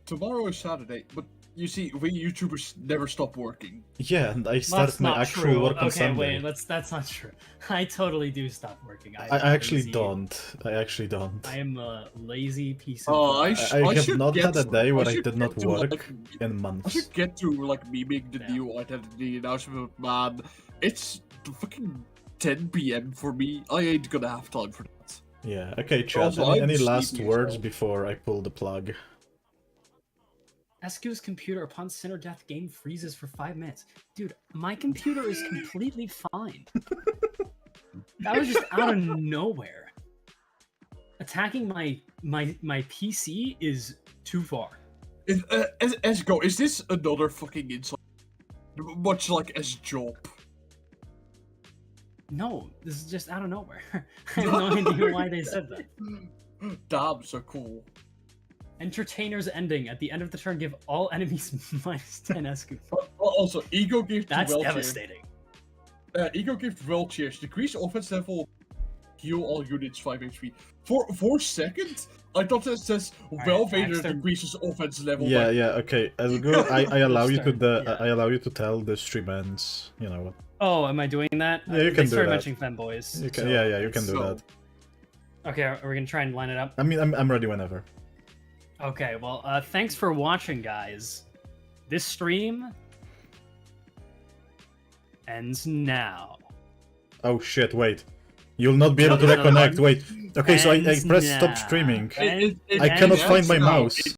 Tomorrow is Saturday, but you see, we YouTubers never stop working. Yeah, and I start my actual work on Sunday. Okay, wait, that's not true. I totally do stop working. I actually don't. I am a lazy piece of... I have not had a day where I did not work in months. I should get to, memeing the new identity announcement, man. It's fucking 10 PM for me. I ain't gonna have time for that. Yeah, okay, chat. Any last words before I pull the plug? ESGOO's computer upon center death game freezes for 5 minutes. Dude, my computer is completely fine. That was just out of nowhere. Attacking my PC is too far. ESGOO, is this another fucking insult? Much like ESGOO. No, this is just out of nowhere. I have no idea why they said that. Damn, so cool. Entertainer's ending. At the end of the turn, give all enemies minus 10 ESGOO. Also, ego gift. That's devastating. Ego gift well cheers. Decrease offense level. Heal all units 5 HP. For a second, I thought it says Welvader decreases offense level. Yeah, okay. ESGOO, I allow you to I allow you to tell the stream ends. You know what? Oh, am I doing that? Yeah, you can do that. Start mentioning femboys. You can, you can do that. Okay, are we gonna try and line it up? I mean, I'm ready whenever. Okay, well, thanks for watching, guys. This stream ends now. Oh shit, wait. You'll not be able to No, no, no, reconnect, wait. Okay, so I ends pressed stop now. streaming. It I cannot ends find my now. mouse.